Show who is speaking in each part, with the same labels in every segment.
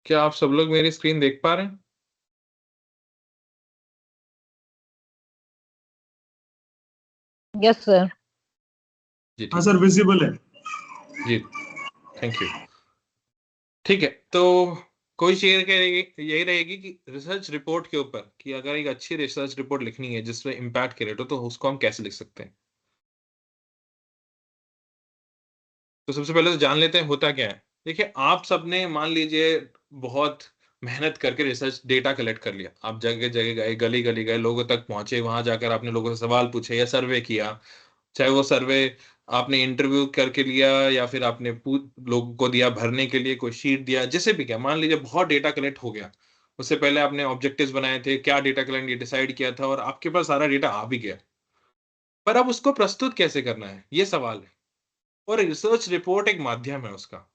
Speaker 1: क्या आप सब लोग मेरी स्क्रीन देख पा रहे हैं?
Speaker 2: Yes sir.
Speaker 1: जी
Speaker 3: हाँ
Speaker 1: ठीक
Speaker 3: सर,
Speaker 1: है।
Speaker 3: विजिबल है।
Speaker 1: जी थैंक यू। ठीक है, तो कोई शेयर करेगी, यही रहेगी कि रिसर्च रिपोर्ट के ऊपर कि अगर एक अच्छी रिसर्च रिपोर्ट लिखनी है जिसमें इम्पैक्ट क्रिएट हो तो उसको हम कैसे लिख सकते हैं। तो सबसे पहले तो जान लेते हैं होता क्या है। देखिए, आप सबने मान लीजिए बहुत मेहनत करके रिसर्च डेटा कलेक्ट कर लिया, आप जगह जगह गए, गली गली गए, लोगों तक पहुंचे, वहां जाकर आपने लोगों से सवाल पूछे या सर्वे किया। चाहे वो सर्वे आपने इंटरव्यू करके लिया या फिर आपने लोगों को दिया भरने के लिए, कोई शीट दिया, जैसे भी क्या, मान लीजिए बहुत डेटा कलेक्ट हो गया। उससे पहले आपने ऑब्जेक्टिव्स बनाए थे, क्या डेटा कलेक्ट ये डिसाइड किया था और आपके पास सारा डेटा आ भी गया। पर अब उसको प्रस्तुत कैसे करना है, ये सवाल है। और रिसर्च रिपोर्ट एक माध्यम है उसका।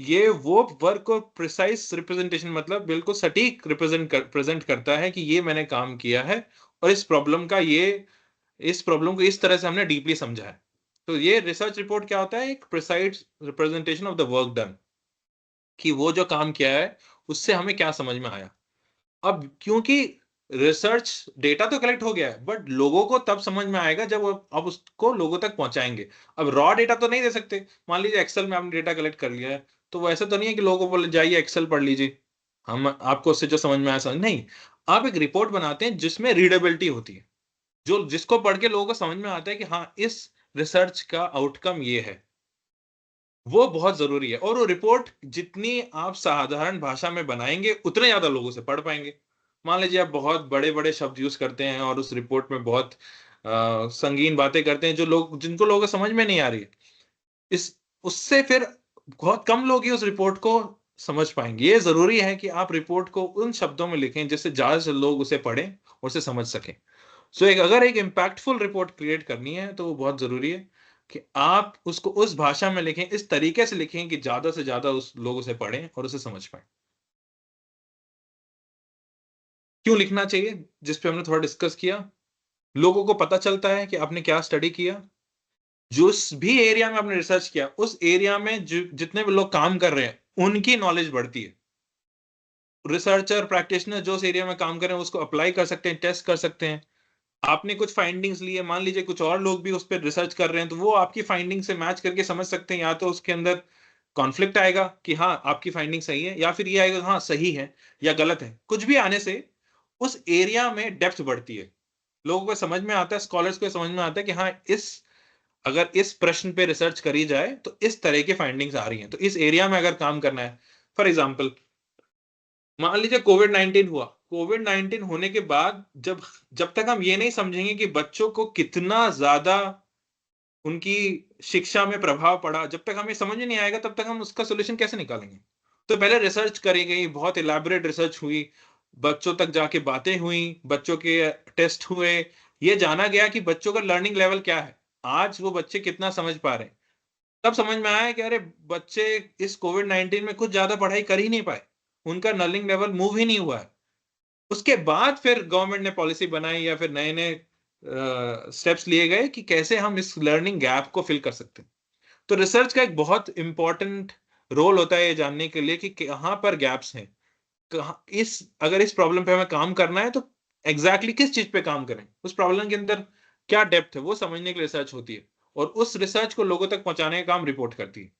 Speaker 1: ये वो वर्क और प्रिसाइज रिप्रेजेंटेशन, मतलब बिल्कुल सटीक प्रेजेंट करता है कि ये मैंने काम किया है और इस प्रॉब्लम को इस तरह से हमने डीपली समझा है। तो ये रिसर्च रिपोर्ट क्या होता है, एक precise representation of the work done, कि वो जो काम किया है उससे हमें क्या समझ में आया। अब क्योंकि रिसर्च डेटा तो कलेक्ट हो गया है, बट लोगों को तब समझ में आएगा जब अब उसको लोगों तक पहुंचाएंगे। अब रॉ डेटा तो नहीं दे सकते। मान लीजिए एक्सेल में आपने डेटा कलेक्ट कर लिया है, तो वो ऐसा तो नहीं है कि लोगों को बोले जाइए एक्सेल पढ़ लीजिए, हम आपको उससे जो समझ में आया समझ नहीं। आप एक रिपोर्ट बनाते हैं जिसमें रीडेबिलिटी होती है, जो जिसको पढ़ के लोगों को समझ में आता है कि हाँ, इस रिसर्च का आउटकम ये है। वो बहुत जरूरी है, और वो रिपोर्ट जितनी आप साधारण भाषा में बनाएंगे उतने ज्यादा लोगों से पढ़ पाएंगे। मान लीजिए आप बहुत बड़े बड़े शब्द यूज करते हैं और उस रिपोर्ट में बहुत संगीन बातें करते हैं जो लोग जिनको लोगों को समझ में नहीं आ रही है, इस उससे फिर बहुत कम लोग ही उस रिपोर्ट को समझ पाएंगे। ये जरूरी है कि आप रिपोर्ट को उन शब्दों में लिखें जिससे ज्यादा से लोग उसे पढ़ें और उसे समझ सकें। सो अगर एक इम्पैक्टफुल रिपोर्ट क्रिएट करनी है तो वो बहुत जरूरी है कि आप उसको उस भाषा में लिखें, इस तरीके से लिखें कि ज्यादा से ज्यादा उस लोग उसे पढ़ें और उसे समझ पाए। क्यों लिखना चाहिए, जिस पे हमने थोड़ा डिस्कस किया। लोगों को पता चलता है कि आपने क्या स्टडी किया, जिस भी एरिया में आपने रिसर्च किया उस एरिया में जितने भी लोग काम कर रहे हैं उनकी नॉलेज बढ़ती है। रिसर्चर प्रैक्टिशनर जो उस एरिया में काम कर रहे हैं उसको अप्लाई कर सकते हैं, टेस्ट कर सकते हैं। आपने कुछ फाइंडिंग्स लिए, मान लीजिए कुछ और लोग भी उस पर रिसर्च कर रहे हैं, तो वो आपकी फाइंडिंग से मैच करके समझ सकते हैं, या तो उसके अंदर कॉन्फ्लिक्ट आएगा कि हाँ आपकी फाइंडिंग सही है, या फिर ये आएगा हाँ सही है या गलत है। कुछ भी आने से उस एरिया में डेप्थ बढ़ती है, लोगों को समझ में आता है, स्कॉलर्स को समझ में आता है कि हाँ, इस अगर इस प्रश्न पे रिसर्च करी जाए तो इस तरह की फाइंडिंग्स आ रही हैं, तो इस एरिया में अगर काम करना है। फॉर एग्जाम्पल, मान लीजिए कोविड 19 हुआ। कोविड 19 होने के बाद जब जब तक हम ये नहीं समझेंगे कि बच्चों को कितना ज्यादा उनकी शिक्षा में प्रभाव पड़ा, जब तक हमें समझ में नहीं आएगा तब तक हम उसका सोल्यूशन कैसे निकालेंगे। तो पहले रिसर्च करी गई, बहुत इलेबोरेट रिसर्च हुई, बच्चों तक जाके बातें हुई, बच्चों के टेस्ट हुए, ये जाना गया कि बच्चों का लर्निंग लेवल क्या है, आज वो बच्चे कितना समझ पा रहे हैं। तब समझ में आया कि अरे, बच्चे इस कोविड 19 में कुछ ज्यादा पढ़ाई कर ही नहीं पाए, उनका लर्निंग लेवल मूव ही नहीं हुआ है। उसके बाद फिर गवर्नमेंट ने पॉलिसी बनाई या फिर नए नए स्टेप्स लिए गए कि कैसे हम इस लर्निंग गैप को फिल कर सकते हैं। तो रिसर्च का एक बहुत इंपॉर्टेंट रोल होता है ये जानने के लिए कि कहाँ पर गैप्स हैं, कहाँ इस अगर इस प्रॉब्लम पे हमें काम करना है तो एग्जैक्टली किस चीज पे काम करें, उस प्रॉब्लम के अंदर क्या डेप्थ है, वो समझने के लिए रिसर्च होती है, और उस रिसर्च को लोगों तक पहुंचाने का काम रिपोर्ट करती है।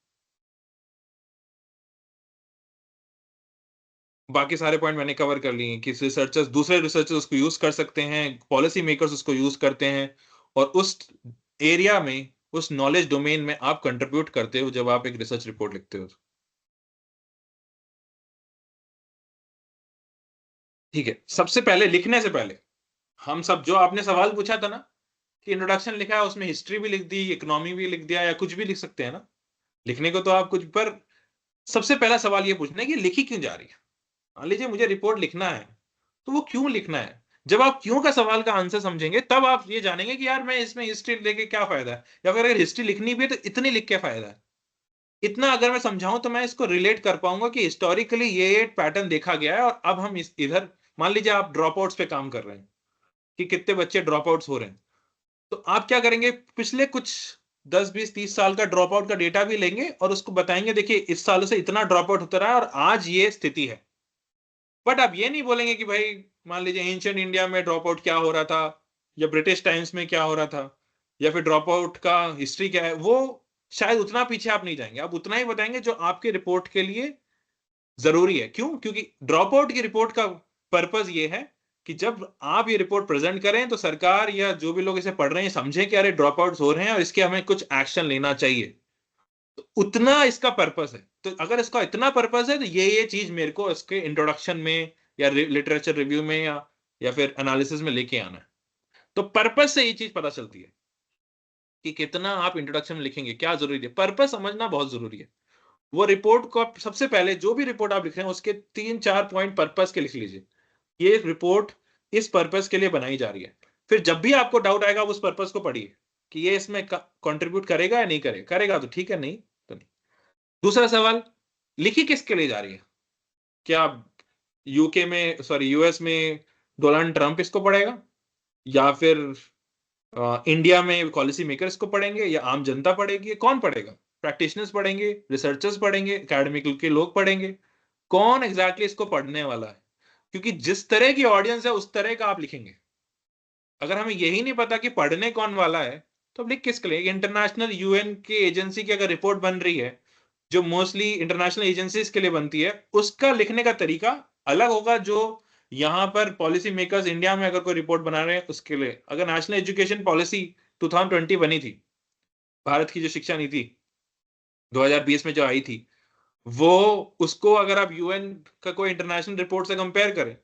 Speaker 1: बाकी सारे पॉइंट मैंने कवर कर लिए कि रिसर्चर्स, दूसरे रिसर्चर्स उसको यूज कर सकते हैं, पॉलिसी मेकर्स उसको यूज करते हैं, और उस एरिया में, उस नॉलेज डोमेन में आप कंट्रीब्यूट करते हो जब आप एक रिसर्च रिपोर्ट लिखते हो। ठीक है, सबसे पहले लिखने से पहले हम सब, जो आपने सवाल पूछा था ना कि इंट्रोडक्शन लिखा है, उसमें हिस्ट्री भी लिख दी, इकोनॉमी भी लिख दिया, या कुछ भी लिख सकते हैं ना, लिखने को तो आप कुछ पर। सबसे पहला सवाल ये पूछना है कि लिखी क्यों जा रही है। मान लीजिए मुझे रिपोर्ट लिखना है, तो वो क्यों लिखना है। जब आप क्यों का सवाल का आंसर समझेंगे तब आप ये जानेंगे कि यार मैं इसमें हिस्ट्री लेके क्या फायदा है, या फिर अगर हिस्ट्री लिखनी भी है तो इतनी लिख के फायदा है। इतना अगर मैं समझाऊं तो मैं इसको रिलेट कर पाऊंगा कि हिस्टोरिकली ये पैटर्न देखा गया है, और अब हम इधर, मान लीजिए आप ड्रॉप आउट्स पे काम कर रहे हैं कि कितने बच्चे ड्रॉप आउट्स हो रहे हैं, तो आप क्या करेंगे, पिछले कुछ 10 20 30 साल का ड्रॉप आउट का डेटा भी लेंगे और उसको बताएंगे देखिए इस सालों से इतना ड्रॉप आउट होता रहा है और आज ये स्थिति है। बट आप ये नहीं बोलेंगे कि भाई मान लीजिए एंशिएंट इंडिया में ड्रॉप आउट क्या हो रहा था, या ब्रिटिश टाइम्स में क्या हो रहा था, या फिर ड्रॉप आउट का हिस्ट्री क्या है। वो शायद उतना पीछे आप नहीं जाएंगे, आप उतना ही बताएंगे जो आपके रिपोर्ट के लिए जरूरी है। क्यों? क्योंकि ड्रॉप आउट की रिपोर्ट का पर्पज ये है कि जब आप ये रिपोर्ट प्रेजेंट करें तो सरकार या जो भी लोग इसे पढ़ रहे हैं समझे कि अरे ड्रॉप आउट हो रहे हैं और इसके हमें कुछ एक्शन लेना चाहिए। तो उतना इसका पर्पस है। तो अगर इसका इतना पर्पस है तो ये चीज मेरे को इसके इंट्रोडक्शन में या लिटरेचर रिव्यू में या फिर एनालिसिस में लेके आना है। तो पर्पस से ये चीज पता चलती है कि कितना आप इंट्रोडक्शन में लिखेंगे, क्या जरूरी है। पर्पस समझना बहुत जरूरी है। वो रिपोर्ट को आप सबसे पहले जो भी रिपोर्ट आप लिख रहे हैं उसके 3 4 पॉइंट पर्पस के लिख लीजिए। ये रिपोर्ट इस पर्पस के लिए बनाई जा रही है। फिर जब भी आपको डाउट आएगा उस पर्पस को पढ़िए कि ये इसमें कंट्रीब्यूट करेगा या नहीं करेगा। करेगा तो ठीक है, नहीं तो नहीं। दूसरा सवाल, लिखी किसके लिए जा रही है? क्या यूएस में डोनाल्ड ट्रंप इसको पढ़ेगा, या फिर इंडिया में पॉलिसी मेकर इसको पढ़ेंगे, या आम जनता पढ़ेगी? कौन पढ़ेगा? प्रैक्टिशनर्स पढ़ेंगे, रिसर्चर्स पढ़ेंगे, एकेडमिक के लोग पढ़ेंगे? कौन एग्जैक्टली इसको पढ़ने वाला है? क्योंकि जिस तरह की ऑडियंस है उस तरह का आप लिखेंगे। अगर हमें यही नहीं पता कि पढ़ने कौन वाला है तो लिख किसके लिए? इंटरनेशनल यूएन के एजेंसी की अगर रिपोर्ट बन रही है, जो मोस्टली इंटरनेशनल एजेंसीज के लिए बनती है, उसका लिखने का तरीका अलग होगा जो यहां पर पॉलिसी मेकर्स इंडिया में अगर कोई रिपोर्ट बना रहे हैं उसके लिए। अगर नेशनल एजुकेशन पॉलिसी 2020 बनी थी, भारत की जो शिक्षा नीति 2020 में जो आई थी, वो उसको अगर आप यूएन का कोई इंटरनेशनल रिपोर्ट से कंपेयर करें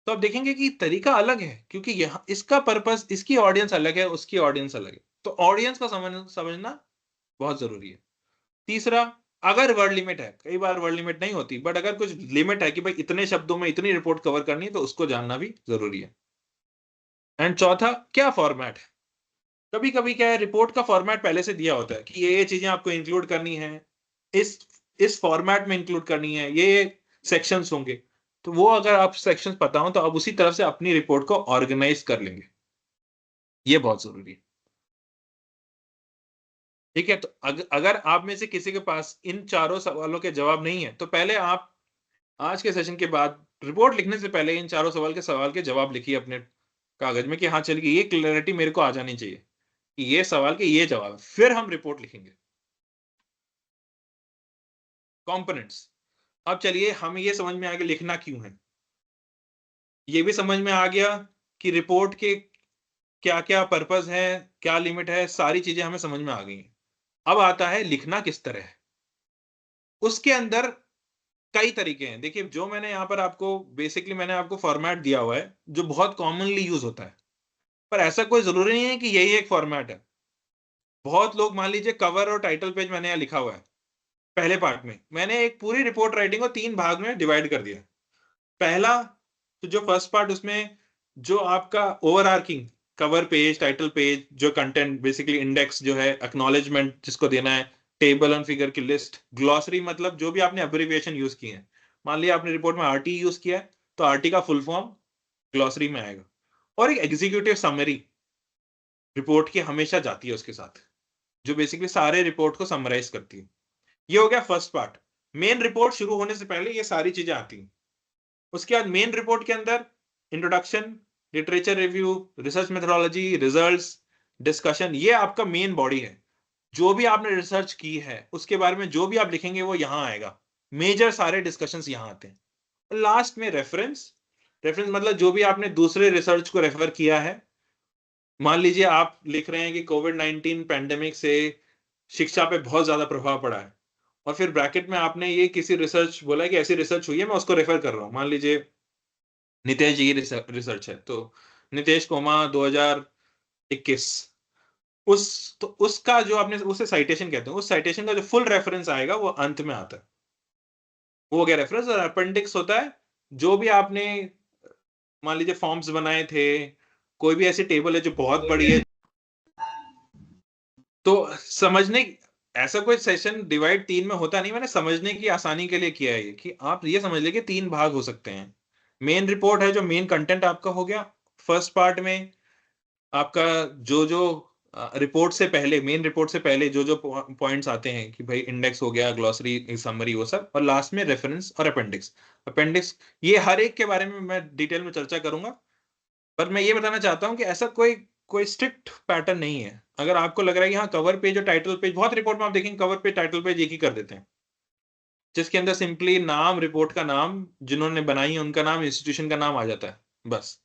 Speaker 1: तो आप देखेंगे कि तरीका अलग है, क्योंकि यहाँ इसका पर्पस, इसकी ऑडियंस अलग है, उसकी ऑडियंस अलग है। तो ऑडियंस का समझना बहुत जरूरी है। तीसरा, अगर वर्ड लिमिट है, कई बार वर्ड लिमिट नहीं होती, बट अगर कुछ लिमिट है कि भाई इतने शब्दों में इतनी रिपोर्ट कवर करनी है तो उसको जानना भी जरूरी है। एंड चौथा, क्या फॉर्मेट है? कभी कभी क्या है, रिपोर्ट का फॉर्मेट पहले से दिया होता है कि ये चीजें आपको इंक्लूड करनी है, इस इस फॉर्मेट में इंक्लूड करनी है, ये सेक्शंस होंगे। तो वो अगर आप सेक्शंस पता हो तो आप उसी तरफ से अपनी रिपोर्ट को ऑर्गेनाइज कर लेंगे। ये बहुत जरूरी है। ठीक है, तो अगर आप में से किसी के पास इन चारों सवालों के जवाब नहीं है तो पहले आप आज के सेशन के बाद रिपोर्ट लिखने से पहले इन चारों सवाल के जवाब लिखिए अपने कागज में कि हाँ चलिए ये क्लैरिटी मेरे को आ जानी चाहिए कि ये सवाल के ये जवाब, फिर हम रिपोर्ट लिखेंगे। कंपोनेंट्स, अब चलिए हमें ये समझ में आ गया लिखना क्यों है, ये भी समझ में आ गया कि रिपोर्ट के क्या क्या पर्पस है, क्या लिमिट है, सारी चीजें हमें समझ में आ गई हैं। अब आता है लिखना किस तरह है। उसके अंदर कई तरीके हैं। देखिए, जो मैंने यहाँ पर आपको बेसिकली मैंने आपको फॉर्मेट दिया हुआ है जो बहुत कॉमनली यूज होता है, पर ऐसा कोई जरूरी नहीं है कि यही एक फॉर्मेट है। बहुत लोग, मान लीजिए कवर और टाइटल पेज मैंने यहाँ लिखा हुआ है, पहले पार्ट में मैंने एक पूरी रिपोर्ट राइटिंग को 3 भाग में डिवाइड कर दिया। पहला, तो जो फर्स्ट पार्ट, उसमें जो आपका over arching cover page, title page, जो कंटेंट बेसिकली इंडेक्स जो है, एक्नॉलेजमेंट जिसको देना है, टेबल और फिगर की लिस्ट, ग्लॉसरी मतलब जो भी आपने एब्रिविएशन यूज किए हैं। मान लिया आपने रिपोर्ट में आरटी यूज किया है तो आरटी का फुल फॉर्म ग्लॉसरी में आएगा। और एक एग्जीक्यूटिव समरी रिपोर्ट की हमेशा जाती है उसके साथ, जो बेसिकली सारे रिपोर्ट को समराइज करती है। ये हो गया फर्स्ट पार्ट। मेन रिपोर्ट शुरू होने से पहले ये सारी चीजें आती हैं। उसके बाद मेन रिपोर्ट के अंदर introduction, literature review, research methodology, results, discussion, ये आपका मेन बॉडी है। जो भी आपने रिसर्च की है उसके बारे में जो भी आप लिखेंगे वो यहां आएगा। मेजर सारे डिस्कशंस यहां आते हैं। लास्ट में रेफरेंस। रेफरेंस मतलब जो भी आपने दूसरे रिसर्च को रेफर किया है। मान लीजिए आप लिख रहे हैं कि कोविड-19 पैंडेमिक से शिक्षा पे बहुत ज्यादा प्रभाव पड़ा है, और फिर ब्रैकेट में आपने ये किसी रिसर्च बोला है कि ऐसी रिसर्च हुई है, मैं उसको रेफर कर रहा हूं। मान लीजिए नितेश जी की रिसर्च है, तो नितेश कोमा 2021, उस तो उसका जो आपने उसे साइटेशन कहते हैं, उस साइटेशन का जो फुल रेफरेंस आएगा वो अंत में आता है। वो हो गया रेफरेंस। और अपेंडिक्स होता है जो भी आपने मान लीजिए फॉर्म्स बनाए थे, कोई भी ऐसी टेबल है जो बहुत बड़ी है, तो समझने, ऐसा कोई सेशन डिवाइड 3 में होता नहीं, मैंने समझने की आसानी के लिए किया है ये कि आप ये समझ ले कि 3 भाग हो सकते हैं। मेन रिपोर्ट है जो मेन कंटेंट आपका हो गया। फर्स्ट पार्ट में आपका जो जो रिपोर्ट से पहले, मेन रिपोर्ट से पहले जो जो पॉइंट्स आते हैं कि भाई इंडेक्स हो गया, ग्लॉसरी, समरी, वो सब, और लास्ट में रेफरेंस और अपेंडिक्स। अपेंडिक्स ये हर एक के बारे में मैं डिटेल में चर्चा करूंगा, पर मैं ये बताना चाहता हूं कि ऐसा कोई कोई स्ट्रिक्ट पैटर्न नहीं है। अगर आपको लग रहा है कि हाँ कवर पेज और टाइटल पेज, बहुत रिपोर्ट में आप देखेंगे कवर पेज टाइटल पेज एक ही कर देते हैं, जिसके अंदर सिंपली नाम, रिपोर्ट का नाम, जिन्होंने बनाई है उनका नाम, इंस्टीट्यूशन का नाम आ जाता है, बस।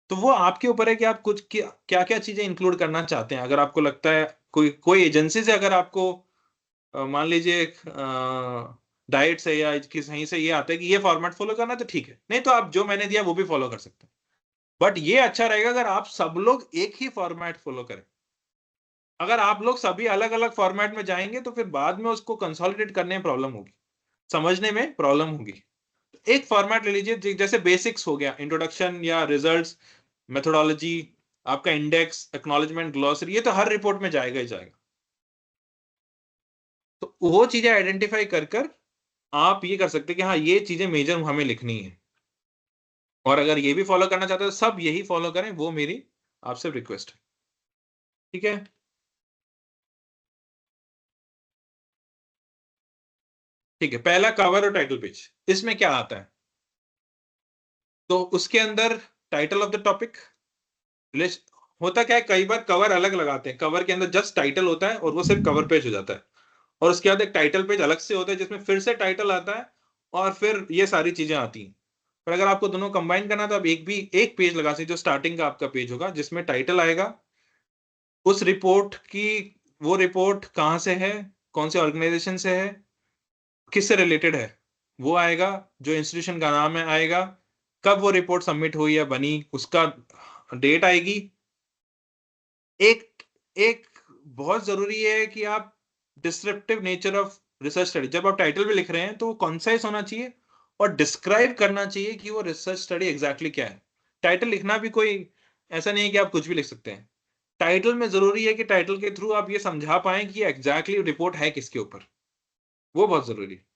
Speaker 1: तो वो आपके ऊपर है कि आप कुछ क्या क्या चीजें इंक्लूड करना चाहते हैं। अगर आपको लगता है कोई कोई एजेंसी से अगर आपको मान लीजिए डाइट से या कहीं से ये आता है कि ये फॉर्मेट फॉलो करना, तो ठीक है, नहीं तो आप जो मैंने दिया वो भी फॉलो कर सकते हैं। बट ये अच्छा रहेगा अगर आप सब लोग एक ही फॉर्मेट फॉलो करें। अगर आप लोग सभी अलग अलग फॉर्मेट में जाएंगे तो फिर बाद में उसको कंसोलिडेट करने में प्रॉब्लम होगी, समझने में प्रॉब्लम होगी। एक फॉर्मेट ले लीजिए, जैसे बेसिक्स हो गया, इंट्रोडक्शन या रिजल्ट्स, मेथोडोलॉजी, आपका इंडेक्स, एक्नॉलेजमेंट, ग्लॉसरी, ये तो हर रिपोर्ट में जाएगा ही जाएगा। तो वो चीजें आइडेंटिफाई कर कर आप ये कर सकते हैं कि हाँ ये चीजें मेजर हमें लिखनी है, और अगर ये भी फॉलो करना चाहते हो तो सब यही फॉलो करें, वो मेरी आपसे रिक्वेस्ट है। ठीक है, ठीक है। पहला कवर और टाइटल पेज, इसमें क्या आता है, तो उसके अंदर टाइटल ऑफ द टॉपिक, होता क्या है, कई बार कवर अलग लगाते हैं, कवर के अंदर जस्ट टाइटल होता है और वो सिर्फ कवर पेज हो जाता है, और उसके बाद एक टाइटल पेज अलग से होता है जिसमें फिर से टाइटल आता है और फिर ये सारी चीजें आती हैं। पर अगर आपको दोनों कंबाइन करना है तो आप एक पेज लगा सकते, जो स्टार्टिंग का आपका पेज होगा, जिसमें टाइटल आएगा, उस रिपोर्ट की, वो रिपोर्ट कहाँ से है, कौन से ऑर्गेनाइजेशन से है, किससे रिलेटेड है, वो आएगा, जो इंस्टीट्यूशन का नाम है आएगा, कब वो रिपोर्ट सबमिट हुई या बनी उसका डेट आएगी। एक एक बहुत जरूरी है कि आप descriptive nature of research study, जब आप टाइटल भी लिख रहे हैं तो वो कॉन्साइज होना चाहिए और डिस्क्राइब करना चाहिए कि वो रिसर्च स्टडी एग्जैक्टली क्या है। टाइटल लिखना भी कोई ऐसा नहीं है कि आप कुछ भी लिख सकते हैं। टाइटल में जरूरी है कि टाइटल के थ्रू आप ये समझा पाए कि एग्जैक्टली रिपोर्ट है किसके ऊपर, वो बहुत जरूरी है।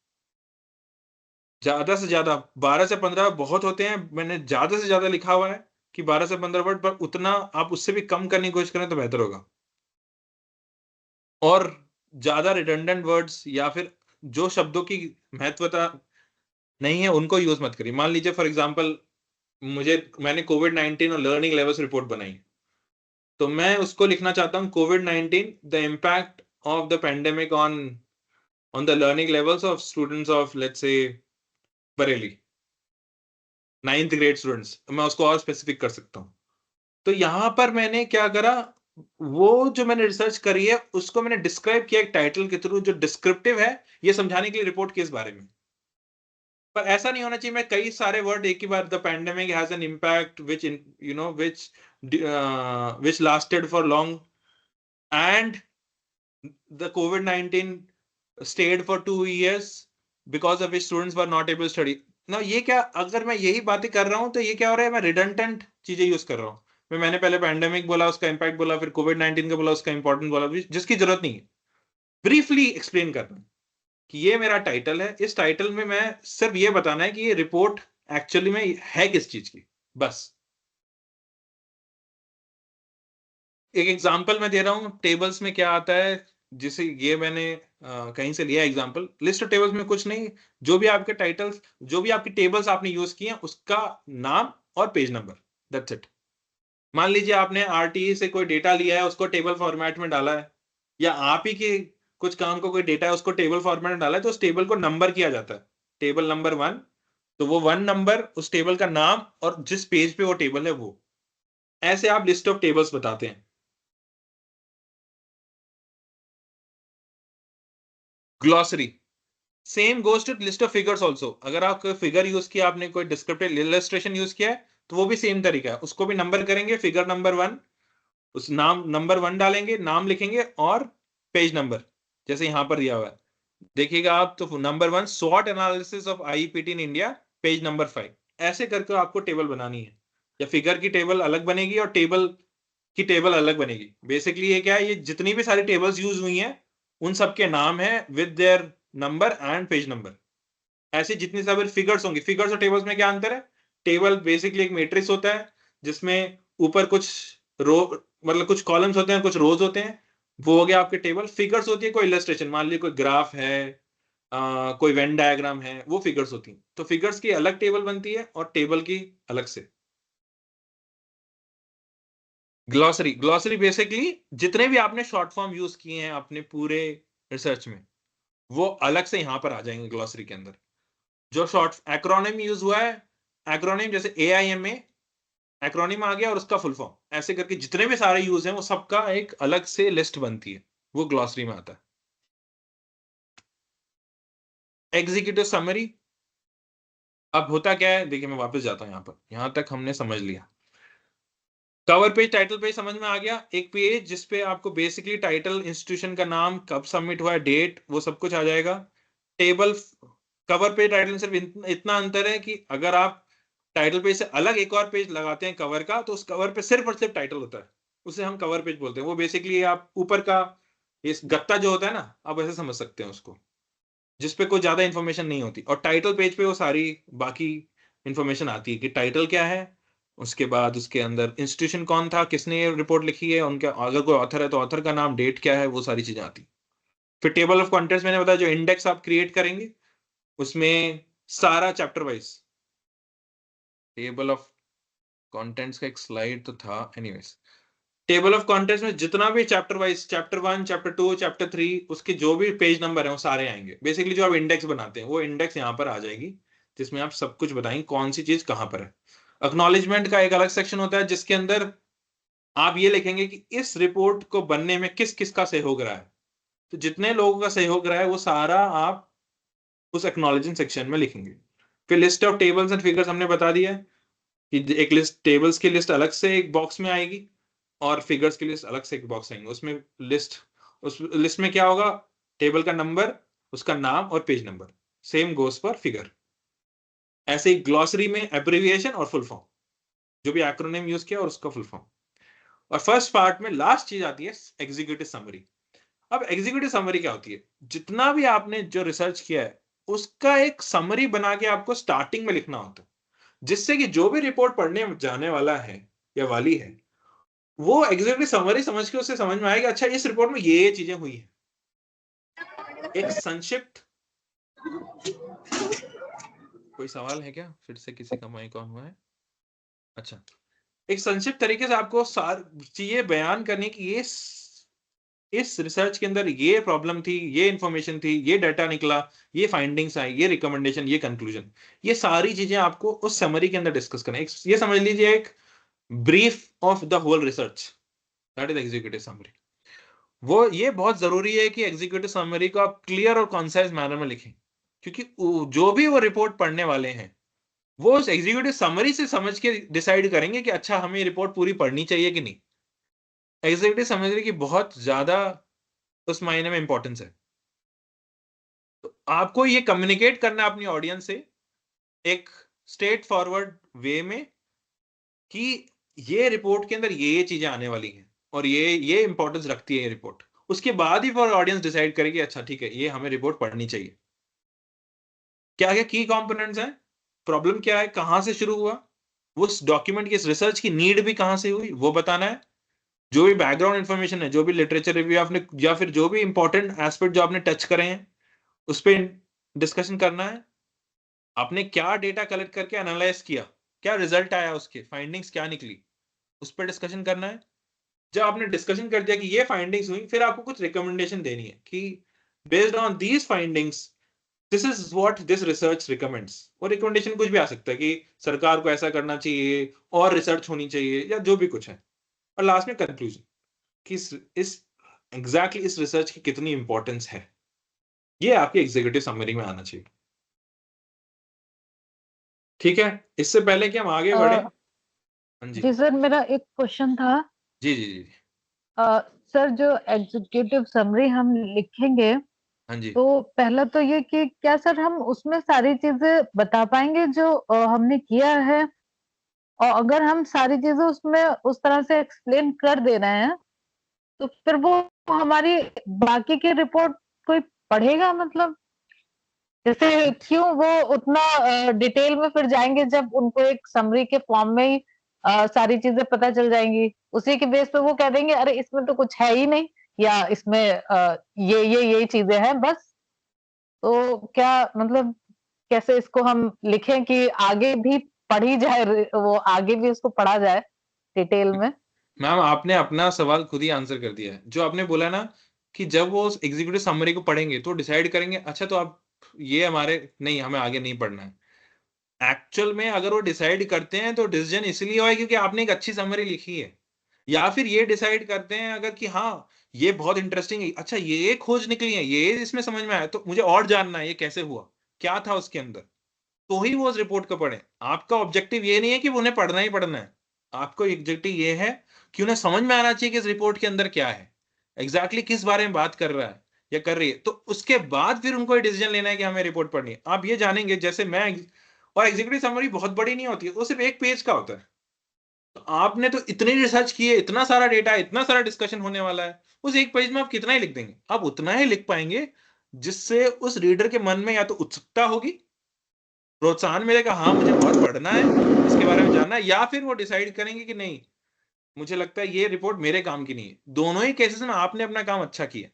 Speaker 1: ज्यादा से ज्यादा 12 से 15 बहुत होते हैं, मैंने ज्यादा से ज्यादा लिखा हुआ है कि 12 से 15 वर्ड, पर उतना आप उससे भी कम करने की कोशिश करें तो बेहतर होगा। और ज्यादा रिडंडेंट वर्ड्स या फिर जो शब्दों की महत्वता नहीं है उनको यूज मत करिए। मान लीजिए फॉर एग्जांपल, मैंने कोविड-19 और लर्निंग लेवल्स रिपोर्ट बनाई, तो मैं उसको लिखना चाहता हूँ कोविड-19 the impact of the pandemic on the learning levels of students of let's say Bareilly, 9th grade students, मैं उसको और स्पेसिफिक कर सकता हूँ। तो यहां पर मैंने क्या करा, वो जो मैंने रिसर्च करी है उसको मैंने डिस्क्राइब किया एक टाइटल के थ्रू, जो डिस्क्रिप्टिव है, ये समझाने के लिए रिपोर्ट किस बारे में। पर ऐसा नहीं होना चाहिए मैं कई सारे वर्ड एक ही बार, the pandemic has an impact which which lasted for long and the कोविड-19 stayed for 2 years because of which students were not able to study। ना ये क्या, अगर मैं यही बातें कर रहा हूं तो ये क्या हो रहा है, मैं रिडंडेंट चीजें यूज कर रहा हूं। मैंने पहले पैंडेमिक बोला, उसका इंपैक्ट बोला, फिर कोविड-19 का बोला, उसका इंपॉर्टेंट बोला, जिसकी जरूरत नहीं है। ब्रीफली एक्सप्लेन करना कि ये मेरा टाइटल है, इस टाइटल में मैं सिर्फ ये बताना है कि ये रिपोर्ट एक्चुअली में है किस चीज की, बस। एक एग्जांपल मैं दे रहा हूं, टेबल्स में क्या आता है, जिसे ये मैंने कहीं से लिया एग्जांपल। लिस्ट ऑफ टेबल्स में कुछ नहीं, जो भी आपके टाइटल्स, जो भी आपकी टेबल्स आपने यूज किए हैं, उसका नाम और पेज नंबर, दैट्स इट। मान लीजिए आपने आरटीई से कोई डेटा लिया है, उसको टेबल फॉर्मेट में डाला है, या आप ही के कुछ काम को कोई डेटा है उसको टेबल फॉर्मेट में डाला है, तो उस टेबल को नंबर किया जाता है, टेबल नंबर 1। तो वो 1 नंबर उस टेबल का नाम और जिस पेज पे वो टेबल है वो, ऐसे आप लिस्ट ऑफ टेबल्स बताते हैं। Glossary, same goes to list of figures also. अगर आप कोई फिगर यूज किया, आपने कोई डिस्क्रिप्टिव इलस्ट्रेशन यूज किया है, तो वो भी सेम तरीका है, उसको भी नंबर करेंगे, फिगर नंबर 1, उस नाम नंबर 1 डालेंगे, नाम लिखेंगे और पेज नंबर, जैसे यहां पर दिया हुआ है देखिएगा आप, तो नंबर 1 स्वॉट analysis of IPT in India, page number 5। ऐसे करके आपको टेबल बनानी है, या फिगर की टेबल अलग बनेगी और टेबल की टेबल अलग बनेगी। बेसिकली ये क्या है, ये जितनी भी सारी टेबल्स यूज हुई हैं उन सबके नाम है with their number and page number. ऐसी जितनी सारी फिगर्स होंगी, फिगर्स और टेबल्स में क्या अंतर है, टेबल बेसिकली एक मैट्रिक्स होता है जिसमें ऊपर कुछ रो मतलब कुछ कॉलम्स होते हैं, कुछ रोज होते हैं, वो हो गया आपके टेबल। फिगर्स होती है कोई इलस्ट्रेशन, मान लीजिए कोई ग्राफ है, कोई वेन डायग्राम है, वो फिगर्स होती हैं। तो फिगर्स की अलग टेबल बनती है और टेबल की अलग से। ग्लॉसरी, ग्लॉसरी बेसिकली जितने भी आपने शॉर्ट फॉर्म यूज किए हैं अपने पूरे रिसर्च में, वो अलग से यहां पर आ जाएंगे ग्लॉसरी के अंदर। जो शॉर्ट एक्रोनिम यूज हुआ है, एक्रोनिम जैसे AIMA, एक्रोनिम आ गया और उसका फुल फॉर्म, ऐसे करके जितने भी सारे यूज हैं वो सबका एक अलग से लिस्ट बनती है, वो ग्लॉसरी में आता है। एग्जीक्यूटिव समरी, अब होता क्या है, देखिए मैं वापस जाता हूं यहां पर, यहां तक हमने समझ लिया। कवर पेज, टाइटल पेज समझ में आ गया। एक पेज जिसपे आपको बेसिकली टाइटल, इंस्टीट्यूशन का नाम, कब सबमिट हुआ है, डेट, वो सब कुछ आ जाएगा। टेबल, कवर पेज टाइटल में सिर्फ इतना अंतर है कि अगर आप टाइटल पेज से अलग एक और पेज लगाते हैं कवर का, तो उस कवर पे सिर्फ और सिर्फ टाइटल होता है, उसे हम कवर पेज बोलते हैं। वो बेसिकली आप ऊपर का इस गत्ता जो होता है ना, आप ऐसे समझ सकते हैं उसको, जिसपे कोई ज्यादा इंफॉर्मेशन नहीं होती। और टाइटल पेज पे वो सारी बाकी इंफॉर्मेशन आती है कि टाइटल क्या है, उसके बाद उसके अंदर इंस्टीट्यूशन कौन था, किसने ये रिपोर्ट लिखी है, उनका अगर कोई ऑथर है तो ऑथर का नाम, डेट क्या है, वो सारी चीजें आती। फिर टेबल ऑफ कंटेंट्स मैंने बताया, जो इंडेक्स आप क्रिएट करेंगे उसमें सारा chapter wise. Table of contents का एक स्लाइड तो था, एनीवेज। टेबल ऑफ कंटेंट्स में जितना भी chapter wise, chapter 1, chapter 2, chapter 3, उसके जो भी पेज नंबर है वो सारे आएंगे। बेसिकली जो आप इंडेक्स बनाते हैं वो इंडेक्स यहाँ पर आ जाएगी, जिसमें आप सब कुछ बताएंगे कौन सी चीज कहां पर है। अक्नॉलेजमेंट का एक अलग सेक्शन होता है, जिसके अंदर आप ये लिखेंगे कि इस रिपोर्ट को बनने में किस किस का सहयोग रहा है। तो जितने लोगों का सहयोग रहा है वो सारा आप उस एक्नॉलेजिंग सेक्शन में लिखेंगे। फिर list of tables and figures हमने बता दिया है कि एक लिस्ट, टेबल्स की लिस्ट अलग से एक बॉक्स में आएगी और फिगर्स की लिस्ट अलग से एक बॉक्स आएंगे। उसमें लिस्ट, उस लिस्ट में क्या होगा, टेबल का नंबर, उसका नाम और page number. Same goes for figure. ऐसे ही ग्लॉसरी में एब्रिविएशन और फुल फॉर्म, जो भी एक्रोनिम यूज किया और उसका फुल फॉर्म। और फर्स्ट पार्ट में लास्ट चीज आती है एग्जीक्यूटिव समरी। अब एग्जीक्यूटिव समरी क्या होती है, जितना भी आपने जो रिसर्च किया है उसका एक समरी बना के आपको स्टार्टिंग में लिखना होता है, जिससे कि जो भी रिपोर्ट पढ़ने जाने वाला है या वाली है, वो एग्जीक्यूटिव समरी समझ के उसे समझ में आएगा, अच्छा इस रिपोर्ट में ये चीजें हुई हैं। एक संक्षिप्त, कोई सवाल है क्या, फिर से किसी का माइक ऑन हुआ है? अच्छा, एक संक्षिप्त तरीके से आपको सार चीजें बयान करने की, ये इस रिसर्च के अंदर ये प्रॉब्लम थी, ये इंफॉर्मेशन थी, ये डाटा निकला, ये फाइंडिंग्स आई, ये रिकमेंडेशन, ये कंक्लूजन, ये सारी चीजें आपको उस समरी के अंदर डिस्कस करना है। ये समझ लीजिए एक brief of the whole research, that is executive summary. वो ये बहुत जरूरी है कि एग्जीक्यूटिव समरी को आप क्लियर और कॉन्साइज मैनर में लिखें, क्योंकि जो भी वो रिपोर्ट पढ़ने वाले हैं वो उस एग्जीक्यूटिव समरी से समझ के डिसाइड करेंगे कि अच्छा हमें रिपोर्ट पूरी पढ़नी चाहिए कि नहीं। एग्जीक्यूटिव समरी की बहुत ज्यादा उस मायने में इंपॉर्टेंस है। तो आपको ये कम्युनिकेट करना है अपनी ऑडियंस से एक स्ट्रेट फॉरवर्ड वे में कि ये रिपोर्ट के अंदर ये चीजें आने वाली हैं और ये इंपॉर्टेंस रखती है ये रिपोर्ट। उसके बाद ही फिर ऑडियंस डिसाइड करेगी अच्छा ठीक है ये हमें रिपोर्ट पढ़नी चाहिए। क्या क्या की कंपोनेंट्स हैं, प्रॉब्लम क्या है, कहां से शुरू हुआ, उस डॉक्यूमेंट की, इस रिसर्च की नीड भी कहां से हुई, वो बताना है। जो भी बैकग्राउंड इंफॉर्मेशन है, जो भी लिटरेचर रिव्यू आपने, या फिर जो भी इंपॉर्टेंट एस्पेक्ट जो आपने टच करे हैं, उस पर डिस्कशन करना है। आपने क्या डेटा कलेक्ट करके एनालाइज किया, क्या रिजल्ट आया, उसके फाइंडिंग्स क्या निकली, उस पर डिस्कशन करना है। जब आपने डिस्कशन कर दिया कि ये फाइंडिंग्स हुई, फिर आपको कुछ रिकमेंडेशन देनी है कि based on these findings this is what this research recommends. और रिकमेंडेशन कुछ भी आ सकता है कि सरकार को ऐसा करना चाहिए और रिसर्च होनी चाहिए या जो भी कुछ है। और लास्ट में कंक्लूजन कि इस एग्जैक्टली इस रिसर्च की कितनी इंपॉर्टेंस है, ये आपकी एग्जीक्यूटिव समरी में आना चाहिए। ठीक है, इससे पहले कि हम आगे बढ़े।
Speaker 2: अ,
Speaker 1: हाँ जी,
Speaker 2: जी सर, मेरा एक क्वेश्चन था।
Speaker 1: जी जी जी,
Speaker 2: सर, जो एग्जीक्यूटिव समरी हम लिखेंगे,
Speaker 1: हाँ जी।
Speaker 2: तो पहला तो ये कि क्या सर हम उसमें सारी चीजें बता पाएंगे जो हमने किया है? और अगर हम सारी चीजें उसमें उस तरह से एक्सप्लेन कर दे रहे हैं, तो फिर वो हमारी बाकी की रिपोर्ट कोई पढ़ेगा? मतलब जैसे क्यों वो उतना डिटेल में फिर जाएंगे जब उनको एक समरी के फॉर्म में ही सारी चीजें पता चल जाएंगी। उसी के बेस पे वो कह देंगे अरे इसमें तो कुछ है ही नहीं, या इसमें ये चीजें हैं बस। तो क्या मतलब कैसे इसको हम लिखें कि आगे भी पढ़ी जाए, वो आगे भी उसको पढ़ा जाए डिटेल में।
Speaker 1: मैम आपने अपना सवाल खुद ही आंसर कर दिया है। जो आपने बोला ना कि जब वो उस एग्जीक्यूटिव समरी को पढ़ेंगे तो डिसाइड करेंगे अच्छा तो आप ये हमारे नहीं, हमें आगे नहीं पढ़ना है। एक्चुअल में अगर वो डिसाइड करते हैं तो डिसीजन इसलिए हुआ है क्योंकि आपने एक अच्छी समरी लिखी है, या फिर ये डिसाइड करते हैं अगर कि हाँ ये बहुत इंटरेस्टिंग है, अच्छा ये खोज निकली है, ये इसमें समझ में आया तो मुझे और जानना है ये कैसे हुआ, क्या था उसके अंदर, तो ही वो उस रिपोर्ट को पढ़े। आपका ऑब्जेक्टिव ये नहीं है कि उन्हें पढ़ना ही पढ़ना है, आपको ऑब्जेक्टिव ये है कि उन्हें समझ में आना चाहिए कि इस रिपोर्ट के अंदर क्या है, एग्जैक्टली किस बारे में बात कर रहा है या कर रही है, तो उसके बाद फिर उनको डिसीजन लेना है कि हमें रिपोर्ट पढ़नी है। आप ये जानेंगे जैसे मैं, और एग्जीक्यूटिव समरी बहुत बड़ी नहीं होती है, वो सिर्फ एक पेज का होता है। तो आपने तो इतनी रिसर्च की है, इतना सारा डेटा है, इतना सारा डिस्कशन होने वाला है, उस एक पेज में आप कितना ही लिख देंगे, आप उतना ही लिख पाएंगे जिससे उस रीडर के मन में या तो उत्सुकता होगी, प्रोत्साहन मिलेगा, हाँ मुझे और पढ़ना है, इसके बारे में जानना है, या फिर वो डिसाइड करेंगे कि नहीं मुझे लगता है ये रिपोर्ट मेरे काम की नहीं है। दोनों ही केसेस में आपने अपना काम अच्छा किया।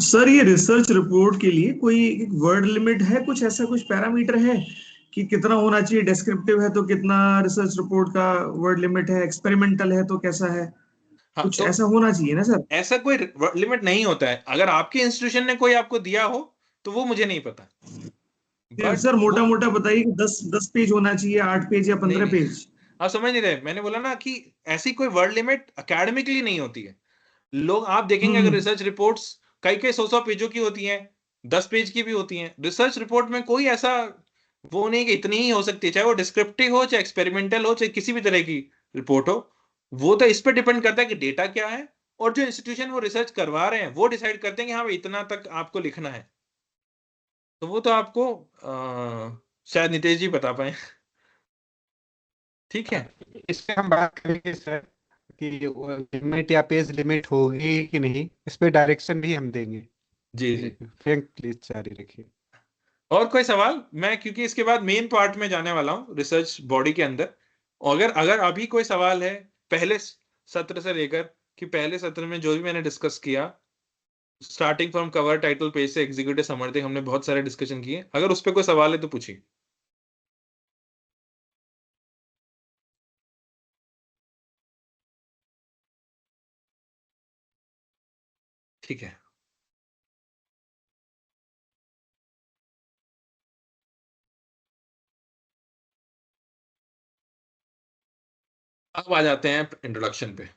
Speaker 3: सर ये रिसर्च रिपोर्ट के लिए कोई वर्ड लिमिट है, कुछ ऐसा कुछ पैरामीटर है कि कितना होना चाहिए? डिस्क्रिप्टिव है तो कितना रिसर्च रिपोर्ट का वर्ड लिमिट है, एक्सपेरिमेंटल है तो कैसा है?
Speaker 1: हाँ
Speaker 3: कुछ
Speaker 1: तो
Speaker 3: ऐसा होना चाहिए ना सर?
Speaker 1: ऐसा कोई लिमिट नहीं होता है, अगर आपके इंस्टीट्यूशन ने कोई आपको दिया हो तो वो मुझे नहीं पता, बट
Speaker 3: सर
Speaker 1: वो
Speaker 3: मोटा मोटा बताइए कि 10 पेज होना चाहिए, 8 पेज या
Speaker 1: नहीं
Speaker 3: 15
Speaker 1: नहीं,
Speaker 3: पेज?
Speaker 1: आप समझ नहीं रहे, मैंने बोला ना कि ऐसी कोई वर्ड लिमिट एकेडमिकली नहीं होती है। लोग आप देखेंगे अगर
Speaker 3: हम्म।
Speaker 1: रिसर्च रिपोर्ट्स कई कई 100 पेजों की होती हैं, 10 पेज की भी होती हैं, रिसर्च रिपोर्ट में कोई ऐसा वो नहीं कि इतनी ही हो सकती है, चाहे वो डिस्क्रिप्टिव हो, चाहे एक्सपेरिमेंटल हो, चाहे किसी भी तरह की रिपोर्ट हो। वो तो इस पर डिपेंड करता है कि डेटा क्या है, और जो इंस्टीट्यूशन वो रिसर्च करवा रहे हैं वो डिसाइड करते हैं कि हाँ भाई इतना तक आपको लिखना है। तो वो तो आपको शायद नितेश जी बता पाए। ठीक है।
Speaker 4: इस पे हम बात करेंगे सर कि लिमिट या पेज लिमिट होगी कि नहीं, इस पे डायरेक्शन भी हम देंगे।
Speaker 1: जी जी।
Speaker 4: फ्रैंक प्लीज जारी रखिए।
Speaker 1: और कोई सवाल? मैं क्योंकि इसके बाद मेन पार्ट में जाने वाला हूँ रिसर्च बॉडी के अंदर, अगर अगर अभी कोई सवाल है पहले सत्र से लेकर, कि पहले सत्र में जो भी मैंने डिस्कस किया, starting from cover title page से एग्जीक्यूटिव समरी तक हमने बहुत सारे डिस्कशन किए, अगर उस पर कोई सवाल है तो पूछिए। ठीक है। अब आ जाते हैं इंट्रोडक्शन पे।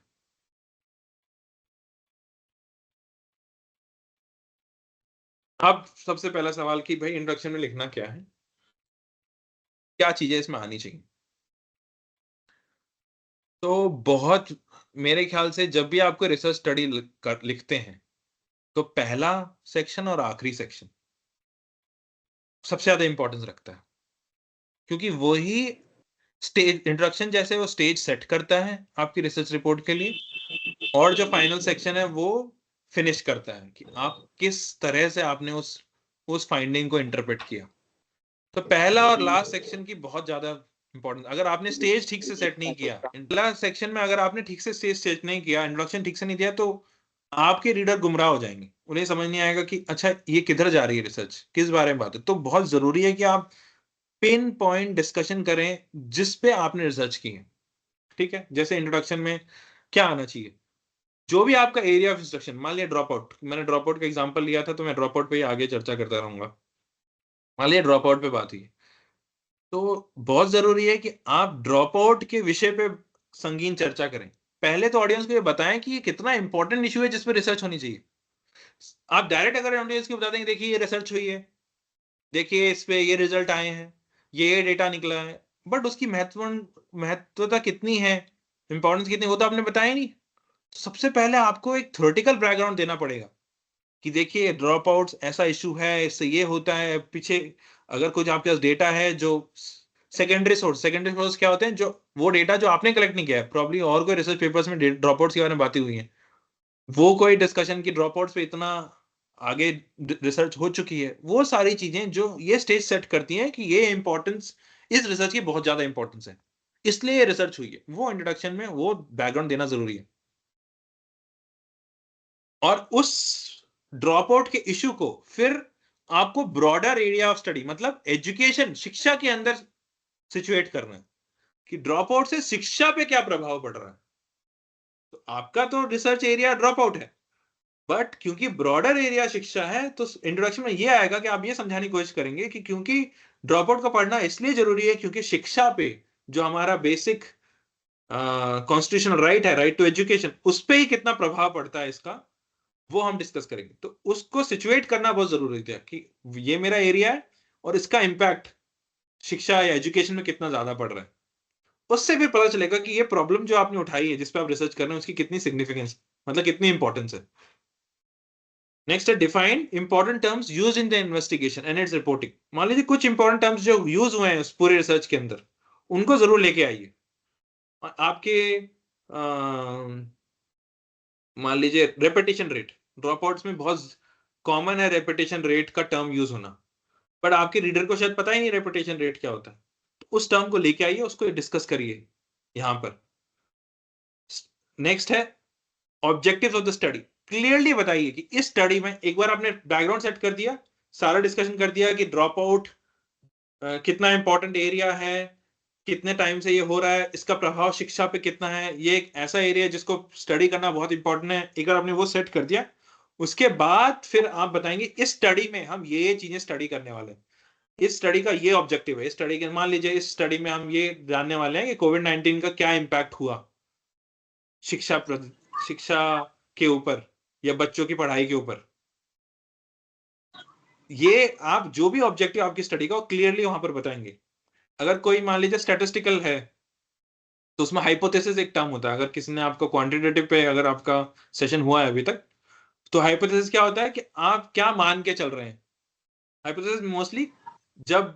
Speaker 1: अब सबसे पहला सवाल कि भाई इंट्रोडक्शन में लिखना क्या है, क्या चीजें इसमें आनी चाहिए। तो बहुत मेरे ख्याल से जब भी आपको रिसर्च स्टडी लिखते हैं तो पहला सेक्शन और आखिरी सेक्शन सबसे ज्यादा इंपॉर्टेंस रखता है, क्योंकि वही स्टेज इंट्रोडक्शन जैसे वो स्टेज सेट करता है आपकी रिसर्च रिपोर्ट के लिए, और जो फाइनल सेक्शन है वो फिनिश करता है कि आप किस तरह से आपने उस फाइंडिंग को इंटरप्रेट किया। तो पहला और लास्ट सेक्शन की बहुत ज्यादा इंपॉर्टेंट, अगर आपने स्टेज ठीक से सेट नहीं किया पहला सेक्शन में, अगर आपने ठीक से स्टेज सेट नहीं किया, इंट्रोडक्शन ठीक से नहीं दिया, तो आपके रीडर गुमराह हो जाएंगे, उन्हें समझ नहीं आएगा कि अच्छा ये किधर जा रही है रिसर्च, किस बारे में बात है। तो बहुत जरूरी है कि आप पिन पॉइंट डिस्कशन करें जिस पे आपने रिसर्च की है। ठीक है, जैसे इंट्रोडक्शन में क्या आना चाहिए, जो भी आपका एरिया ऑफ इंस्ट्रक्शन, मान लिया ड्रॉप आउट, मैंने ड्रॉप आउट का एग्जांपल लिया था तो मैं ड्रॉप आउट पे ही आगे चर्चा करता रहूंगा। मान लिया ड्रॉप आउट पे बात हुई, तो बहुत जरूरी है कि आप ड्रॉप आउट के विषय पे संगीन चर्चा करें। पहले तो ऑडियंस को ये बताएं कि ये कितना इंपॉर्टेंट इशू है जिस पे रिसर्च होनी चाहिए। आप डायरेक्ट अगर ऑडियंस को बता देंगे देखिए ये रिसर्च हुई है, देखिए इस पे ये रिजल्ट आए हैं, ये डेटा निकला है, बट उसकी महत्वता कितनी है, इंपॉर्टेंस कितनी, वो तो आपने बताया नहीं। सबसे पहले आपको एक थ्योरेटिकल बैकग्राउंड देना पड़ेगा कि देखिए ड्रॉप आउट्स ऐसा इशू है, इससे ये होता है, पीछे अगर कुछ आपके पास डेटा है जो सेकेंडरी सोर्स क्या होते हैं, जो वो डेटा जो आपने कलेक्ट नहीं किया है, प्रॉब्ली और कोई रिसर्च पेपर्स में ड्रॉप आउट्स के बारे में बातें हुई हैं, वो कोई डिस्कशन की ड्रॉप आउट्स पे इतना आगे रिसर्च हो चुकी है, वो सारी चीजें जो ये स्टेज सेट करती हैं कि ये इंपॉर्टेंस इस रिसर्च की बहुत ज्यादा इंपॉर्टेंस है, इसलिए ये रिसर्च हुई है। वो इंट्रोडक्शन में वो बैकग्राउंड देना जरूरी है। और उस ड्रॉप आउट के इश्यू को फिर आपको ब्रॉडर एरिया ऑफ स्टडी, मतलब एजुकेशन, शिक्षा के अंदर सिचुएट करना है कि ड्रॉप आउट से शिक्षा पे क्या प्रभाव पड़ रहा है। तो आपका तो रिसर्च एरिया ड्रॉप आउट है, बट क्योंकि ब्रॉडर एरिया शिक्षा है तो इंट्रोडक्शन में ये आएगा कि आप ये समझाने की कोशिश करेंगे कि क्योंकि ड्रॉप आउट का पढ़ना इसलिए जरूरी है क्योंकि शिक्षा पे जो हमारा बेसिक कॉन्स्टिट्यूशनल राइट है, राइट टू एजुकेशन, उस पर ही कितना प्रभाव पड़ता है इसका, वो हम डिस्कस करेंगे। तो उसको सिचुएट करना बहुत जरूरी है कि ये मेरा एरिया है और इसका इंपैक्ट शिक्षा या एजुकेशन में कितना ज्यादा पड़ रहा है। उससे फिर पता चलेगा कि ये प्रॉब्लम जो आपने उठाई है, जिस पे आप रिसर्च कर रहे हैं, उसकी कितनी सिग्निफिकेंस, मतलब कितनी इंपॉर्टेंस है। नेक्स्ट है define important terms use in the investigation and it's reporting. मान लीजिए कुछ इंपॉर्टेंट टर्म्स जो यूज हुए हैं उस पूरे रिसर्च के अंदर, उनको जरूर लेके आइए। आपके मान लीजिए रेपिटेशन रेट, ड्रॉपआउट्स में बहुत कॉमन है रेपिटेशन रेट का टर्म यूज होना, बट आपके रीडर को शायद पता ही नहीं रेपिटेशन रेट क्या होता है। तो उस टर्म को लेके आइए, उसको डिस्कस करिए यहां पर। नेक्स्ट है objectives of the study. Clearly बताइए कि इस स्टडी में, एक बार आपने बैकग्राउंड सेट कर दिया, सारा डिस्कशन कर दिया कि ड्रॉप आउट कितना इंपॉर्टेंट एरिया है, कितने टाइम से ये हो रहा है, इसका प्रभाव शिक्षा पे कितना है, ये एक ऐसा एरिया है जिसको स्टडी करना बहुत इंपॉर्टेंट है। एक बार आपने वो सेट कर दिया, उसके बाद फिर आप बताएंगे इस स्टडी में हम ये चीजें स्टडी करने वाले हैं, इस स्टडी का ये ऑब्जेक्टिव है। इस स्टडी के, मान लीजिए इस स्टडी में हम ये जानने वाले हैं कि कोविड-19 का क्या इंपैक्ट हुआ शिक्षा के ऊपर या बच्चों की पढ़ाई के ऊपर। ये आप जो भी ऑब्जेक्टिव आपकी स्टडी का, वो क्लियरली वहां पर बताएंगे। अगर कोई मान लीजिए स्टैटिस्टिकल है तो उसमें हाइपोथेसिस एक टर्म होता है। अगर किसी ने आपका क्वांटिटेटिव पे अगर आपका सेशन हुआ है अभी तक, तो हाइपोथेसिस क्या होता है कि आप क्या मान के चल रहे हैं। हाइपोथेसिस मोस्टली जब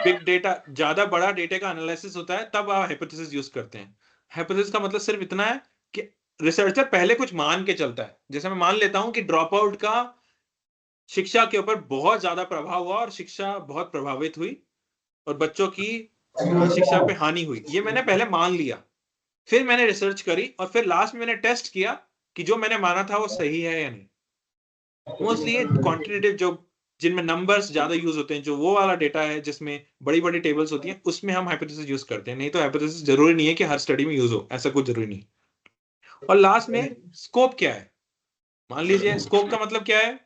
Speaker 1: बिग डेटा, ज्यादा बड़ा डेटा का एनालिसिस होता है, तब आप हाइपोथेसिस यूज करते हैं। हाइपोथेसिस का मतलब सिर्फ इतना है कि रिसर्चर पहले कुछ मान के चलता है। जैसे मैं मान लेता हूं कि ड्रॉप आउट का शिक्षा के ऊपर बहुत ज्यादा प्रभाव हुआ और शिक्षा बहुत प्रभावित हुई और बच्चों की शिक्षा पे हानि हुई, ये मैंने पहले मान लिया। फिर मैंने रिसर्च करी और फिर लास्ट में मैंने टेस्ट किया कि जो मैंने माना था वो सही है या नहीं। मोस्टली क्वांटिटेटिव, जो जिनमें नंबर्स ज्यादा यूज होते हैं, जो वो वाला डेटा है जिसमें बड़ी बड़ी टेबल्स होती हैं, उसमें हम हाइपोथेसिस यूज करते हैं। नहीं तो हाइपोथेसिस जरूरी नहीं है कि हर स्टडी में यूज हो, ऐसा कुछ जरूरी नहीं। और लास्ट में स्कोप क्या है। मान लीजिए स्कोप का मतलब क्या है,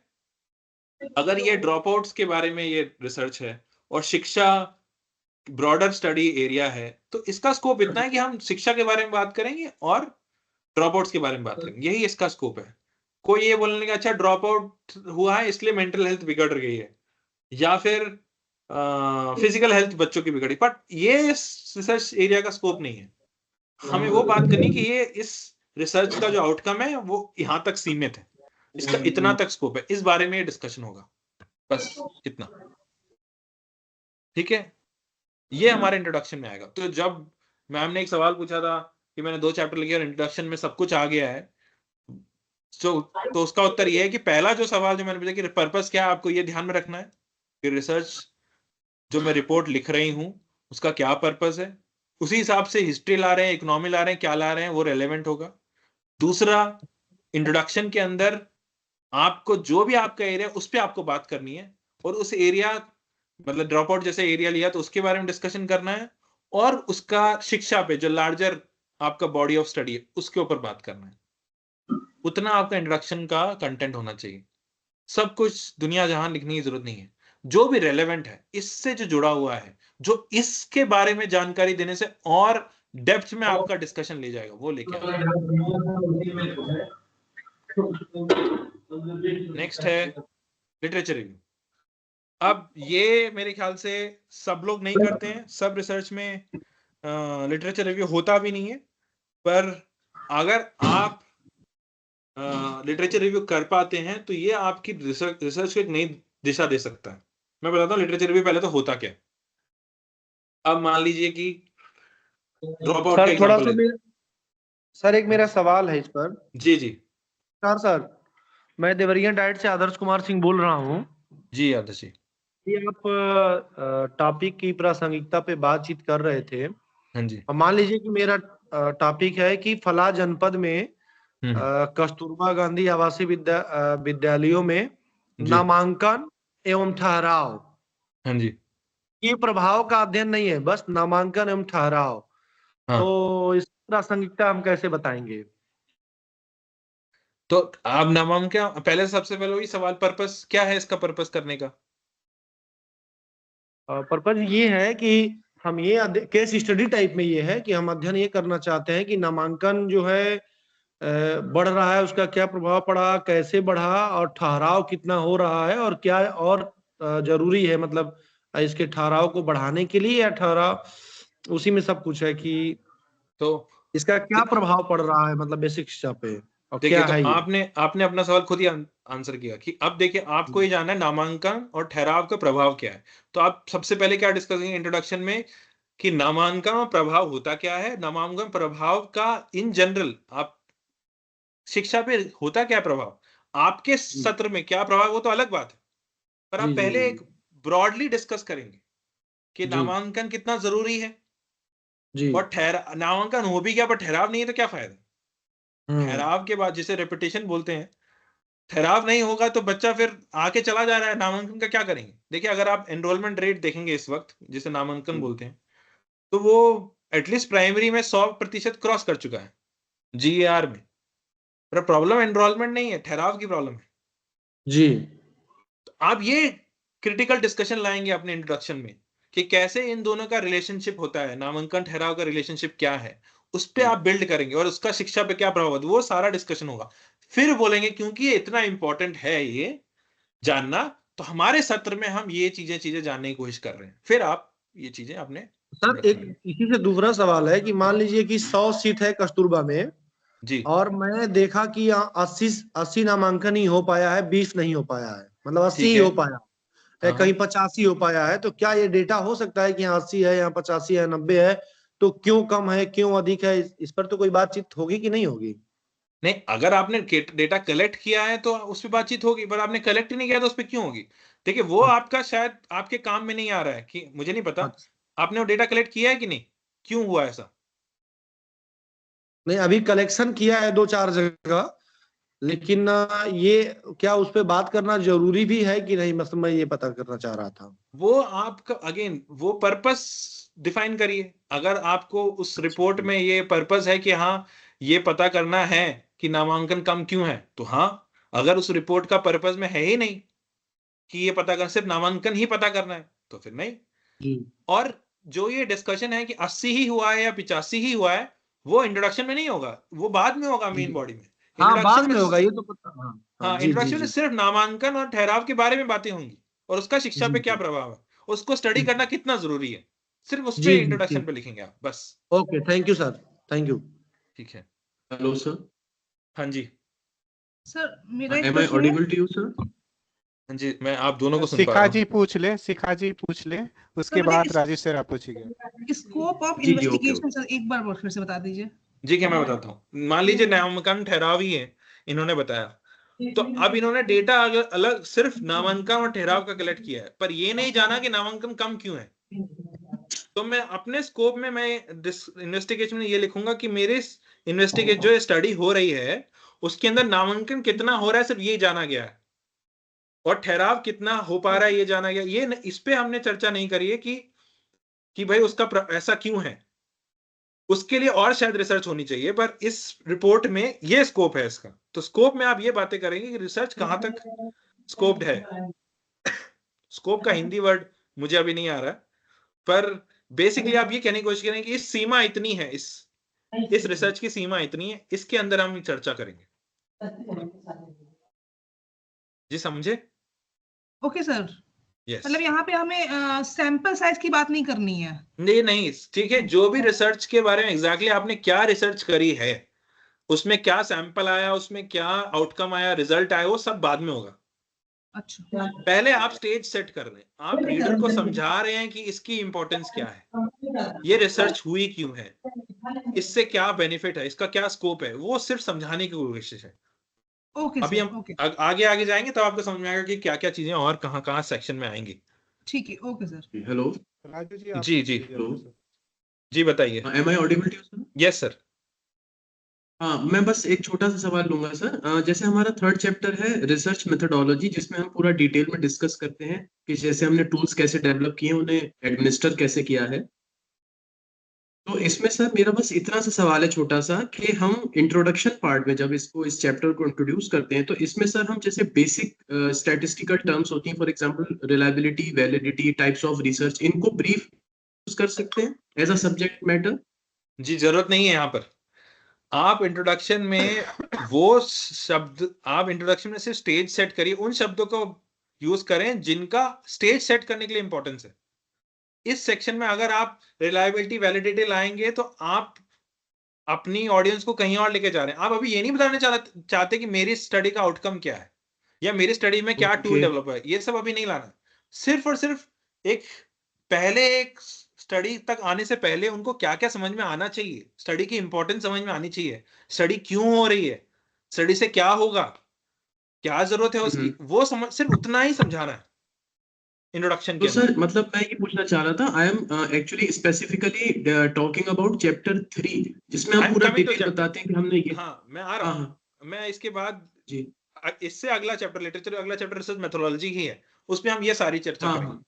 Speaker 1: अगर ये ड्रॉप आउट्स के बारे में ये रिसर्च है और शिक्षा ब्रॉडर स्टडी एरिया है, तो इसका स्कोप इतना है कि हम शिक्षा के बारे में बात करेंगे और ड्रॉप आउट्स के बारे में बात करेंगे, यही इसका स्कोप है। कोई ये बोलने का अच्छा ड्रॉप आउट हुआ है इसलिए मेंटल हेल्थ बिगड़ गई है, या फिर फिजिकल हेल्थ बच्चों की बिगड़ी, बट ये इस रिसर्च एरिया का स्कोप नहीं है। हमें वो बात करनी कि ये इस रिसर्च का जो आउटकम है वो यहां तक सीमित है, इसका इतना तक स्कोप है, इस बारे में डिस्कशन होगा, बस इतना। ठीक है, ये हमारे इंट्रोडक्शन में आएगा। तो जब मैम ने एक सवाल पूछा था कि मैंने 2 चैप्टर लिखे और इंट्रोडक्शन में सब कुछ आ गया है, तो उसका उत्तर ये है कि पहला जो सवाल जो मैंने पूछा कि पर्पस क्या है, आपको ये ध्यान में रखना है कि रिसर्च जो मैं रिपोर्ट लिख रही हूं उसका क्या पर्पस है। उसी हिसाब से हिस्ट्री ला रहे हैं, इकोनॉमी ला रहे हैं, क्या ला रहे हैं, वो रेलेवेंट होगा। दूसरा, इंट्रोडक्शन के अंदर आपको जो भी आपका एरिया उस पर आपको बात करनी है, और उस एरिया, मतलब ड्रॉप आउट जैसे एरिया लिया तो उसके बारे में डिस्कशन करना है, और उसका शिक्षा पे जो लार्जर आपका बॉडी ऑफ स्टडी है उसके ऊपर बात करना है। उतना आपका इंट्रोडक्शन का कंटेंट होना चाहिए। सब कुछ दुनिया जहां लिखने की जरूरत नहीं है, जो भी रेलेवेंट है, इससे जो जुड़ा हुआ है, जो इसके बारे में जानकारी देने से और डेप्थ में आपका डिस्कशन ले जाएगा, वो लेके आना। नेक्स्ट है लिटरेचर रिव्यू। अब ये मेरे ख्याल से सब लोग नहीं करते हैं, सब रिसर्च में लिटरेचर रिव्यू होता भी नहीं है, पर अगर आप लिटरेचर रिव्यू कर पाते हैं तो ये आपकी रिसर्च को एक नई दिशा दे सकता है। मैं बताता हूँ लिटरेचर रिव्यू पहले तो होता क्या। अब मान लीजिए कि ड्रॉप आउट का
Speaker 5: सर थोड़ा
Speaker 1: एग्जांपल
Speaker 5: सा सर एक मेरा सवाल है इस पर।
Speaker 1: जी जी
Speaker 5: सर मैं देवरिया डाइट से आदर्श कुमार सिंह बोल रहा हूँ।
Speaker 1: जी आदर्श जी।
Speaker 5: ये आप टॉपिक की प्रासंगिकता पे बातचीत कर रहे थे।
Speaker 1: हाँ जी।
Speaker 5: अब मान लीजिए कि मेरा टॉपिक है कि फला जनपद में कस्तूरबा गांधी आवासीय विद्यालयों में
Speaker 1: जी।
Speaker 5: नामांकन एवं ठहराव,
Speaker 1: हाँ जी।
Speaker 5: ये प्रभाव का अध्ययन नहीं है, बस नामांकन एवं ठहराव।
Speaker 1: हाँ,
Speaker 5: तो इस प्रासंगिकता हम कैसे बताएंगे?
Speaker 1: तो आप नामांकन पहले, सबसे पहले वही सवाल, पर्पस क्या है इसका, पर्पस करने का?
Speaker 5: पर्पज ये है कि हम ये केस स्टडी टाइप में ये है कि हम अध्ययन ये करना चाहते हैं कि नामांकन जो है बढ़ रहा है, उसका क्या प्रभाव पड़ा, कैसे बढ़ा, और ठहराव कितना हो रहा है, और क्या और जरूरी है, मतलब इसके ठहराव को बढ़ाने के लिए, या ठहराव उसी में सब कुछ है कि
Speaker 1: तो
Speaker 5: इसका क्या प्रभाव पड़ रहा है, मतलब बेसिक शिक्षा पे, और
Speaker 1: देखिए,
Speaker 5: क्या
Speaker 1: तो
Speaker 5: है ये?
Speaker 1: आपने अपना सवाल खुद ही आंसर किया कि अब देखिए, आपको ये जानना है नामांकन और ठहराव का प्रभाव क्या है। तो आप सबसे पहले क्या डिस्कस करेंगे इंट्रोडक्शन में कि नामांकन और प्रभाव होता क्या है, नामांकन प्रभाव का इन जनरल आप शिक्षा पे होता क्या प्रभाव, आपके सत्र में क्या प्रभाव, वो तो अलग बात है। पर
Speaker 5: जी
Speaker 1: आप
Speaker 5: जी
Speaker 1: पहले
Speaker 5: जी
Speaker 1: एक ब्रॉडली डिस्कस करेंगे कि
Speaker 5: जी
Speaker 1: नामांकन कितना जरूरी है,
Speaker 5: जी।
Speaker 1: और नामांकन हो भी गया पर ठहराव नहीं है तो क्या फायदा।
Speaker 5: हम्म।
Speaker 1: ठहराव के बाद जिसे रेपिटेशन बोलते हैं, ठहराव नहीं होगा तो बच्चा फिर आके चला जा रहा है, नामांकन का क्या करेंगे। देखिए, अगर आप एनरोलमेंट रेट देखेंगे इस वक्त, जिसे नामांकन बोलते हैं, तो वो एटलीस्ट प्राइमरी में 100% क्रॉस कर चुका है जीएआर में। पर प्रॉब्लम एनरोलमेंट नहीं है, ठहराव की प्रॉब्लम है।
Speaker 5: जी
Speaker 1: तो आप ये क्रिटिकल डिस्कशन लाएंगे अपने इंट्रोडक्शन में कि कैसे इन दोनों का रिलेशनशिप होता है, नामांकन ठहराव का रिलेशनशिप क्या है, उस पे आप बिल्ड करेंगे, और उसका शिक्षा पे क्या प्रभाव है, वो सारा डिस्कशन होगा। फिर बोलेंगे क्योंकि ये इतना इंपॉर्टेंट है ये जानना, तो हमारे सत्र में हम ये चीजें जानने की कोशिश कर रहे हैं। फिर आप ये चीजें अपने
Speaker 5: सर,
Speaker 1: इंट्रोडक्शन
Speaker 5: एक
Speaker 1: में।
Speaker 5: इसी से दूसरा सवाल है कि मान लीजिए कि 100 सीट है कस्तूरबा में,
Speaker 1: जी।
Speaker 5: और मैं देखा कि यहाँ 80 नामांकन ही हो पाया है, 20 नहीं हो पाया है, मतलब 80
Speaker 1: ठीक
Speaker 5: ही
Speaker 1: है।
Speaker 5: हो पाया है,
Speaker 1: हाँ,
Speaker 5: कहीं
Speaker 1: हाँ।
Speaker 5: 85 हो पाया है। तो क्या ये डेटा हो सकता है कि यहाँ 80 है, यहाँ 85 है, 90 है, तो क्यों कम है, क्यों अधिक है, इस पर तो कोई बातचीत होगी कि नहीं होगी?
Speaker 1: नहीं, अगर आपने डेटा कलेक्ट किया है तो उस पर बातचीत होगी, पर आपने कलेक्ट ही नहीं किया तो उस पर क्यों होगी। देखिए, वो
Speaker 5: अच्छा
Speaker 1: आपका शायद आपके काम में नहीं आ रहा है, कि मुझे नहीं पता
Speaker 5: अच्छा।
Speaker 1: आपने वो डेटा कलेक्ट किया है कि नहीं, क्यों हुआ ऐसा।
Speaker 5: नहीं, अभी कलेक्शन किया है 2-4 जगह, लेकिन ये क्या उस पर बात करना जरूरी भी है कि नहीं, मतलब मैं ये पता करना चाह रहा था।
Speaker 1: वो आपका अगेन वो पर्पस डिफाइन करिए। अगर आपको उस रिपोर्ट में ये पर्पस है कि हाँ, ये पता करना है कि नामांकन कम क्यों है, तो हाँ। अगर उस रिपोर्ट का पर्पस में है ही नहीं कि ये पता कर, सिर्फ नामांकन ही पता करना है, तो फिर नहीं।
Speaker 5: जी
Speaker 1: और जो ये डिस्कशन है कि 80 ही हुआ है या 85 ही हुआ है, वो इंट्रोडक्शन में नहीं होगा, वो बाद में होगा
Speaker 5: जी।
Speaker 1: मेन बॉडी में।
Speaker 5: हाँ, बाद
Speaker 1: इंट्रोडक्शन में
Speaker 5: में होगा, ये तो पता। हाँ हाँ,
Speaker 1: हाँ,
Speaker 5: जी जी
Speaker 1: इंट्रोडक्शन में
Speaker 5: जी
Speaker 1: सिर्फ नामांकन और ठहराव के बारे में बातें होंगी, और उसका शिक्षा
Speaker 5: जी
Speaker 1: पे क्या
Speaker 5: जी
Speaker 1: प्रभाव है, उसको स्टडी करना कितना जरूरी है, सिर्फ उस
Speaker 5: जी
Speaker 1: पे
Speaker 5: जी
Speaker 1: इंट्रोडक्शन
Speaker 5: ठीक।
Speaker 1: पे लिखेंगे आप बस।
Speaker 5: Okay, thank you sir, thank you.
Speaker 1: ठीक है।
Speaker 6: हेलो सर,
Speaker 1: हाँ जी।
Speaker 7: सर मेरा एक
Speaker 6: एम आई
Speaker 7: क्वेश्चन है।
Speaker 6: Audible to you sir?
Speaker 1: हाँ जी, मैं आप दोनों को सुन पा
Speaker 4: शिखा
Speaker 1: रहा हूँ।
Speaker 4: जी पूछ ले, शिखा जी पूछ ले,
Speaker 7: सर
Speaker 4: उसके बाद राजेश सर आप पूछिएगा।
Speaker 7: स्कोप ऑफ
Speaker 6: जी जी, ओके
Speaker 7: इन्वेस्टिगेशन,
Speaker 6: ओके।
Speaker 7: सर एक बार फिर से बता दीजिए।
Speaker 1: जी, क्या मैं बताता हूँ। मान लीजिए नामांकन ठहराव ही है, इन्होंने बताया, तो अब इन्होंने डेटा अगर अलग सिर्फ नामांकन और ठहराव का कलेक्ट किया है, पर ये नहीं जाना कि नामांकन कम क्यों है। तो मैं अपने स्कोप में मैं इन्वेस्टिगेशन में ये लिखूंगा कि मेरे इन्वेस्टिगेट जो स्टडी हो रही है उसके अंदर नामांकन कितना हो रहा है, सिर्फ ये जाना गया है, और ठहराव कितना हो पा रहा है ये जाना गया। ये इस पे हमने चर्चा नहीं करी है कि भाई उसका ऐसा क्यों है, उसके लिए और शायद रिसर्च होनी चाहिए, पर इस रिपोर्ट में ये स्कोप है इसका। तो स्कोप में आप ये बातें करेंगे कि रिसर्च कहां तक स्कोप्ड है। स्कोप का हिंदी वर्ड मुझे अभी नहीं आ रहा, पर बेसिकली आप ये कहने की कोशिश करेंगे कि इस सीमा इतनी है, इस रिसर्च की सीमा इतनी है, इसके अंदर हम चर्चा करेंगे। जी, समझे?
Speaker 7: Okay sir,
Speaker 1: yes.
Speaker 7: मतलब यहाँ पे हमें सैंपल साइज की बात नहीं करनी है।
Speaker 1: नहीं नहीं, ठीक है, जो भी रिसर्च के बारे में एग्जैक्टली आपने क्या रिसर्च करी है, उसमें क्या सैंपल आया, उसमें क्या आउटकम आया, रिजल्ट आया, वो सब बाद में होगा।
Speaker 7: अच्छा
Speaker 1: पहले आप स्टेज सेट कर रहे हैं, आप रीडर को समझा रहे हैं कि इसकी इंपॉर्टेंस क्या है, ये रिसर्च हुई क्यों है, इससे क्या बेनिफिट है, इसका क्या स्कोप है, वो सिर्फ समझाने की कोशिश है।
Speaker 7: ओके
Speaker 1: अभी
Speaker 7: सर,
Speaker 1: हम
Speaker 7: ओके।
Speaker 1: आगे आगे जाएंगे तो आपको समझ में आएगा कि क्या क्या चीजें और कहाँ कहाँ सेक्शन में आएंगी।
Speaker 7: ठीक है, okay sir.
Speaker 3: Hello,
Speaker 4: Raju ji आप
Speaker 1: जी जी
Speaker 3: हेलो,
Speaker 1: जी बताइए।
Speaker 3: Am I audible to sir?
Speaker 1: Yes sir.
Speaker 3: हाँ, मैं बस एक छोटा सा सवाल लूंगा सर। जैसे हमारा थर्ड चैप्टर है रिसर्च मेथोडोलॉजी, जिसमें हम पूरा डिटेल में डिस्कस करते हैं कि जैसे हमने टूल्स कैसे डेवलप किए, उन्हें एडमिनिस्टर कैसे किया है। तो इसमें सर मेरा बस इतना सा सवाल है छोटा सा, कि हम इंट्रोडक्शन पार्ट में जब इस चैप्टर को इंट्रोड्यूस करते हैं, तो इसमें सर हम जैसे बेसिक स्टैटिस्टिकल टर्म्स होती हैं, for example reliability, validity, types of research, इनको ब्रीफ कर सकते हैं एज अ सब्जेक्ट मैटर?
Speaker 1: जी जरूरत नहीं है यहाँ पर। आप इंट्रोडक्शन में वो शब्द, आप इंट्रोडक्शन में सिर्फ स्टेज सेट करिए, उन शब्दों को यूज करें जिनका स्टेज सेट करने के लिए इंपॉर्टेंस है। इस सेक्शन में अगर आप रिलायबिलिटी, वैलिडिटी लाएंगे तो आप अपनी ऑडियंस को कहीं और लेके जा रहे हैं। आप अभी ये नहीं बताने चाहते कि मेरी स्टडी का आउटकम क्या है या मेरी स्टडी में क्या टूल
Speaker 3: ओके,
Speaker 1: डेवलप है, ये सब अभी नहीं लाना। सिर्फ और सिर्फ एक एक स्टडी तक आने से पहले उनको क्या क्या समझ में आना चाहिए, स्टडी की इंपॉर्टेंस समझ में आनी चाहिए, स्टडी क्यों हो रही है, स्टडी से क्या होगा, क्या जरूरत है उसकी, वो समझ, सिर्फ उतना ही समझाना है इंट्रोडक्शन
Speaker 3: तो
Speaker 1: के अंदर।
Speaker 3: सर मतलब मैं ये पूछना चाह रहा था, I am actually specifically talking about chapter 3, जिसमें
Speaker 1: आई
Speaker 3: हम
Speaker 1: एम
Speaker 3: पूरा
Speaker 1: कमिंग टू
Speaker 3: डिटेल
Speaker 1: चैप्टर।
Speaker 3: बताते हैं कि हमने ये।
Speaker 1: हाँ मैं आ रहा
Speaker 3: हाँ
Speaker 1: हूँ।
Speaker 3: हाँ
Speaker 1: मैं इसके बाद
Speaker 3: जी,
Speaker 1: इससे अगला चैप्टर लिटरेचर, अगला चैप्टर रिसर्च मेथोडोलॉजी ही है, उसमें हम ये सारी चर्चा
Speaker 3: हाँ
Speaker 1: करेंगे।
Speaker 3: हाँ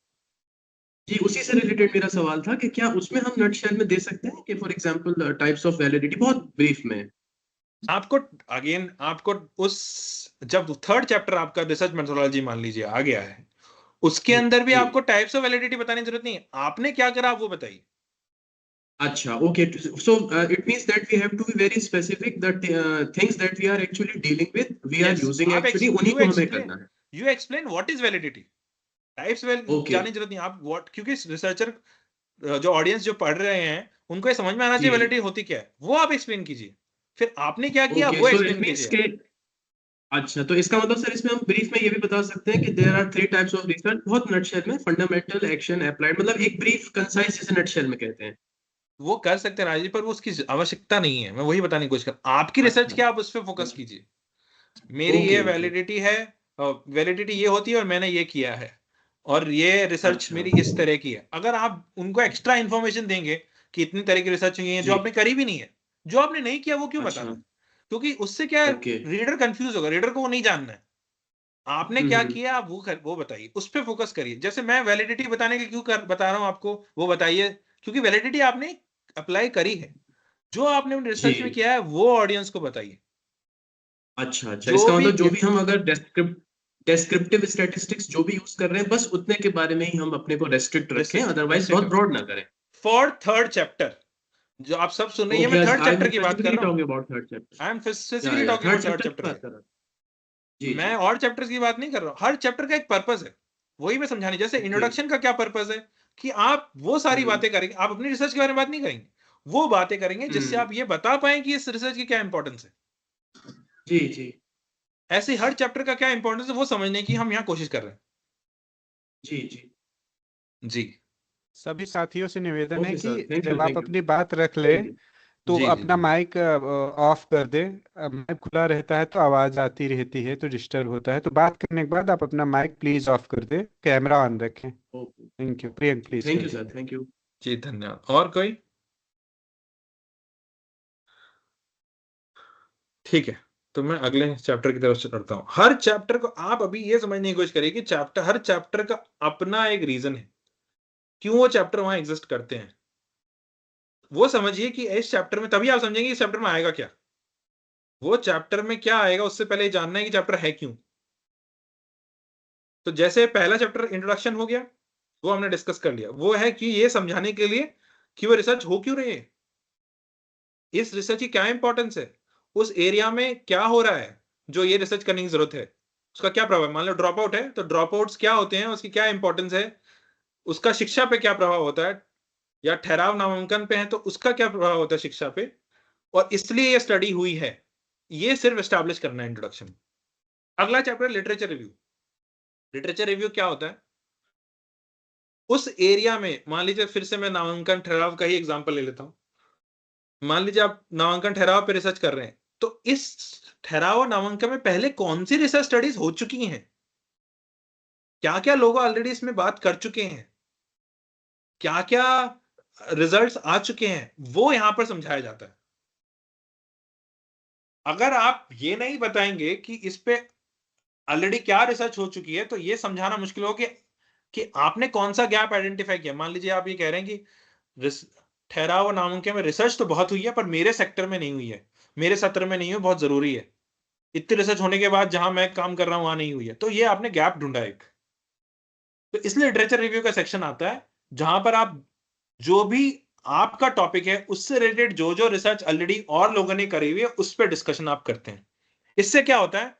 Speaker 3: जी, उसी से रिलेटेड मेरा सवाल था कि क्या उसमें हम नटशेल में दे सकते हैं कि for example types of validity बहुत ब्रीफ में?
Speaker 1: आपको अगेन आपको उस, जब थर्ड चैप्टर आपका रिसर्च मेथोडोलॉजी मान लीजिए आ गया है, उसके
Speaker 3: जी
Speaker 1: अंदर भी
Speaker 3: जी,
Speaker 1: आपको टाइप्स ऑफ वैलिडिटी बताने की जरूरत नहीं है। आपने क्या करा आप वो बताइए।
Speaker 3: अच्छा, okay, so it means that we have to be very specific, that things that we are actually dealing with, we are
Speaker 1: yes
Speaker 3: using
Speaker 1: आप
Speaker 3: एक्चुअली, उन्हीं
Speaker 1: यू
Speaker 3: को हमें
Speaker 1: एक्सप्लेन,
Speaker 3: करना है।
Speaker 1: You explain what is validity. Types well
Speaker 3: okay,
Speaker 1: जाने की जरूरत नहीं आप व्हाट, क्योंकि रिसर्चर जो ऑडियंस जो पढ़ रहे हैं उनको ये समझ में आना
Speaker 3: जी
Speaker 1: चाहिए वैलिडिटी होती क्या है, वो आप एक्सप्लेन कीजिए। फिर आपने क्या किया
Speaker 3: ओके,
Speaker 1: वो
Speaker 3: सो इट
Speaker 1: एक्सप्लेन
Speaker 3: मींस
Speaker 1: कीजिए।
Speaker 3: के, अच्छा, तो इसका मतलब सर इसमें हम ब्रीफ में ये भी बता सकते हैं कि there are 3 types of research, बहुत नटशेल में, फंडामेंटल, एक्शन, अप्लाइड, मतलब एक ब्रीफ कंसाइज जिसे नटशेल में कहते हैं।
Speaker 1: वो कर सकते हैं राजीव, पर वो उसकी आवश्यकता नहीं है। मैं वही बताने की कोशिश कर, आपकी रिसर्च
Speaker 3: अच्छा,
Speaker 1: क्या, आप उस पर फोकस
Speaker 3: अच्छा,
Speaker 1: कीजिए। मेरी
Speaker 3: ओके
Speaker 1: ये
Speaker 3: ओके,
Speaker 1: वैलिडिटी है, वैलिडिटी ये होती है और मैंने ये किया है, और ये रिसर्च
Speaker 3: अच्छा,
Speaker 1: मेरी इस तरह की है। अगर आप उनको एक्स्ट्रा इंफॉर्मेशन देंगे कि इतनी तरह की रिसर्च हुई है जो
Speaker 3: जी,
Speaker 1: आपने करी भी नहीं है, जो आपने नहीं किया वो क्यों
Speaker 3: अच्छा,
Speaker 1: बताना है? क्योंकि उससे क्या है,
Speaker 3: ओके,
Speaker 1: रीडर कंफ्यूज होगा, रीडर को वो नहीं जानना है आपने क्या
Speaker 3: हम्म,
Speaker 1: किया। आप वो बताइए, उस पर फोकस करिए। जैसे मैं वैलिडिटी बताने के क्यों बता रहा हूं आपको, वो बताइए, क्योंकि वैलिडिटी आपने अप्लाई करी है, जो आपने
Speaker 3: जी,
Speaker 1: रिसर्च में किया है वो ऑडियंस को बताइए।
Speaker 3: अच्छा अच्छा,
Speaker 1: जो
Speaker 3: इसका
Speaker 1: भी
Speaker 3: मतलब जो भी हम अगर डेस्क्रिप्टिव स्टैटिस्टिक्स जो भी यूज कर रहे हैं, बस उतने के बारे में ही हम अपने को रेस्ट्रिक्ट रखें, अदरवाइज बहुत ब्रॉड ना करें।
Speaker 1: फॉर थर्ड चैप्टर, जो आप सब सुन रहे हैं,
Speaker 3: ओके,
Speaker 1: मैं थर्ड
Speaker 3: आई एम
Speaker 1: चैप्टर की बात कर
Speaker 3: स्पेसिफिकली
Speaker 1: रहा हूँ।
Speaker 3: Talking about third chapter.
Speaker 1: I am specifically
Speaker 3: या
Speaker 1: talking
Speaker 3: third
Speaker 1: about third
Speaker 3: chapter की
Speaker 1: चैप्टर
Speaker 3: बात
Speaker 1: के,
Speaker 3: कर रहा था। जी
Speaker 1: मैं
Speaker 3: जी,
Speaker 1: और चैप्टर्स की बात नहीं कर रहा हूँ। हर चैप्टर का एक पर्पस है, वही मैं समझाने। जैसे
Speaker 3: ओके,
Speaker 1: इंट्रोडक्शन का क्या पर्पस है, कि आप वो सारी
Speaker 3: हम्म
Speaker 1: बातें करेंगे, आप अपनी रिसर्च के बारे में बात नहीं करेंगे, वो बातें करेंगे जिससे
Speaker 3: हम्म,
Speaker 1: आप ये बता पाए कि इस रिसर्च की क्या इंपॉर्टेंस है।
Speaker 3: जी जी
Speaker 1: ऐसे हर चैप्टर का क्या इंपॉर्टेंस है वो समझने की हम यहाँ कोशिश कर रहे
Speaker 3: जी जी,
Speaker 1: हैं। जी
Speaker 4: सभी साथियों से निवेदन है
Speaker 3: ओके
Speaker 4: कि
Speaker 3: सर, थैंक यू
Speaker 4: जब आप
Speaker 3: थैंक यू
Speaker 4: अपनी बात रख ले
Speaker 3: थैंक यू।
Speaker 4: तो
Speaker 1: जी जी
Speaker 4: अपना
Speaker 1: जी
Speaker 4: माइक ऑफ कर दे। माइक खुला रहता है तो आवाज आती रहती है तो डिस्टर्ब होता है, तो बात करने के बाद आप अपना माइक प्लीज ऑफ कर दे, कैमरा ऑन रखें।
Speaker 3: Okay,
Speaker 4: thank you Priyank, please
Speaker 3: thank you sir,
Speaker 4: continue.
Speaker 3: Thank you.
Speaker 1: जी धन्यवाद। और कोई? ठीक है, तो मैं अगले चैप्टर की तरफ से करता हूं। हर चैप्टर को आप अभी ये समझने की कोशिश करिए कि हर चैप्टर का अपना एक रीजन है, क्यों वो चैप्टर वहां एग्जिस्ट करते हैं। वो समझिए कि इस चैप्टर में, तभी आप समझेंगे इस चैप्टर में आएगा क्या। वो चैप्टर में क्या आएगा उससे पहले जानना है कि चैप्टर है क्यों। तो जैसे पहला चैप्टर इंट्रोडक्शन हो गया, वो हमने डिस्कस कर लिया, वो है कि ये समझाने के लिए कि वो रिसर्च हो क्यों रही है, इस रिसर्च की क्या इंपॉर्टेंस है, उस एरिया में क्या हो रहा है जो ये रिसर्च करने की जरूरत है, उसका क्या प्रभाव है। मान लो ड्रॉप आउट है तो ड्रॉप आउट्स क्या होते हैं, उसकी क्या इंपॉर्टेंस है, उसका शिक्षा पे क्या प्रभाव होता है, या ठहराव नामांकन पे है तो उसका क्या प्रभाव होता है शिक्षा पे, और इसलिए ये स्टडी हुई है। ये सिर्फ एस्टैब्लिश करना है इंट्रोडक्शन। अगला chapter literature review. Literature review क्या होता है, उस एरिया में, मान लीजिए फिर से मैं नामांकन ठहराव का ही एग्जांपल ले लेता हूं। मान लीजिए आप नामांकन ठहराव पे रिसर्च कर रहे हैं, तो इस ठहराव और नामांकन में पहले कौन सी रिसर्च स्टडीज हो चुकी हैं, क्या क्या लोग ऑलरेडी इसमें बात कर चुके हैं, क्या क्या रिजल्ट्स आ चुके हैं, वो यहां पर समझाया जाता है। अगर आप ये नहीं बताएंगे कि इस पे ऑलरेडी क्या रिसर्च हो चुकी है, तो ये समझाना मुश्किल होगा कि आपने कौन सा गैप आइडेंटिफाई किया। मान लीजिए आप ये कह रहे हैं कि ठहराव और नामुमकिन में रिसर्च तो बहुत हुई है, पर मेरे सेक्टर में नहीं हुई है, मेरे सत्र में नहीं हुई, बहुत जरूरी है, इतनी रिसर्च होने के बाद जहां मैं काम कर रहा हूं वहां नहीं हुई है, तो ये आपने गैप ढूंढा एक। तो इसलिए लिटरेचर रिव्यू का सेक्शन आता है जहां पर आप जो भी आपका टॉपिक है उससे रिलेटेड जो जो रिसर्च ऑलरेडी और लोगों ने करी हुई है उस पर डिस्कशन आप करते हैं। इससे क्या होता है,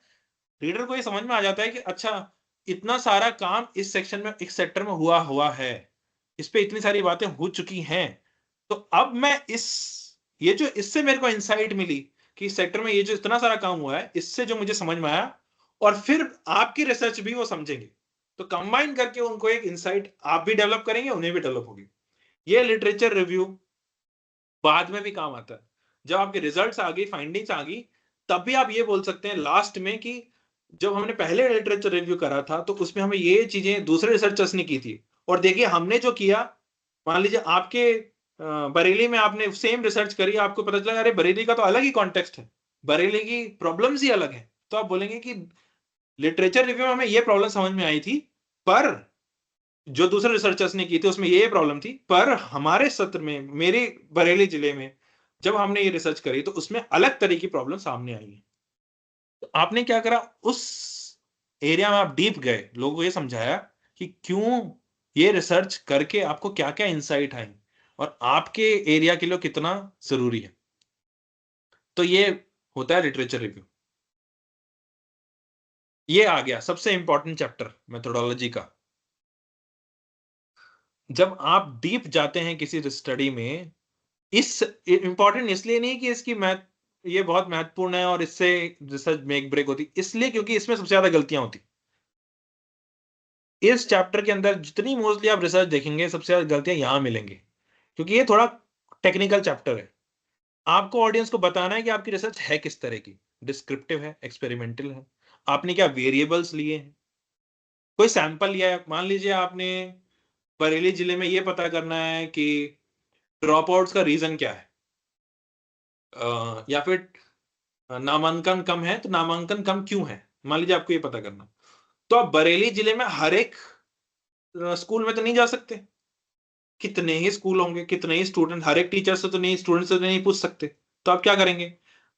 Speaker 1: रीडर को ये समझ में आ जाता है कि अच्छा, इतना सारा काम इस सेक्शन में, इस सेक्टर में हुआ हुआ है, इस पे इतनी सारी बातें हो चुकी हैं, तो अब मैं ये जो इससे मेरे को इंसाइट मिली कि इस सेक्टर में ये जो इतना सारा काम हुआ है, इससे जो मुझे समझ में आया, और फिर आपकी रिसर्च भी वो समझेंगे, तो कंबाइन करके उनको एक इंसाइट आप भी डेवलप करेंगे, उन्हें भी डेवलप होगी। ये लिटरेचर रिव्यू बाद में भी काम आता है। जब आपके रिजल्ट्स आ गई, फाइंडिंग्स आ गई, तब भी आप ये बोल सकते हैं लास्ट में कि जब हमने पहले लिटरेचर रिव्यू करा था तो उसमें हमें ये चीजें दूसरे रिसर्चर्स ने की थी, और देखिए हमने जो किया, मान लीजिए आपके बरेली में आपने सेम रिसर्च करी, आपको पता चला अरे बरेली का तो अलग ही कॉन्टेक्स्ट है, बरेली की प्रॉब्लम्स ही अलग है, तो आप बोलेंगे कि लिटरेचर रिव्यू में हमें ये प्रॉब्लम समझ में आई थी, पर जो दूसरे रिसर्चर्स ने की थी उसमें ये प्रॉब्लम थी, पर हमारे सत्र में, मेरे बरेली जिले में जब हमने ये रिसर्च करी तो उसमें अलग तरह की प्रॉब्लम सामने आई है। तो आपने क्या करा, उस एरिया में आप डीप गए, लोगों को ये समझाया कि क्यों ये रिसर्च करके आपको क्या क्या इंसाइट आई और आपके एरिया के लिए कितना जरूरी है। तो ये होता है लिटरेचर रिव्यू। ये आ गया सबसे इंपॉर्टेंट चैप्टर मेथोडोलॉजी का। जब आप डीप जाते हैं किसी स्टडी में, इस इंपॉर्टेंट इसलिए नहीं कि इसकी मैथ ये बहुत महत्वपूर्ण है और इससे रिसर्च मेक ब्रेक होती, इसलिए क्योंकि इसमें सबसे ज्यादा गलतियां होती। इस चैप्टर के अंदर जितनी मोस्टली आप रिसर्च देखेंगे सबसे ज्यादा गलतियां यहां मिलेंगी, क्योंकि ये थोड़ा टेक्निकल चैप्टर है। आपको ऑडियंस को बताना है कि आपकी रिसर्च है किस तरह की, डिस्क्रिप्टिव है, एक्सपेरिमेंटल है, आपने क्या वेरिएबल्स लिए हैं, कोई सैंपल लिया है। मान लीजिए आपने बरेली जिले में ये पता करना है कि ड्रॉप आउट्स का रीजन क्या है, या फिर नामांकन कम है तो नामांकन कम क्यों है, मान लीजिए आपको ये पता करना, तो आप बरेली जिले में हर एक स्कूल में तो नहीं जा सकते, कितने ही स्कूल होंगे, कितने ही स्टूडेंट, हर एक टीचर से तो नहीं, स्टूडेंट से तो नहीं पूछ सकते, तो आप क्या करेंगे,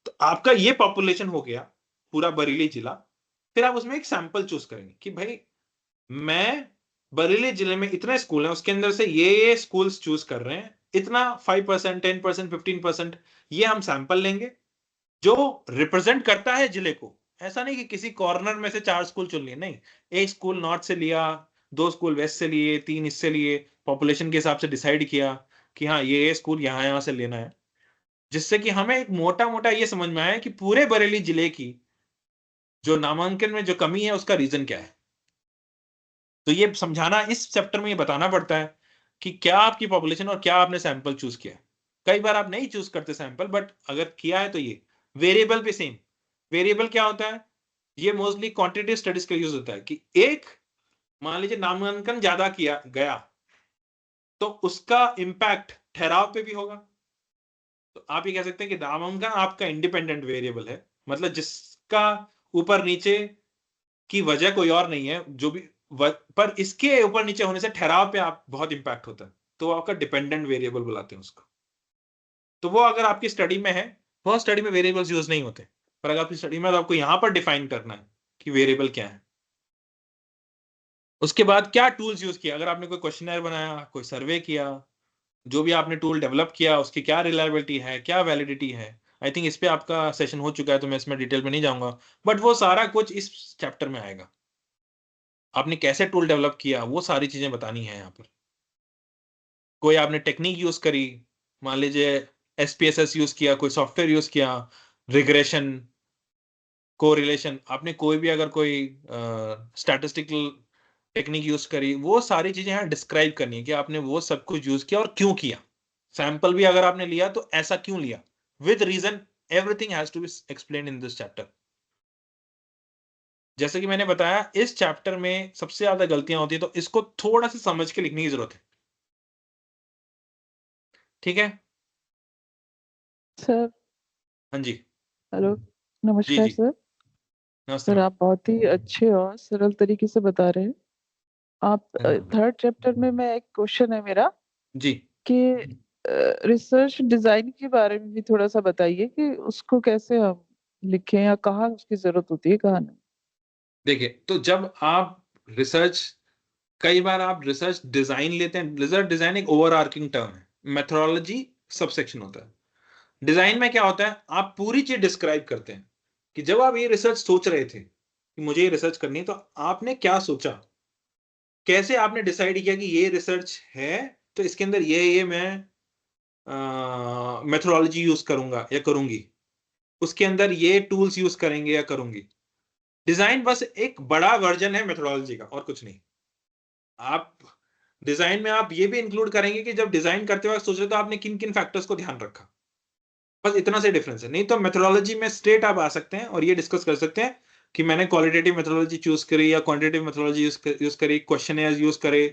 Speaker 1: तो आपका ये पॉपुलेशन हो गया पूरा बरेली जिला, फिर आप उसमें एक सैंपल चूज करेंगे कि भाई मैं बरेली जिले में इतने स्कूल हैं, उसके अंदर से ये स्कूल्स चूज कर रहे हैं, इतना 5%, 10%, 15%, ये हम सैंपल लेंगे जो रिप्रेजेंट करता है जिले को। ऐसा नहीं कि किसी कॉर्नर में से 4 स्कूल चुन लिए, नहीं, एक स्कूल नॉर्थ से लिया, 2 स्कूल वेस्ट से लिए, 3 इससे लिए, पॉपुलेशन के हिसाब से डिसाइड किया कि हाँ ये स्कूल यहाँ से लेना है, जिससे कि हमें एक मोटा मोटा ये समझ में आया कि पूरे बरेली जिले की जो नामांकन में जो कमी है उसका रीजन क्या है। तो ये समझाना इस चैप्टर में ये बताना पड़ता है कि क्या आपकी पॉपुलेशन और क्या आपने सैंपल चूज किया। कई बार आप नहीं चूज करते सैंपल, बट अगर किया है तो ये वेरिएबल भी सेम। वेरिएबल क्या होता है, ये मोस्टली क्वांटिटेटिव स्टडीज का यूज होता है कि एक, मान लीजिए नामांकन ज्यादा किया गया तो उसका इंपैक्ट ठहराव पे भी होगा। तो आप ये कह सकते हैं कि नामांकन आपका इंडिपेंडेंट वेरिएबल है, मतलब जिसका ऊपर नीचे की वजह कोई और नहीं है, जो भी पर इसके ऊपर नीचे होने से ठहराव पे आप बहुत इंपैक्ट होता है, तो आपका डिपेंडेंट वेरिएबल बुलाते हैं उसको। तो वो अगर आपकी स्टडी में है, वो स्टडी में वेरिएबल्स यूज नहीं होते, पर अगर आपकी स्टडी में तो आपको यहां पर डिफाइन करना है कि वेरिएबल क्या है। उसके बाद क्या टूल्स यूज किया, अगर आपने कोई क्वेश्चनर बनाया, कोई सर्वे किया, जो भी आपने टूल डेवलप किया उसकी क्या रिलायबिलिटी है, क्या वैलिडिटी है। आई थिंक इस पे आपका सेशन हो चुका है तो मैं इसमें डिटेल में नहीं जाऊंगा, बट वो सारा कुछ इस चैप्टर में आएगा। आपने कैसे टूल डेवलप किया वो सारी चीजें बतानी है यहाँ पर। कोई आपने टेक्निक यूज करी, मान लीजिए SPSS यूज किया, कोई सॉफ्टवेयर यूज किया, रिग्रेशन, कोरिलेशन, आपने कोई भी अगर कोई स्टैटिस्टिकल टेक्निक यूज करी, वो सारी चीजें यहाँ डिस्क्राइब करनी है कि आपने वो सब कुछ यूज किया और क्यों किया। सैंपल भी अगर आपने लिया तो ऐसा क्यों लिया, with reason, everything has to be explained in this chapter. जैसे कि मैंने बताया इस चैप्टर में सबसे ज्यादा गलतियां होती है, तो इसको थोड़ा सा समझ के लिखने की जरूरत है। ठीक है।
Speaker 6: सर
Speaker 1: हाँ जी।
Speaker 6: हेलो,
Speaker 1: जी
Speaker 6: नमस्कार
Speaker 1: जी
Speaker 6: सर।
Speaker 1: नमस्ते
Speaker 6: सर
Speaker 1: मैम।
Speaker 6: आप बहुत ही अच्छे और सरल तरीके से बता रहे हैं। आप
Speaker 1: धन्यवाद।
Speaker 6: थर्ड चैप्टर में मैं एक क्वेश्चन है मेरा
Speaker 1: जी
Speaker 6: कि रिसर्च डिजाइन के बारे में भी थोड़ा सा बताइए कि उसको कैसे हम लिखें या कहाँ उसकी जरूरत होती है, कहाँ नहीं।
Speaker 1: देखिए, तो जब आप रिसर्च, कई बार आप रिसर्च डिजाइन लेते हैं। रिसर्च डिजाइन एक ओवर आर्किंग टर्म है, मेथोडोलॉजी सब सेक्शन होता है। डिजाइन में क्या होता है, आप पूरी चीज डिस्क्राइब करते हैं कि जब आप ये रिसर्च सोच रहे थे कि मुझे ये रिसर्च करनी है, तो आपने क्या सोचा, कैसे आपने डिसाइड किया कि ये रिसर्च है, तो इसके अंदर ये मैं मेथोडोलॉजी यूज करूंगा या करूंगी, उसके अंदर ये टूल्स यूज करेंगे या करूंगी। डिजाइन बस एक बड़ा वर्जन है मेथोडोलॉजी का, और कुछ नहीं। आप डिजाइन में आप ये भी इंक्लूड करेंगे कि जब डिजाइन करते वक्त सोच रहे तो आपने किन किन फैक्टर्स को ध्यान रखा। बस इतना से डिफरेंस है। नहीं तो मेथोडोलॉजी में स्ट्रेट आप आ सकते हैं और ये डिस्कस कर सकते हैं कि मैंने क्वालिटेटिव मेथोडोलॉजी चूज करी या क्वांटिटेटिव मेथोडोलॉजी यूज करी, क्वेश्चनर्स यूज करे,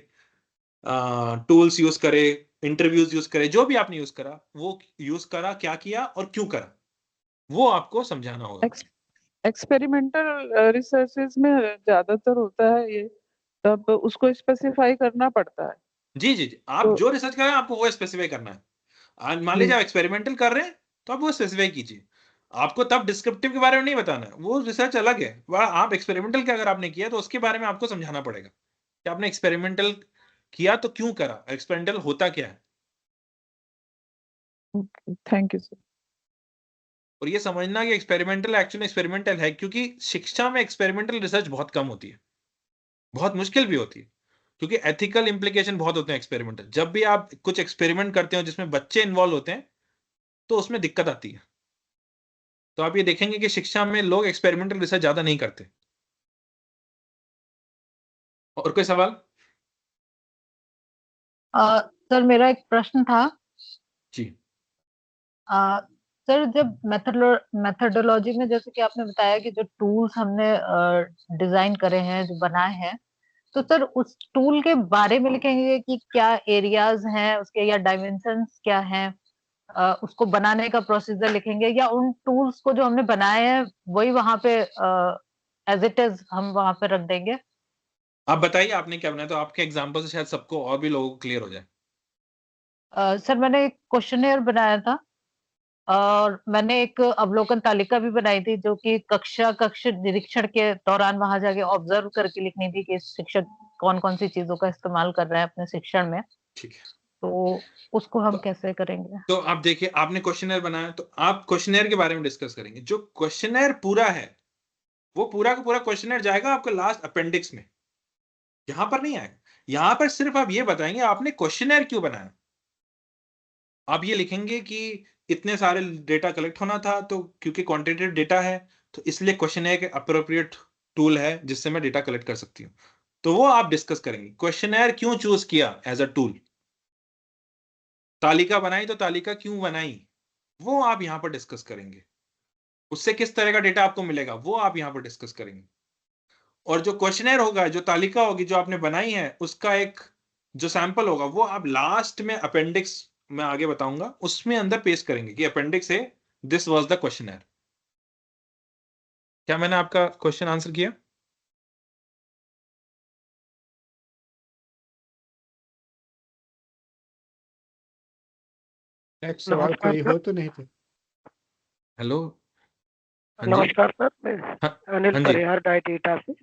Speaker 1: टूल्स यूज करे, इंटरव्यूज यूज करे, जो भी आपने यूज करा वो यूज करा, क्या किया और क्यों करा, वो आपको समझाना होगा।
Speaker 6: एक्सपेरिमेंटल रिसर्चेज में ज्यादातर होता है ये, तब उसको स्पेसिफाई करना पड़ता है।
Speaker 1: जी जी जी, आप
Speaker 6: तो
Speaker 1: जो रिसर्च कर रहे हैं आपको वो स्पेसिफाई करना है। आज मान
Speaker 6: जी
Speaker 1: लीजिए आप एक्सपेरिमेंटल कर रहे हैं, तो आप वो स्पेसिफाई कीजिए। आपको तब डिस्क्रिप्टिव के बारे में नहीं बताना है, वो रिसर्च अलग है। वह आप एक्सपेरिमेंटल का अगर आपने किया तो उसके बारे में आपको समझाना पड़ेगा कि आपने एक्सपेरिमेंटल किया तो क्यों करा, एक्सपेरिमेंटल होता क्या है।
Speaker 6: Thank you sir.
Speaker 1: और ये समझना कि एक्सपेरिमेंटल एक्चुअली एक्सपेरिमेंटल है, क्योंकि शिक्षा में एक्सपेरिमेंटल रिसर्च बहुत कम होती है, बहुत मुश्किल भी होती है, क्योंकि एथिकल इंप्लीकेशन बहुत होते हैं एक्सपेरिमेंटल। जब भी आप कुछ एक्सपेरिमेंट करते हो जिसमें बच्चे इन्वॉल्व होते हैं, तो उसमें दिक्कत आती है। तो आप ये देखेंगे कि शिक्षा में लोग एक्सपेरिमेंटल रिसर्च ज्यादा नहीं करते। और कोई सवाल?
Speaker 2: सर मेरा एक प्रश्न था।
Speaker 1: जी
Speaker 2: सर जब मेथडोलॉजी में जैसे कि आपने बताया कि जो टूल्स हमने डिजाइन करे हैं, जो बनाए हैं, तो सर उस टूल के बारे में लिखेंगे कि क्या एरियाज हैं उसके या डायमेंशंस क्या हैं, उसको बनाने का प्रोसीजर लिखेंगे, या उन टूल्स को जो हमने बनाए हैं वही वहां पे एज इट इज हम वहां पे रख देंगे।
Speaker 1: आप बताइए आपने क्या बनाया, तो आपके एग्जाम्पल से शायद सबको और भी लोगों को क्लियर हो जाए।
Speaker 2: सर मैंने एक क्वेश्चनेयर बनाया था और मैंने एक अवलोकन तालिका भी बनाई थी जो कि कक्ष निरीक्षण के दौरान वहां जाके ऑब्जर्व करके लिखनी थी कि शिक्षक कौन कौन सी चीजों का इस्तेमाल कर रहे हैं अपने शिक्षण में।
Speaker 1: ठीक है।
Speaker 2: तो उसको हम
Speaker 1: तो,
Speaker 2: कैसे करेंगे?
Speaker 1: तो आप देखिए, आपने क्वेश्चनर बनाया, तो आप क्वेश्चनर के बारे में डिस्कस करेंगे। जो क्वेश्चनर पूरा है, वो पूरा का पूरा क्वेश्चनर जाएगा आपका लास्ट अपेंडिक्स में, यहां पर नहीं आएगा। यहां पर सिर्फ आप ये बताएंगे आपने क्वेश्चनर क्यों बनाया। आप ये लिखेंगे कि इतने सारे डेटा कलेक्ट होना था, तो क्योंकि क्वांटिटेटिव डेटा है, तो इसलिए क्वेश्चनर के अप्रोप्रिएट टूल है जिससे मैं डेटा कलेक्ट कर सकती हूँ। तो वो आप डिस्कस करेंगे, क्वेश्चनर क्यों चूज किया एज अ टूल। तालिका बनाई तो तालिका क्यों बनाई, वो आप यहां पर डिस्कस करेंगे। उससे किस तरह का डेटा आपको मिलेगा, वो आप यहां पर डिस्कस करेंगे। और जो क्वेश्चनर होगा, जो तालिका होगी जो आपने बनाई है, उसका एक जो सैंपल होगा, वो आप लास्ट में अपेंडिक्स में आगे बताऊंगा उसमें अंदर पेश करेंगे कि अपेंडिक्स है, दिस वाज द क्वेश्चनर। क्या मैंने आपका क्वेश्चन आंसर किया?
Speaker 4: नेक्स्ट सवाल
Speaker 5: नमस्कार
Speaker 4: कोई
Speaker 5: सर।
Speaker 4: हो तो नहीं थे?
Speaker 1: हेलो। हाँ जी।
Speaker 5: नमस्कार सर, मैं
Speaker 1: हाँ
Speaker 5: अनिल
Speaker 1: हाँ जी
Speaker 5: परिहार डाइट से।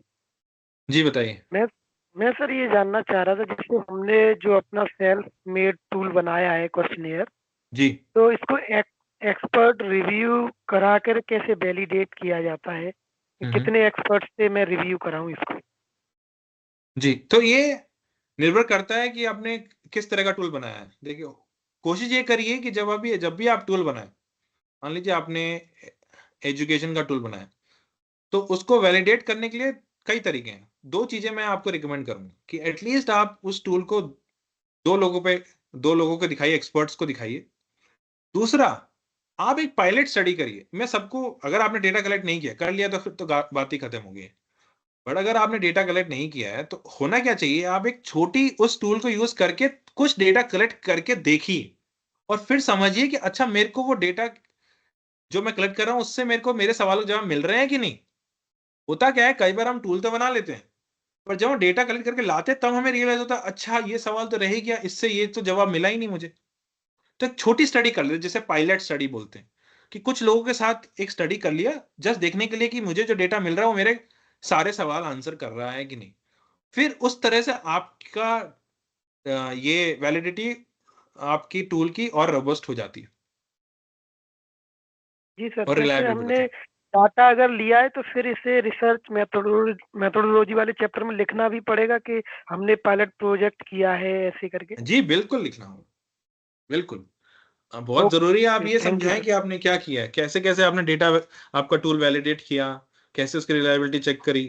Speaker 1: जी बताइए।
Speaker 5: मैं सर ये जानना चाह रहा था, जैसे हमने जो अपना सेल्फ मेड टूल बनाया है क्वेश्चनियर,
Speaker 1: जी
Speaker 5: तो इसको एक्सपर्ट रिव्यू करा कर कैसे वैलिडेट किया जाता है?
Speaker 1: हम्म।
Speaker 5: कितने एक्सपर्ट से मैं रिव्यू कराऊं इसको?
Speaker 1: जी, तो ये निर्भर करता है कि आपने किस तरह का टूल बनाया है। देखिए, कोशिश ये करिए कि जब भी आप टूल बनाए, मान लीजिए आपने एजुकेशन का टूल बनाया, तो उसको वैलिडेट करने के लिए कई तरीके हैं। दो चीजें मैं आपको रिकमेंड करूंगा कि एटलीस्ट आप उस टूल को दो लोगों को दिखाइए, एक्सपर्ट्स को दिखाइए। दूसरा, आप एक पायलट स्टडी करिए। मैं सबको, अगर आपने डेटा कलेक्ट नहीं किया, कर लिया तो फिर तो बात ही खत्म हो गई है। बट अगर आपने डेटा कलेक्ट नहीं किया है तो होना क्या चाहिए, आप एक छोटी उस टूल को यूज करके कुछ डेटा कलेक्ट करके देखिए और फिर समझिए कि अच्छा मेरे को वो डेटा जो मैं कलेक्ट कर रहा हूं उससे मेरे को मेरे सवालों के जवाब मिल रहे हैं कि नहीं। होता क्या है, कई बार हम टूल तो बना लेते हैं पर जब हम डेटा कलेक्ट करके लाते हैं तब हमें रियलाइज होता है अच्छा ये सवाल तो रह ही गया, इससे ये तो जवाब मिला ही नहीं मुझे। तो एक छोटी स्टडी कर लेते, जिसे पायलट स्टडी बोलते हैं, कि कुछ लोगों के साथ एक स्टडी कर लिया जस्ट देखने के लिए कि मुझे जो डेटा मिल रहा है वो मेरे सारे सवाल आंसर कर रहा है कि नहीं। फिर उस तरह से आपका ये वैलिडिटी आपकी टूल की और रोबस्ट हो जाती है
Speaker 8: जी सर,
Speaker 1: और
Speaker 8: जैसे
Speaker 1: रिलायबिलिटी
Speaker 8: हमने
Speaker 1: बढ़ती
Speaker 8: डाटा अगर लिया है तो फिर इसे रिसर्च मेथोडोलॉजी वाले चैप्टर में लिखना भी पड़ेगा कि हमने पायलट प्रोजेक्ट किया है ऐसे करके।
Speaker 1: है। जी बिल्कुल लिखना होगा, बिल्कुल। बहुत जरूरी है आप ये
Speaker 8: थैंक यू
Speaker 1: समझाएं
Speaker 8: सर।
Speaker 1: कि आपने क्या किया है, कैसे कैसे आपने डेटा आपका टूल वैलिडेट किया, कैसे उसकी रिलायबिलिटी चेक करी,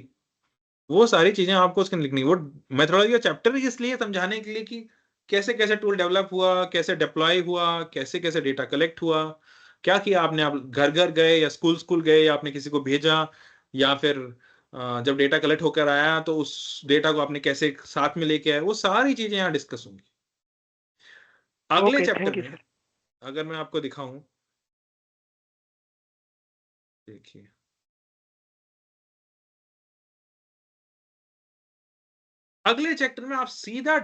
Speaker 1: वो सारी चीजें आपको उसके लिखनी। वो मेथोडोलॉजी का चैप्टर ही इसलिए समझाने के लिए कि कैसे कैसे टूल डेवलप हुआ, कैसे डिप्लॉय हुआ, कैसे कैसे डेटा कलेक्ट हुआ, क्या किया आपने, आप घर घर गए या स्कूल स्कूल गए या आपने किसी को भेजा, या फिर जब डेटा कलेक्ट होकर आया तो उस डेटा को आपने कैसे साथ में लेके आए, वो सारी चीजें यहाँ डिस्कस होंगी। अगले
Speaker 8: ओके,
Speaker 1: चैप्टर
Speaker 8: थैंक यू
Speaker 1: में
Speaker 8: सर।
Speaker 1: अगर मैं आपको दिखाऊं, देखिए अगले चैप्टर में आप सीधा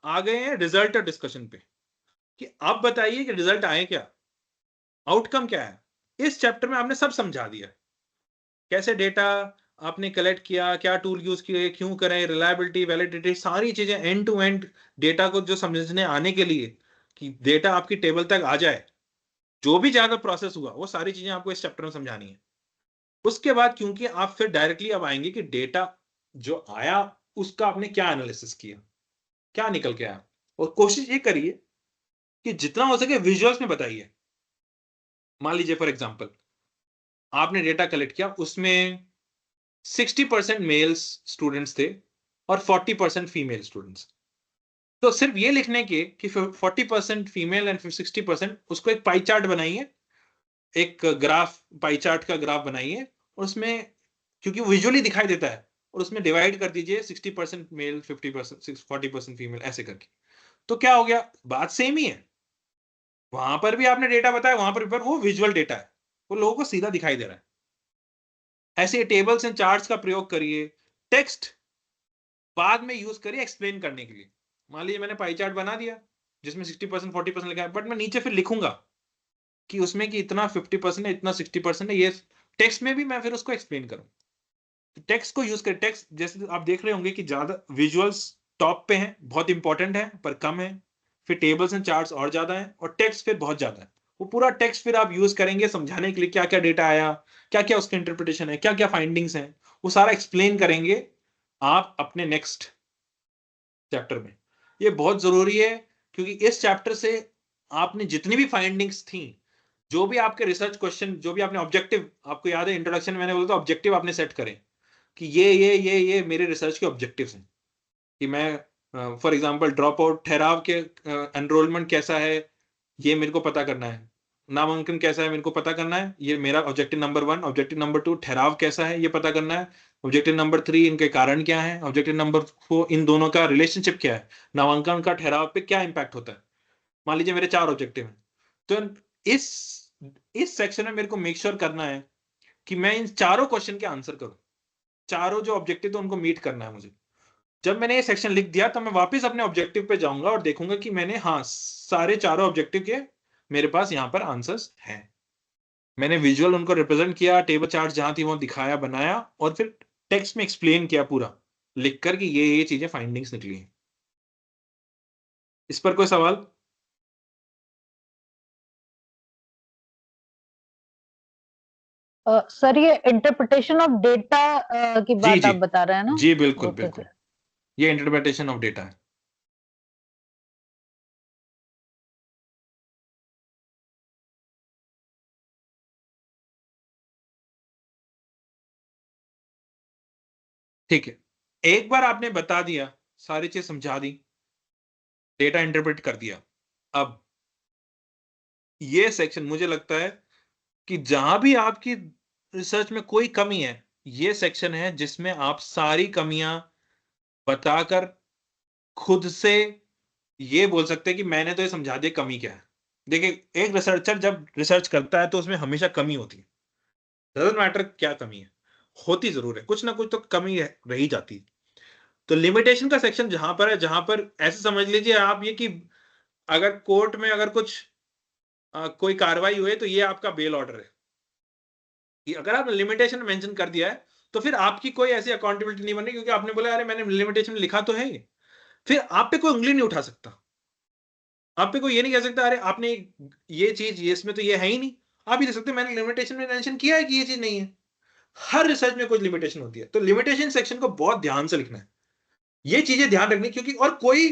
Speaker 1: आ गए हैं रिजल्ट और डिस्कशन पे, कि आप बताइए कि रिजल्ट आए क्या, आउटकम क्या है। इस चैप्टर में आपने सब समझा दिया, कैसे डेटा आपने कलेक्ट किया, क्या टूल यूज किए, क्यों करें, रिलायबिलिटी, वैलिडिटी, सारी चीजें एंड टू एंड डेटा को जो समझने आने के लिए कि डेटा आपकी टेबल तक आ जाए, जो भी ज्यादा प्रोसेस हुआ वो सारी चीजें आपको इस चैप्टर में समझानी है। उसके बाद क्योंकि आप फिर डायरेक्टली अब आएंगे कि डेटा जो आया उसका आपने क्या एनालिसिस किया, क्या निकल के आया, और कोशिश ये करिए कि जितना हो सके विजुअल्स में बताइए। मान लीजिए फॉर एग्जांपल आपने डेटा कलेक्ट किया, उसमें 60% मेल्स स्टूडेंट्स थे और 40% फीमेल स्टूडेंट्स। तो सिर्फ ये लिखने के कि 40% फीमेल एंड 60%, उसको एक पाई चार्ट बनाइए, एक ग्राफ, पाई चार्ट का ग्राफ बनाइए, और उसमें क्योंकि विजुअली दिखाई देता है, और उसमें डिवाइड कर दीजिए 60% मेल, 50%, 40% फीमेल, ऐसे करके। तो क्या हो गया, बात सेम ही है, वहां पर भी आपने डेटा बताया, वहां पर वो विजुअल डेटा है, वो लोगों को सीधा दिखाई दे रहा है। ऐसे टेबल्स एंड चार्ट्स का प्रयोग करिए, टेक्स्ट बाद में यूज करिए एक्सप्लेन करने के लिए। मान लीजिए मैंने पाई चार्ट बना दिया जिसमें 60% 40% लिखा है, बट मैं नीचे फिर लिखूंगा कि उसमें कि इतना 50% है, इतना 60% है, ये टेक्स्ट में भी मैं फिर उसको एक्सप्लेन करूं। टेक्स्ट को यूज कर, टेक्स्ट जैसे आप देख रहे होंगे कि ज्यादा विजुअल्स टॉप पे हैं, बहुत इंपॉर्टेंट है, पर कम है, फिर टेबल्स एंड चार्ट्स और ज्यादा है, और टेक्स्ट फिर बहुत ज्यादा है। वो पूरा टेक्स्ट फिर आप यूज करेंगे समझाने के लिए क्या क्या डेटा आया, क्या क्या उसका इंटरप्रिटेशन है, क्या क्या फाइंडिंग्स हैं, वो सारा एक्सप्लेन करेंगे आप अपने नेक्स्ट चैप्टर में। ये बहुत जरूरी है क्योंकि इस चैप्टर से आपने जितनी भी फाइंडिंग्स थी, जो भी आपके रिसर्च क्वेश्चन, जो भी आपने ऑब्जेक्टिव, आपको याद है इंट्रोडक्शन में मैंने बोला था ऑब्जेक्टिव आपने सेट करें कि ये मेरे रिसर्च के ऑब्जेक्टिव्स हैं, कि मैं फॉर एग्जांपल ड्रॉप आउट ठहराव के एनरोलमेंट कैसा है ये मेरे को पता करना है, नामांकन कैसा है मेरे को पता करना है, ये मेरा ऑब्जेक्टिव नंबर 1। ऑब्जेक्टिव नंबर 2 ठहराव कैसा है ये पता करना है। ऑब्जेक्टिव नंबर 3 इनके कारण क्या है। ऑब्जेक्टिव नंबर 4 इन दोनों का रिलेशनशिप क्या है, नामांकन का ठहराव पे क्या इंपैक्ट होता है। मान लीजिए मेरे 4 ऑब्जेक्टिव हैं, तो इस इस सेक्शन में मेरे को मेक श्योर करना है कि मैं इन चारों क्वेश्चन के आंसर करूं, चारों जो ऑब्जेक्टिव तो उनको मीट करना है मुझे। जब मैंने ये सेक्शन लिख दिया तो मैं वापस अपने ऑब्जेक्टिव पे जाऊंगा और देखूंगा कि मैंने हाँ सारे चारों ऑब्जेक्टिव के मेरे पास यहाँ पर आंसर्स हैं। मैंने विजुअल उनको रिप्रेजेंट किया, टेबल चार्ट जहां थी वो दिखाया, बनाया, और फिर टेक्स्ट में एक्सप्लेन किया पूरा लिखकर कि ये चीजें फाइंडिंग्स निकली हैं। इस पर कोई सवाल?
Speaker 2: सर ये इंटरप्रिटेशन ऑफ डेटा की
Speaker 1: जी
Speaker 2: बात
Speaker 1: जी
Speaker 2: आप बता रहे हैं ना?
Speaker 1: जी बिल्कुल
Speaker 2: ओके
Speaker 1: बिल्कुल,
Speaker 2: सर।
Speaker 1: ये इंटरप्रिटेशन ऑफ डेटा है। ठीक है, एक बार आपने बता दिया, सारी चीज समझा दी, डेटा इंटरप्रेट कर दिया, अब ये सेक्शन मुझे लगता है कि जहां भी आपकी रिसर्च में कोई कमी है ये सेक्शन है जिसमें आप सारी कमियां बताकर खुद से ये बोल सकते हैं कि मैंने तो ये समझा दिया कमी क्या है। देखिए, एक रिसर्चर जब रिसर्च करता है तो उसमें हमेशा कमी होती है। डजंट मैटर क्या कमी है, होती जरूर है, कुछ ना कुछ तो कमी रह ही जाती है। तो लिमिटेशन का सेक्शन जहां पर है, जहां पर ऐसे समझ लीजिए आप ये कि अगर कोर्ट में अगर कुछ कोई कार्रवाई हुई तो ये आपका बेल ऑर्डर है कि अगर आपने लिमिटेशन मेंशन कर दिया है तो फिर आपकी कोई ऐसी अकाउंटेबिलिटी नहीं बनी, क्योंकि आपने बोला अरे मैंने लिमिटेशन लिखा तो है ये। फिर आप पे कोई उंगली नहीं उठा सकता, आप पे कोई ये नहीं कह सकता अरे आपने ये चीज ये इसमें तो ये है ही नहीं। आप ये कह सकते मैंने लिमिटेशन में मेंशन किया है कि ये चीज नहीं है। हर रिसर्च में कुछ लिमिटेशन होती है, तो लिमिटेशन सेक्शन को बहुत ध्यान से लिखना है, ये चीजें ध्यान रखनी, क्योंकि और कोई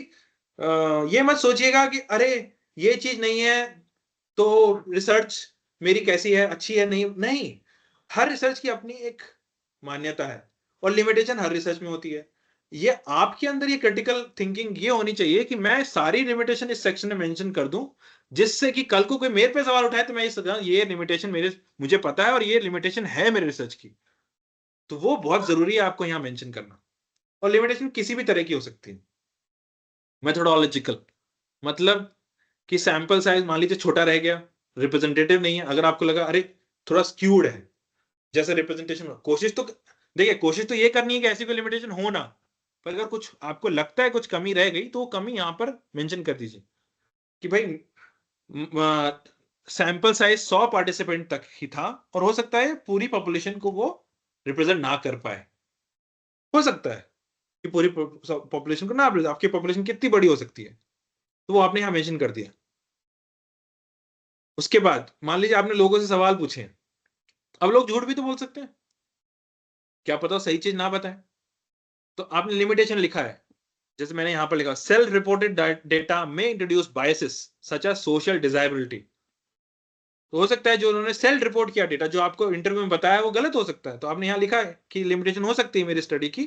Speaker 1: ये मत सोचिएगा कि अरे ये चीज नहीं है तो रिसर्च मेरी कैसी है, अच्छी है, नहीं। हर रिसर्च की अपनी एक मान्यता है और लिमिटेशन हर रिसर्च में होती है। ये आपके अंदर ये क्रिटिकल थिंकिंग ये होनी चाहिए कि मैं सारी लिमिटेशन इस सेक्शन में मेंशन कर दूं, जिससे कि कल को कोई मेरे पे सवाल उठाए तो मैं ये लिमिटेशन मुझे पता है और ये लिमिटेशन है मेरे रिसर्च की। तो वो बहुत जरूरी है आपको यहाँ मेंशन करना। और लिमिटेशन किसी भी तरह की हो सकती है। मेथोडोलॉजिकल मतलब कि सैंपल साइज मान लीजिए छोटा रह गया, रिप्रेजेंटेटिव नहीं है, अगर आपको लगा अरे थोड़ा स्क्यूड है जैसे रिप्रेजेंटेशन, कोशिश तो देखिए कोशिश तो ये करनी है कि ऐसी कोई लिमिटेशन हो ना, पर अगर कुछ आपको लगता है कुछ कमी रह गई तो वो कमी यहां पर मेंशन कर दीजिए कि भाई सैंपल साइज 100 पार्टिसिपेंट तक ही था और हो सकता है पूरी पॉपुलेशन को वो रिप्रेजेंट ना कर पाए, हो सकता है कि पूरी पॉपुलेशन को ना, आपकी पॉपुलेशन कितनी बड़ी हो सकती है, तो वो आपने यहां मेंशन कर दिया। उसके बाद मान लीजिए आपने लोगों से सवाल पूछे, अब लोग झूठ भी तो बोल सकते हैं, क्या पता सही चीज ना बताएं, तो आपने लिमिटेशन लिखा है जैसे मैंने यहां पर लिखा सेल्फ रिपोर्टेड डेटा में introduce biases such as social desirability. तो हो सकता है जो उन्होंने सेल्फ रिपोर्ट किया डेटा जो आपको इंटरव्यू में बताया वो गलत हो सकता है, तो आपने यहां लिखा है कि लिमिटेशन हो सकती है मेरी स्टडी की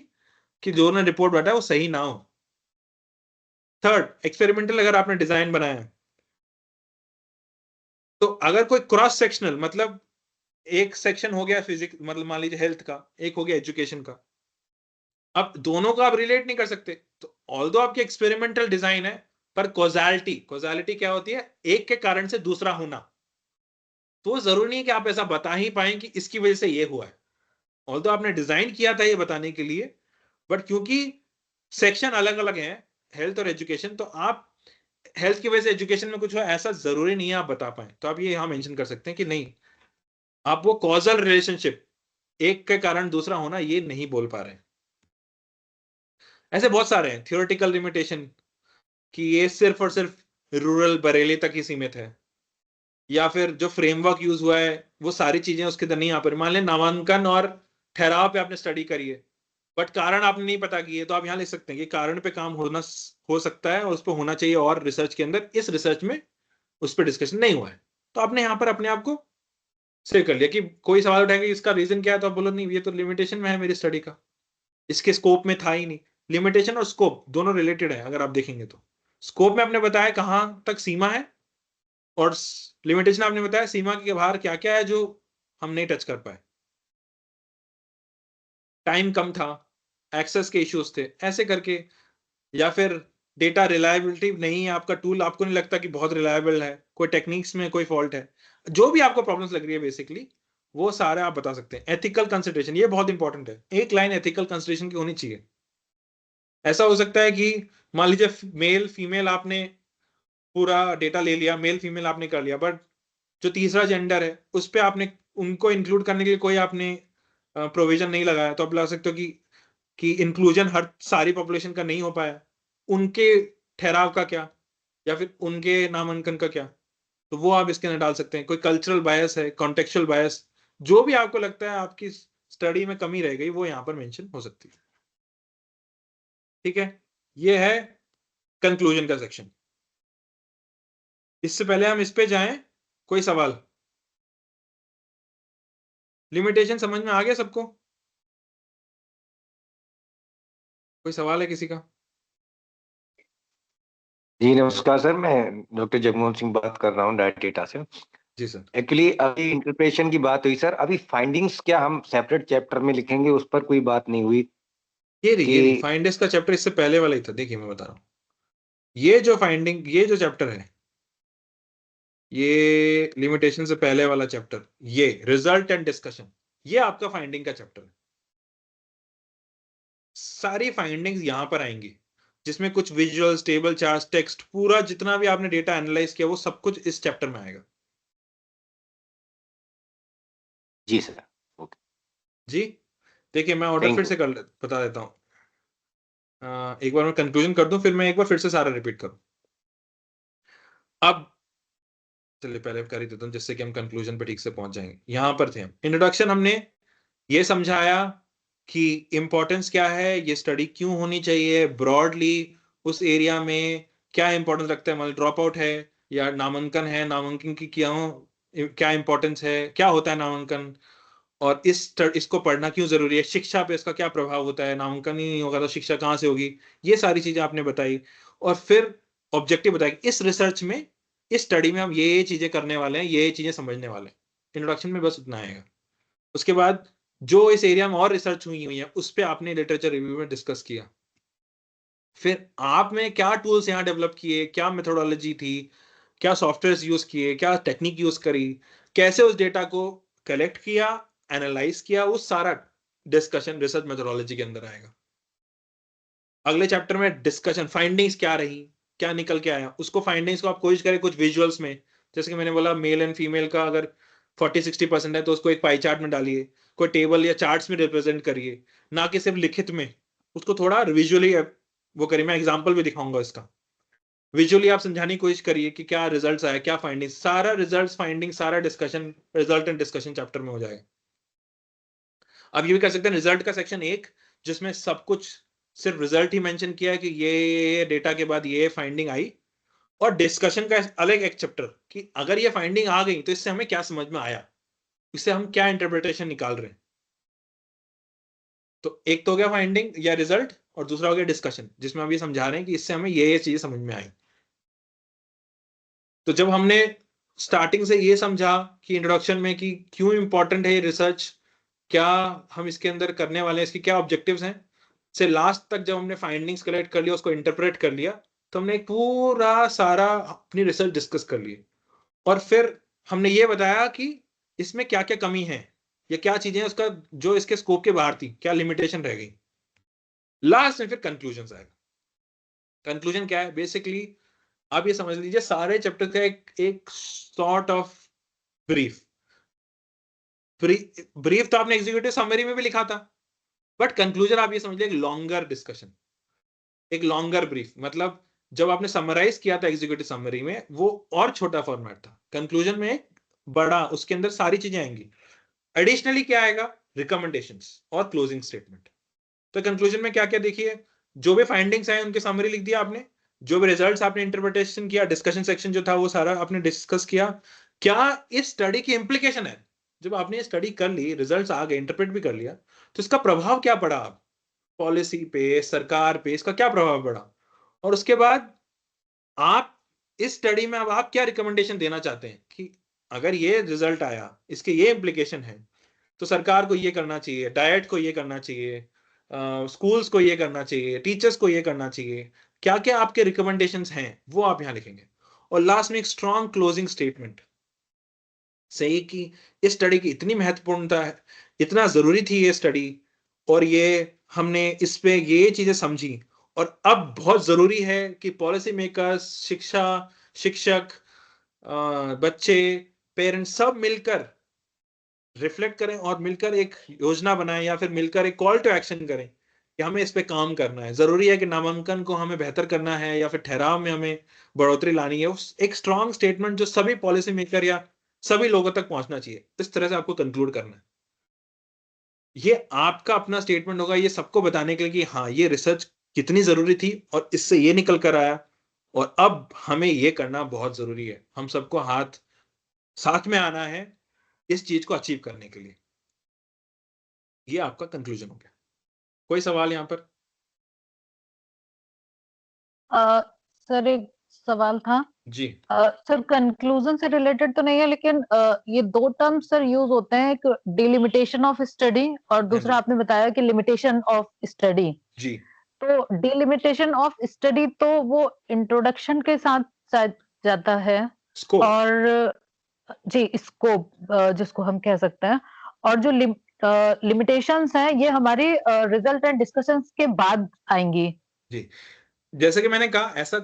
Speaker 1: कि जो उन्होंने रिपोर्ट बताया वो सही ना हो। थर्ड, एक्सपेरिमेंटल अगर आपने डिजाइन बनाया है तो अगर कोई क्रॉस सेक्शनल मतलब एक सेक्शन हो गया फिजिक्स मतलब मान लीजिए हेल्थ का, एक हो गया एजुकेशन का, अब दोनों को आप रिलेट नहीं कर सकते, तो ऑल्दो आपकी एक्सपेरिमेंटल डिजाइन है पर कॉजालिटी क्या होती है, एक के कारण से दूसरा होना, तो जरूरी नहीं है कि आप ऐसा बता ही पाए कि इसकी वजह से ये हुआ है। ऑल्दो आपने डिजाइन किया था ये बताने के लिए, बट क्योंकि सेक्शन अलग अलग है हेल्थ और एजुकेशन, तो आप हेल्थ की वजह से एजुकेशन में कुछ हो ऐसा जरूरी नहीं है आप बता पाए, तो आप ये यहां मेंशन कर सकते हैं कि नहीं आप वो कॉजल रिलेशनशिप एक के कारण दूसरा होना ये नहीं बोल पा रहे हैं। ऐसे बहुत सारे हैं थियोरेटिकल लिमिटेशन कि ये सिर्फ और सिर्फ रूरल बरेली तक ही सीमित है, या फिर जो फ्रेमवर्क यूज हुआ है वो सारी चीजें उसके अंदर नहीं आ पा, मान लें नामांकन और ठहराव पे आपने स्टडी करी है बट कारण आपने नहीं पता की है, तो आप यहाँ लिख सकते हैं कि कारण पे काम हो सकता है और उस पर होना चाहिए और रिसर्च के अंदर इस रिसर्च में उस पर डिस्कशन नहीं हुआ है, तो आपने यहाँ पर अपने आप को सेव कर लिया कि कोई सवाल उठाएगा इसका रीजन क्या है तो आप बोलो नहीं ये तो लिमिटेशन में है मेरी स्टडी का, इसके स्कोप में था ही नहीं। लिमिटेशन और स्कोप दोनों रिलेटेड है, अगर आप देखेंगे तो स्कोप में आपने बताया कहां तक सीमा है और लिमिटेशन आपने बताया सीमा के बाहर क्या क्या है जो हम नहीं टच कर पाए, टाइम कम था, एक्सेस के इश्यूज थे, ऐसे करके, या फिर डेटा रिलायबिलिटी नहीं है आपका टूल, आपको नहीं लगता कि बहुत रिलायबल है, कोई टेक्निक्स में कोई फॉल्ट है, जो भी आपको प्रॉब्लम्स लग रही है बेसिकली वो सारे आप बता सकते हैं। एथिकल कंसिडरेशन ये बहुत इंपॉर्टेंट है, एक लाइन एथिकल कंसिडरेशन की होनी चाहिए। ऐसा हो सकता है कि मान लीजिए मेल फीमेल आपने पूरा डेटा ले लिया, मेल फीमेल आपने कर लिया, बट जो तीसरा जेंडर है उस पर आपने उनको इंक्लूड करने के लिए कोई आपने प्रोविजन नहीं लगाया, तो आप लगा सकते हो कि इंक्लूजन हर सारी पॉपुलेशन का नहीं हो पाया, उनके ठहराव का क्या या फिर उनके नामांकन का क्या, तो वो आप इसके अंदर डाल सकते हैं। कोई कल्चरल बायस है, कॉन्टेक्चुअल बायस, जो भी आपको लगता है आपकी स्टडी में कमी रह गई वो यहाँ पर मेंशन हो सकती है। ठीक है, ये है कंक्लूजन का सेक्शन। इससे पहले हम इस पे जाएं, कोई सवाल? लिमिटेशन समझ में आ गया सबको? कोई सवाल है किसी का?
Speaker 9: जी नमस्कार सर, मैं डॉक्टर जगमोहन सिंह बात कर रहा हूँ डायट डेटा से।
Speaker 1: जी सर।
Speaker 9: एक्चुअली अभी इंटरप्रिटेशन की बात हुई सर, अभी फाइंडिंग्स क्या हम सेपरेट चैप्टर में लिखेंगे, उस पर कोई बात नहीं हुई
Speaker 1: ये
Speaker 9: कि
Speaker 1: फाइंडिंग्स का चैप्टर इससे पहले वाला ही था। देखिए मैं बता रहा हूँ, ये जो चैप्टर है, ये लिमिटेशन से पहले वाला चैप्टर, ये रिजल्ट एंड डिस्कशन, ये आपका फाइंडिंग का चैप्टर है। सारी फाइंडिंग्स यहां पर आएंगी, जिसमें कुछ विजुअल्स, टेबल, चार्ट्स, टेक्स्ट, पूरा जितना भी आपने डेटा एनालाइज किया वो सब कुछ इस चैप्टर में आएगा।
Speaker 9: जी सर, ओके,
Speaker 1: जी देखिए मैं ऑर्डर
Speaker 9: थैंक
Speaker 1: फिर
Speaker 9: यू।
Speaker 1: से बता देता हूँ। एक बार मैं कंक्लूजन कर दूं, फिर मैं एक बार फिर से सारा रिपीट करूं। अब चलिए पहले कर ही देता हूं, जिससे कि हम कंक्लूजन पे ठीक से पहुंच जाएंगे। यहां पर थे हम, इंट्रोडक्शन हमने ये समझाया कि इंपॉर्टेंस क्या है, ये स्टडी क्यों होनी चाहिए, ब्रॉडली उस एरिया में क्या इंपॉर्टेंस रखता है, मतलब ड्रॉप आउट है या नामांकन है, नामांकन की क्या इंपॉर्टेंस है, क्या होता है नामांकन, और इसको पढ़ना क्यों जरूरी है, शिक्षा पे इसका क्या प्रभाव होता है, नामांकन ही नहीं होगा तो शिक्षा कहाँ से होगी, ये सारी चीजें आपने बताई। और फिर ऑब्जेक्टिव बताया कि इस रिसर्च में, इस स्टडी में हम ये चीजें करने वाले हैं, ये चीजें समझने वाले हैं। इंट्रोडक्शन में बस उतना आएगा। उसके बाद जो इस एरिया में और रिसर्च हुई है उस पर आपने लिटरेचर रिव्यू में डिस्कस किया। फिर आपने क्या टूल्स यहाँ डेवलप किए, क्या मेथोडोलॉजी थी, क्या सॉफ्टवेयर यूज किए, क्या टेक्निक यूज करी, कैसे उस डेटा को कलेक्ट किया, एनालाइज किया, वो सारा डिस्कशन रिसर्च मेथोडोलॉजी के अंदर आएगा। अगले चैप्टर में डिस्कशन, फाइंडिंग्स क्या रही, क्या निकल के आया, उसको फाइंडिंग्स को आप कोशिश करें कुछ विजुअल्स में। जैसे कि मैंने बोला मेल एंड फीमेल का अगर 40-60% है तो उसको एक पाई चार्ट में डालिए, कोई टेबल या चार्ट्स में रिप्रेजेंट करिए, ना कि सिर्फ लिखित में। उसको थोड़ा विजुअली वो करिए। मैं एग्जांपल भी दिखाऊंगा इसका। विजुअली आप समझाने की कोशिश करिए कि क्या रिजल्ट्स आया, क्या फाइंडिंग्स, सारा रिजल्ट्स, फाइंडिंग, सारा discussion result and discussion chapter में हो जाएगा। अब ये भी कर सकते हैं रिजल्ट का सेक्शन 1, जिसमें सब कुछ सिर्फ रिजल्ट ही मेंशन किया है कि ये डेटा के बाद ये फाइंडिंग आई, और डिस्कशन का अलग एक चैप्टर कि अगर ये फाइंडिंग आ गई तो इससे हमें क्या समझ में आया, इससे हम क्या इंटरप्रिटेशन निकाल रहे हैं। तो एक तो हो गया फाइंडिंग या रिजल्ट, और दूसरा हो गया डिस्कशन, जिसमें हम ये समझा रहे हैं कि इससे हमें ये चीजें समझ में आई। तो जब हमने स्टार्टिंग से ये समझा कि इंट्रोडक्शन में कि क्यों इंपॉर्टेंट है ये रिसर्च, क्या हम इसके अंदर करने वाले हैं, इसके क्या ऑब्जेक्टिव्स हैं, से लास्ट तक जब हमने फाइंडिंग्स कलेक्ट कर लिया, उसको इंटरप्रेट कर लिया, तो हमने एक पूरा सारा अपनी रिसर्च डिस्कस कर लिए। और फिर हमने ये बताया कि इसमें क्या क्या कमी है या क्या चीजें उसका जो इसके स्कोप के बाहर थी, क्या लिमिटेशन रह गई। लास्ट में फिर कंक्लूजन आएगा। कंक्लूजन क्या है, बेसिकली आप ये समझ लीजिए सारे चैप्टर का एक सॉर्ट ऑफ ब्रीफ। ब्रीफ तो आपने एग्जीक्यूटिव समरी में भी लिखा था, बट कंक्लूजन आप ये समझ लीजिए एक लॉन्गर डिस्कशन, एक लॉन्गर ब्रीफ। मतलब जब आपने समराइज किया था एग्जीक्यूटिव समरी में, वो और छोटा फॉर्मेट था, कंक्लूजन में एक बड़ा, उसके अंदर सारी चीजें आएंगी। एडिशनली क्या आएगा, रिकमेंडेशंस और क्लोजिंग स्टेटमेंट। तो कंक्लूजन में क्या क्या देखिए, जो भी फाइंडिंग्स आए उनके समरी लिख दिया आपने, जो भी रिजल्ट्स आपने इंटरप्रिटेशन किया, डिस्कशन सेक्शन जो था वो सारा आपने डिस्कस किया, क्या इस स्टडी की इंप्लीकेशन है। जब आपने ये स्टडी कर ली, रिजल्ट्स आ गए, इंटरप्रेट भी कर लिया, तो इसका प्रभाव क्या पड़ा, आप पॉलिसी पे, सरकार पे इसका क्या प्रभाव पड़ा। और उसके बाद आप इस स्टडी में अब आप क्या रिकमेंडेशन देना चाहते हैं कि अगर ये रिजल्ट आया, इसके ये इंप्लीकेशन है, तो सरकार को ये करना चाहिए, डाइट को ये करना चाहिए, स्कूल्स को ये करना चाहिए, टीचर्स को ये करना चाहिए, क्या क्या आपके रिकमेंडेशंस हैं वो आप यहां लिखेंगे। और लास्ट में एक स्ट्रॉन्ग क्लोजिंग स्टेटमेंट सही कि इस स्टडी की इतनी महत्वपूर्णता है, इतना जरूरी थी ये स्टडी, और ये हमने इस पे ये चीजें समझी, और अब बहुत जरूरी है कि पॉलिसी मेकर्स, शिक्षक, बच्चे, पेरेंट्स सब मिलकर रिफ्लेक्ट करें और मिलकर एक योजना बनाएं, या फिर मिलकर एक कॉल टू एक्शन करें कि हमें इस पे काम करना है। जरूरी है कि नामांकन को हमें बेहतर करना है या फिर ठहराव में हमें बढ़ोतरी लानी है। उस एक स्ट्रॉन्ग स्टेटमेंट जो सभी पॉलिसी मेकर या सभी लोगों तक पहुंचना चाहिए, इस तरह से आपको कंक्लूड करना है। ये आपका अपना स्टेटमेंट होगा, ये सबको बताने के लिए कि हाँ ये रिसर्च कितनी जरूरी थी और इससे ये निकल कर आया, और अब हमें ये करना बहुत जरूरी है, हम सबको साथ में आना है इस चीज को अचीव करने के लिए। ये आपका कंक्लूजन हो गया। कोई सवाल यहाँ पर?
Speaker 2: सर एक सवाल था
Speaker 1: जी।
Speaker 2: सर, कंक्लूजन से रिलेटेड तो नहीं है, लेकिन ये 2 टर्म्स सर यूज होते हैं, एक डिलिमिटेशन ऑफ स्टडी और दूसरा आपने बताया कि लिमिटेशन ऑफ स्टडी।
Speaker 1: जी।
Speaker 2: तो डिलिमिटेशन ऑफ स्टडी तो वो इंट्रोडक्शन के साथ जाता है,
Speaker 1: स्कोप।
Speaker 2: और जी स्कोप जिसको हम कह सकते हैं, और जो लिमिटेशंस हैं ये हमारी रिजल्ट एंड डिस्कशंस के बाद आएंगी।
Speaker 1: जी, जैसे कि मैंने कहा, ऐसा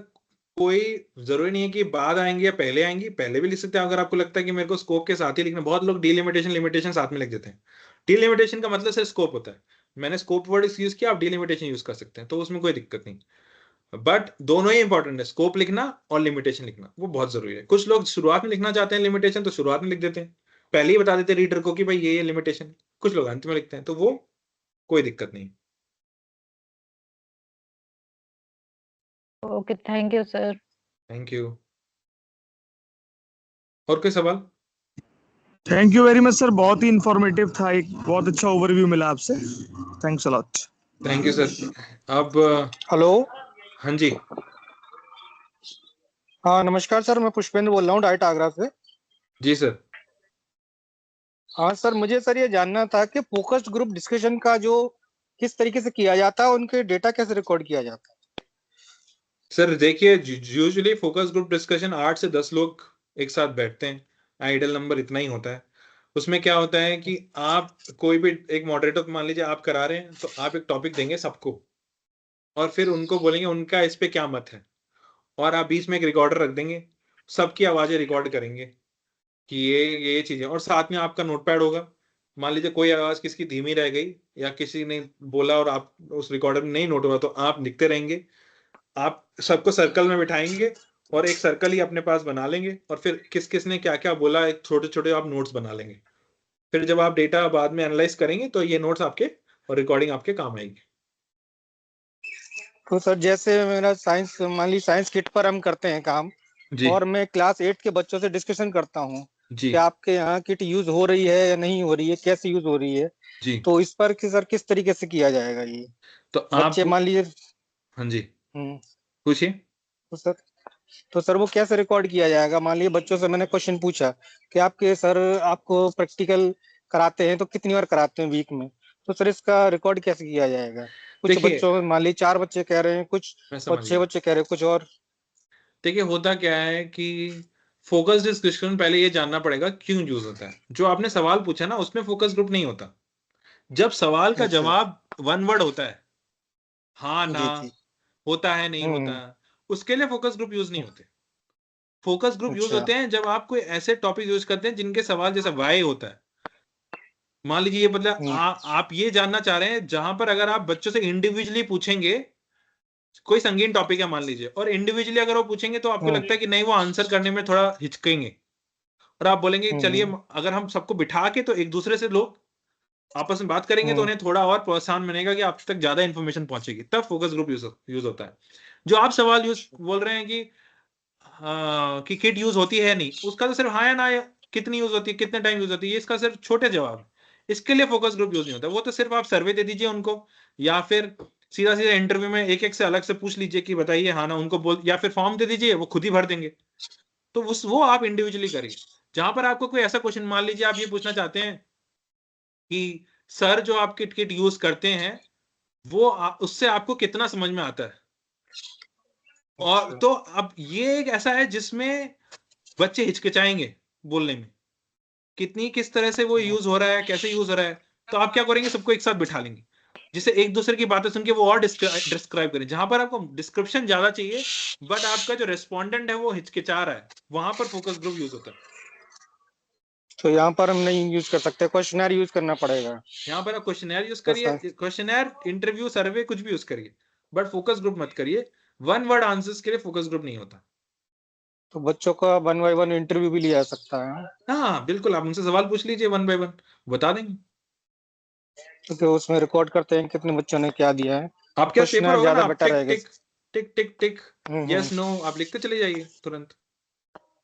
Speaker 1: कोई जरूरी नहीं है कि बाद आएंगी या पहले आएंगी, पहले भी लिख सकते हैं अगर आपको लगता है कि मेरे को स्कोप के साथ ही लिखना। बहुत लोग डिलिमिटेशन लिमिटेशन साथ में लिख देते हैं। डिलिमिटेशन का मतलब सिर्फ स्कोप होता है। मैंने स्कोप वर्ड यूज किया, आप डिलिमिटेशन यूज कर सकते हैं, तो उसमें कोई दिक्कत नहीं। बट दोनों ही इंपॉर्टेंट है, स्कोप लिखना और लिमिटेशन लिखना, वो बहुत जरूरी है। कुछ लोग शुरुआत में लिखना चाहते हैं लिमिटेशन, तो शुरुआत में लिख देते हैं, पहले ही बता देते हैं रीडर को कि भाई ये लिमिटेशन। कुछ लोग अंत में लिखते हैं, तो वो कोई दिक्कत नहीं।
Speaker 2: Okay, thank you sir.
Speaker 1: Thank you. और कोई सवाल?
Speaker 3: Thank you very much sir, बहुत ही इंफॉर्मेटिव था, एक बहुत अच्छा ओवरव्यू मिला आपसे। Thanks a lot.
Speaker 1: Thank you sir. अब
Speaker 10: हेलो।
Speaker 1: हाँ जी।
Speaker 10: हाँ नमस्कार सर, मैं पुष्पेंद्र बोल रहा हूँ डाइट आगरा से।
Speaker 1: जी सर।
Speaker 10: हाँ सर, मुझे सर ये जानना था कि फोकस्ड ग्रुप डिस्कशन का जो किस तरीके से किया जाता है, उनके डेटा कैसे रिकॉर्ड किया जाता है?
Speaker 1: सर देखिए, यूजुअली फोकस ग्रुप डिस्कशन 8 से 10 लोग एक साथ बैठते हैं, आइडल नंबर इतना ही होता है। उसमें क्या होता है कि आप कोई भी एक मॉडरेटर मान लीजिए आप करा रहे हैं, तो आप एक टॉपिक देंगे सबको और फिर उनको बोलेंगे उनका इस पे क्या मत है, और आप बीच में एक रिकॉर्डर रख देंगे, सबकी आवाजें रिकॉर्ड करेंगे कि ये चीजें, और साथ में आपका नोटपैड होगा। मान लीजिए कोई आवाज किसी की धीमी रह गई या किसी ने बोला और आप उस रिकॉर्डर में नहीं नोट हुआ, तो आप लिखते रहेंगे। आप सबको सर्कल में बिठाएंगे और एक सर्कल ही अपने पास बना लेंगे, और फिर किस किस ने क्या क्या बोला एक छोटे छोटे आप नोट्स बना लेंगे। फिर जब आप डेटा बाद में एनालाइज करेंगे तो ये नोट्स आपके और रिकॉर्डिंग आपके काम आएगी।
Speaker 10: तो सर जैसे मेरा साइंस, मान ली साइंस किट पर हम करते हैं काम,
Speaker 1: जी
Speaker 10: और मैं क्लास 8 के बच्चों से डिस्कशन करता हूँ
Speaker 1: जी
Speaker 10: कि आपके यहाँ किट यूज हो रही है या नहीं हो रही है, कैसे यूज हो रही है,
Speaker 1: जी।
Speaker 10: तो इस पर सर किस तरीके से किया जाएगा ये?
Speaker 1: तो
Speaker 10: बच्चे
Speaker 1: आप
Speaker 10: मान लीजिए।
Speaker 1: हाँ जी
Speaker 10: हम्म।
Speaker 1: पूछिए।
Speaker 10: तो सर वो कैसे रिकॉर्ड किया जाएगा? मान लीजिए बच्चों से मैंने क्वेश्चन पूछा कि आपके सर आपको प्रैक्टिकल कराते हैं तो कितनी बार कराते हैं वीक में, तो सर इसका रिकॉर्ड कैसे किया जाएगा? कुछ
Speaker 1: देखिए,
Speaker 10: बच्चों, मान लीजिए 4 बच्चे कह रहे हैं कुछ,
Speaker 1: मैं
Speaker 10: और
Speaker 1: समझ
Speaker 10: 6
Speaker 1: गया।
Speaker 10: बच्चे कह रहे हैं कुछ और।
Speaker 1: देखिए होता क्या है कि फोकस डिस्कशन पहले ये जानना पड़ेगा क्यों यूज होता है। जो आपने सवाल पूछा ना, उसमें फोकस ग्रुप नहीं होता। जब सवाल का
Speaker 10: अच्छा।
Speaker 1: जवाब वन वर्ड होता है, हाँ ना,
Speaker 10: जी जी।
Speaker 1: होता है नहीं होता, उसके लिए फोकस ग्रुप यूज नहीं होते। फोकस ग्रुप यूज
Speaker 10: अच्छा।
Speaker 1: होते हैं जब आप कोई ऐसे टॉपिक यूज करते हैं जिनके सवाल जैसा वाई होता है। मान लीजिए ये मतलब आप ये जानना चाह रहे हैं जहां पर अगर आप बच्चों से इंडिविजुअली पूछेंगे, कोई संगीन टॉपिक है मान लीजिए, और इंडिविजुअली अगर वो पूछेंगे तो आपको लगता है कि नहीं वो आंसर करने में थोड़ा हिचकेंगे, और आप बोलेंगे चलिए अगर हम सबको बिठा के तो एक दूसरे से लोग आपस में बात करेंगे तो उन्हें थोड़ा और प्रोत्साहन मिलेगा कि आप तक ज्यादा इंफॉर्मेशन पहुंचेगी, तब फोकस ग्रुप यूज होता है। जो आप सवाल यूज बोल रहे हैं कि किट यूज होती है नहीं, उसका तो सिर्फ हाँ या ना, कितनी यूज होती है, कितने टाइम यूज होती है, इसका सिर्फ छोटे जवाब। इसके लिए फोकस ग्रुप यूज नहीं होता। वो तो सिर्फ आप सर्वे दे दीजिए उनको, या फिर सीधा सीधा इंटरव्यू में एक एक से अलग से पूछ लीजिए कि बताइए हाँ ना, उनको बोल, या फिर फॉर्म दे दीजिए वो खुद ही भर देंगे। तो वो आप इंडिविजुअली करिए। जहां पर आपको कोई ऐसा क्वेश्चन, मान लीजिए आप ये पूछना चाहते हैं कि सर जो आप किट यूज करते हैं वो उससे आपको कितना समझ में आता है, और तो अब ये एक ऐसा है जिसमें बच्चे हिचकिचाएंगे बोलने में, किस तरह से वो यूज हो रहा है, कैसे यूज हो रहा है। तो आप क्या करेंगे, सबको एक साथ बिठा लेंगे, जिससे एक दूसरे की बातें सुन के वो और डिस्क्राइब करें। जहां पर आपको डिस्क्रिप्शन ज्यादा चाहिए बट आपका जो रेस्पोंडेंट है वो हिचकिचा रहा है, वहां पर फोकस ग्रुप यूज होता है।
Speaker 10: तो यहाँ पर हम नहीं यूज कर सकते, क्वेश्चनर यूज करना पड़ेगा।
Speaker 1: यहाँ पर आप क्वेश्चनर यूज करिए, क्वेश्चनर, इंटरव्यू, सर्वे, कुछ भी यूज करिए, बट फोकस ग्रुप मत करिए। वन वर्ड आंसर्स के लिए फोकस ग्रुप नहीं होता।
Speaker 10: तो बच्चों का 1 बाय 1 इंटरव्यू भी लिया जा सकता है?
Speaker 1: हाँ बिल्कुल, आप उनसे सवाल पूछ लीजिए 1 बाय 1, बता देंगे।
Speaker 10: क्योंकि उसमें रिकॉर्ड करते हैं कितने बच्चों ने क्या दिया है।
Speaker 1: आपके पास पेपर होगा ना, आप
Speaker 10: बेटर
Speaker 1: टिक
Speaker 10: रहेगा।
Speaker 1: टिक टिक टिक टिक यस नो आप लिखते चले जाइए तुरंत।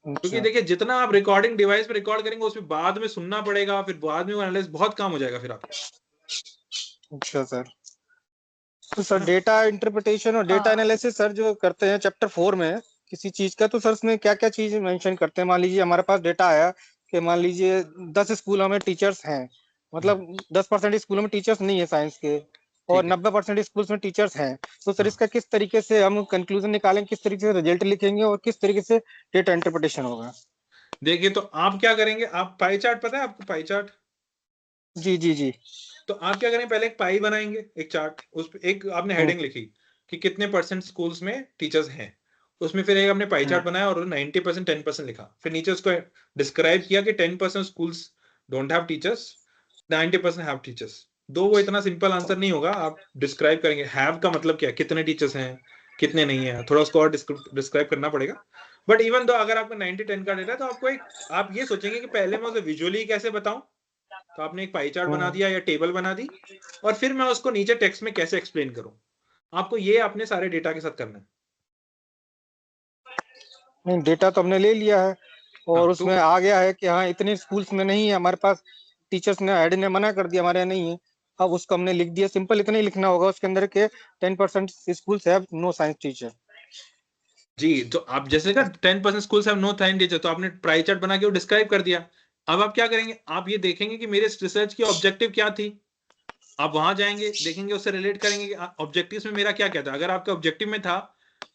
Speaker 1: क्योंकि देखिए जितना आप रिकॉर्डिंग डिवाइस पे रिकॉर्ड करेंगे उसमें बाद में सुनना पड़ेगा, फिर बाद में एनालाइज बहुत काम हो जाएगा फिर आपका।
Speaker 10: अच्छा सर। तो सर डेटा इंटरप्रिटेशन और डेटा एनालिसिस सर जो करते हैं चैप्टर 4 में, किसी चीज का, तो सर उसमें क्या क्या चीज मेंशन करते हैं? मान लीजिए हमारे पास डेटा आया कि मान लीजिए 10 स्कूलों में टीचर्स हैं, मतलब 10% स्कूलों में टीचर्स नहीं है साइंस के, और
Speaker 1: ठीक है
Speaker 10: 90% स्कूल्स में टीचर्स हैं। तो सर
Speaker 1: हाँ
Speaker 10: इसका किस तरीके से हम कंक्लूजन निकालेंगे, किस तरीके से रिजल्ट लिखेंगे, और किस तरीके से डेटा इंटरप्रिटेशन होगा?
Speaker 1: देखिए, तो आप क्या करेंगे, आप पाई चार्ट पता है आपको, पाई चार्ट?
Speaker 10: जी जी जी।
Speaker 1: तो आप क्या करेंगे, पहले एक पाई बनाएंगे, एक चार्ट, उस पे एक आपने हेडिंग लिखी कि कितने परसेंट स्कूल्स में टीचर्स हैं, उसमें फिर एक आपने पाई चार्ट बनाया और 90% 10% लिखा, फिर नीचे उसको डिस्क्राइब किया कि 10% schools don't have teachers, 90% have teachers. दो वो इतना सिंपल आंसर नहीं होगा, आप डिस्क्राइब करेंगे हैव का मतलब क्या है, कितने टीचर्स हैं कितने नहीं है, थोड़ा उसको और डिस्क्राइब करना पड़ेगा। बट इवन दो अगर आपको 90-10 का डेटा है तो आपको एक, आप ये सोचेंगे कि पहले मैं उसे विजुअली कैसे बताऊं, तो आपने एक पाई चार्ट बना दिया या टेबल बना दी, और फिर मैं उसको नीचे टेक्स्ट में कैसे एक्सप्लेन करूं। आपको ये अपने सारे डेटा के साथ करना है।
Speaker 10: नहीं, डेटा तो हमने ले लिया है, और
Speaker 1: हाँ,
Speaker 10: उसमें आ गया है कि हाँ इतने स्कूल्स में नहीं है हमारे पास टीचर्स, ने हेड ने मना कर दिया हमारे यहाँ नहीं है। अब उसको हमने लिख दिया, सिंपल इतना ही लिखना होगा उसके अंदर के 10% schools have no science teacher.
Speaker 1: जी, तो आप जैसे का 10% schools have no science teacher, तो आपने ट्राई चार्ट बना के वो डिस्क्राइब कर दिया। अब आप क्या करेंगे, आप ये देखेंगे कि मेरे रिसर्च की ऑब्जेक्टिव क्या थी, आप वहां जाएंगे देखेंगे, उससे रिलेट करेंगे कि ऑब्जेक्टिव्स में मेरा क्या क्या था। अगर आपके ऑब्जेक्टिव में था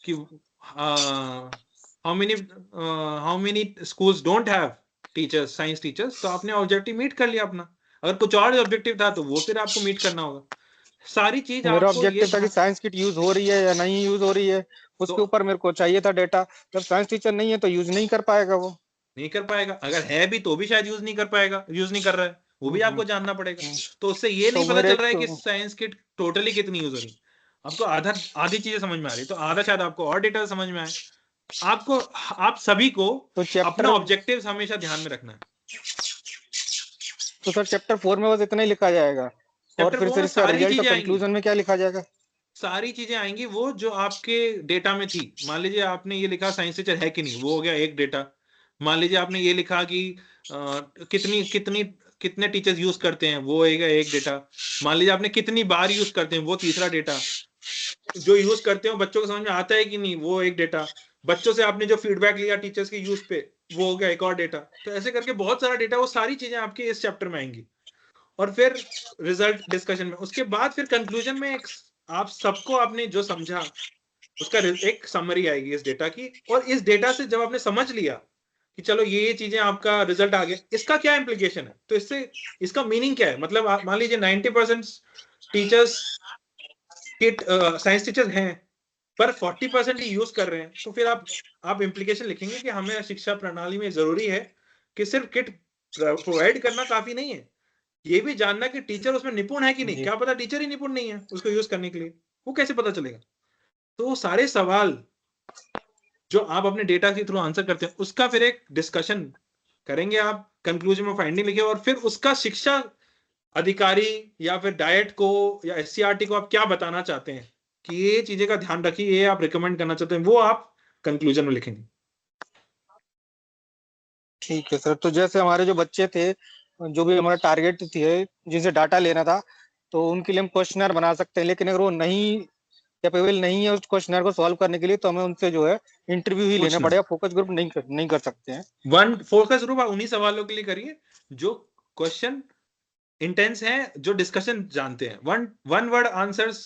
Speaker 1: कि how many schools don't have teachers, science teachers, तो आपने ऑब्जेक्टिव मीट कर लिया अपना। अगर कुछ और ऑब्जेक्टिव था तो वो फिर आपको मीट करना होगा। सारी चीज
Speaker 10: मेरा
Speaker 1: आपको ये
Speaker 10: ऑब्जेक्टिव था कि साइंस किट यूज हो रही है या नहीं यूज हो रही है, उसके
Speaker 1: तो
Speaker 10: ऊपर मेरे को चाहिए था डेटा। जब साइंस टीचर नहीं है तो यूज नहीं कर पाएगा वो।
Speaker 1: नहीं कर पाएगा, अगर है भी तो भी शायद यूज नहीं कर पाएगा, यूज नहीं कर रहा है, वो भी आपको जानना पड़ेगा। तो उससे ये
Speaker 10: तो
Speaker 1: नहीं पता
Speaker 10: मेरे
Speaker 1: चल
Speaker 10: एक
Speaker 1: रहा है कि
Speaker 10: तो
Speaker 1: साइंस किट टोटली कितनी यूज हो रही, आपको आधा आधी चीजें समझ में आ रही, तो आधा शायद आपको और डेटा समझ में आए। आपको, आप सभी को
Speaker 10: तो
Speaker 1: अपना
Speaker 10: चैप्टर
Speaker 1: ऑब्जेक्टिव्स हमेशा ध्यान में रखना है।
Speaker 10: तो सर चैप्टर 4 में बस इतना ही लिखा जाएगा, और
Speaker 1: चैप्टर
Speaker 10: फिर
Speaker 1: 4
Speaker 10: सर
Speaker 1: में
Speaker 10: इसका
Speaker 1: सारी
Speaker 10: रिजल्ट और
Speaker 1: चीजें आएंगी,
Speaker 10: कंक्लूजन में क्या लिखा जाएगा?
Speaker 1: सारी चीजें आएंगी वो जो आपके डेटा में थी। मान लीजिए आपने ये लिखा साइंस टीचर है कि नहीं, वो हो गया एक डेटा। मान लीजिए आपने ये लिखा कि कितनी कितनी कितने टीचर्स यूज करते हैं, वो होगा एक डेटा। मान लीजिए आपने कितनी बार यूज करते हैं, वो तीसरा डेटा। जो यूज करते हो बच्चों को समझ में आता है कि नहीं, वो एक डेटा। बच्चों से आपने जो फीडबैक लिया टीचर्स के यूज पे, वो हो गया एक और डेटा। तो ऐसे करके बहुत सारा डेटा, वो सारी चीजें आपके इस चैप्टर में आएंगी। और फिर रिजल्ट डिस्कशन में, उसके बाद फिर कंक्लूजन में एक, आप सबको आपने जो समझा उसका एक समरी आएगी इस डेटा की। और इस डेटा से जब आपने समझ लिया कि चलो ये चीजें आपका रिजल्ट आ गया, इसका क्या इंप्लीकेशन है, तो इससे इसका मीनिंग क्या है, मतलब मान लीजिए 90% टीचर्स किट साइंस टीचर्स हैं पर 40% ही यूज कर रहे हैं, तो फिर आप इंप्लीकेशन लिखेंगे कि हमें शिक्षा प्रणाली में जरूरी है कि सिर्फ किट प्रोवाइड करना काफी नहीं है, ये भी जानना कि टीचर उसमें निपुण है कि नहीं। क्या पता टीचर ही निपुण नहीं है उसको यूज करने के लिए, वो कैसे पता चलेगा। तो वो सारे सवाल जो आप अपने डेटा के थ्रू आंसर करते हैं, उसका फिर एक डिस्कशन करेंगे आप, कंक्लूजन में फाइंडिंग लिखे, और फिर उसका शिक्षा अधिकारी या फिर डाइट को या एससीईआरटी को आप क्या बताना चाहते हैं कि ये चीजें का ध्यान रखिए, ये आप रिकमेंड करना चाहते हैं, वो आप कंक्लूजन में लिखेंगे।
Speaker 10: ठीक है सर। तो जैसे हमारे जो बच्चे थे, जो भी हमारा टारगेट थे जिनसे डाटा लेना था, तो उनके लिए हम क्वेश्चनर बना सकते हैं, लेकिन अगर वो नहीं कैपेबल नहीं है उस क्वेश्चनर को सॉल्व करने के लिए, तो हमें उनसे जो है इंटरव्यू ही लेना
Speaker 1: पूछना,
Speaker 10: पड़ेगा, फोकस ग्रुप नहीं कर सकते हैं।
Speaker 1: वन फोकस ग्रुप आप उन्हीं सवालों के लिए करिए जो क्वेश्चन इंटेंस है, जो डिस्कशन जानते हैं। One word answers,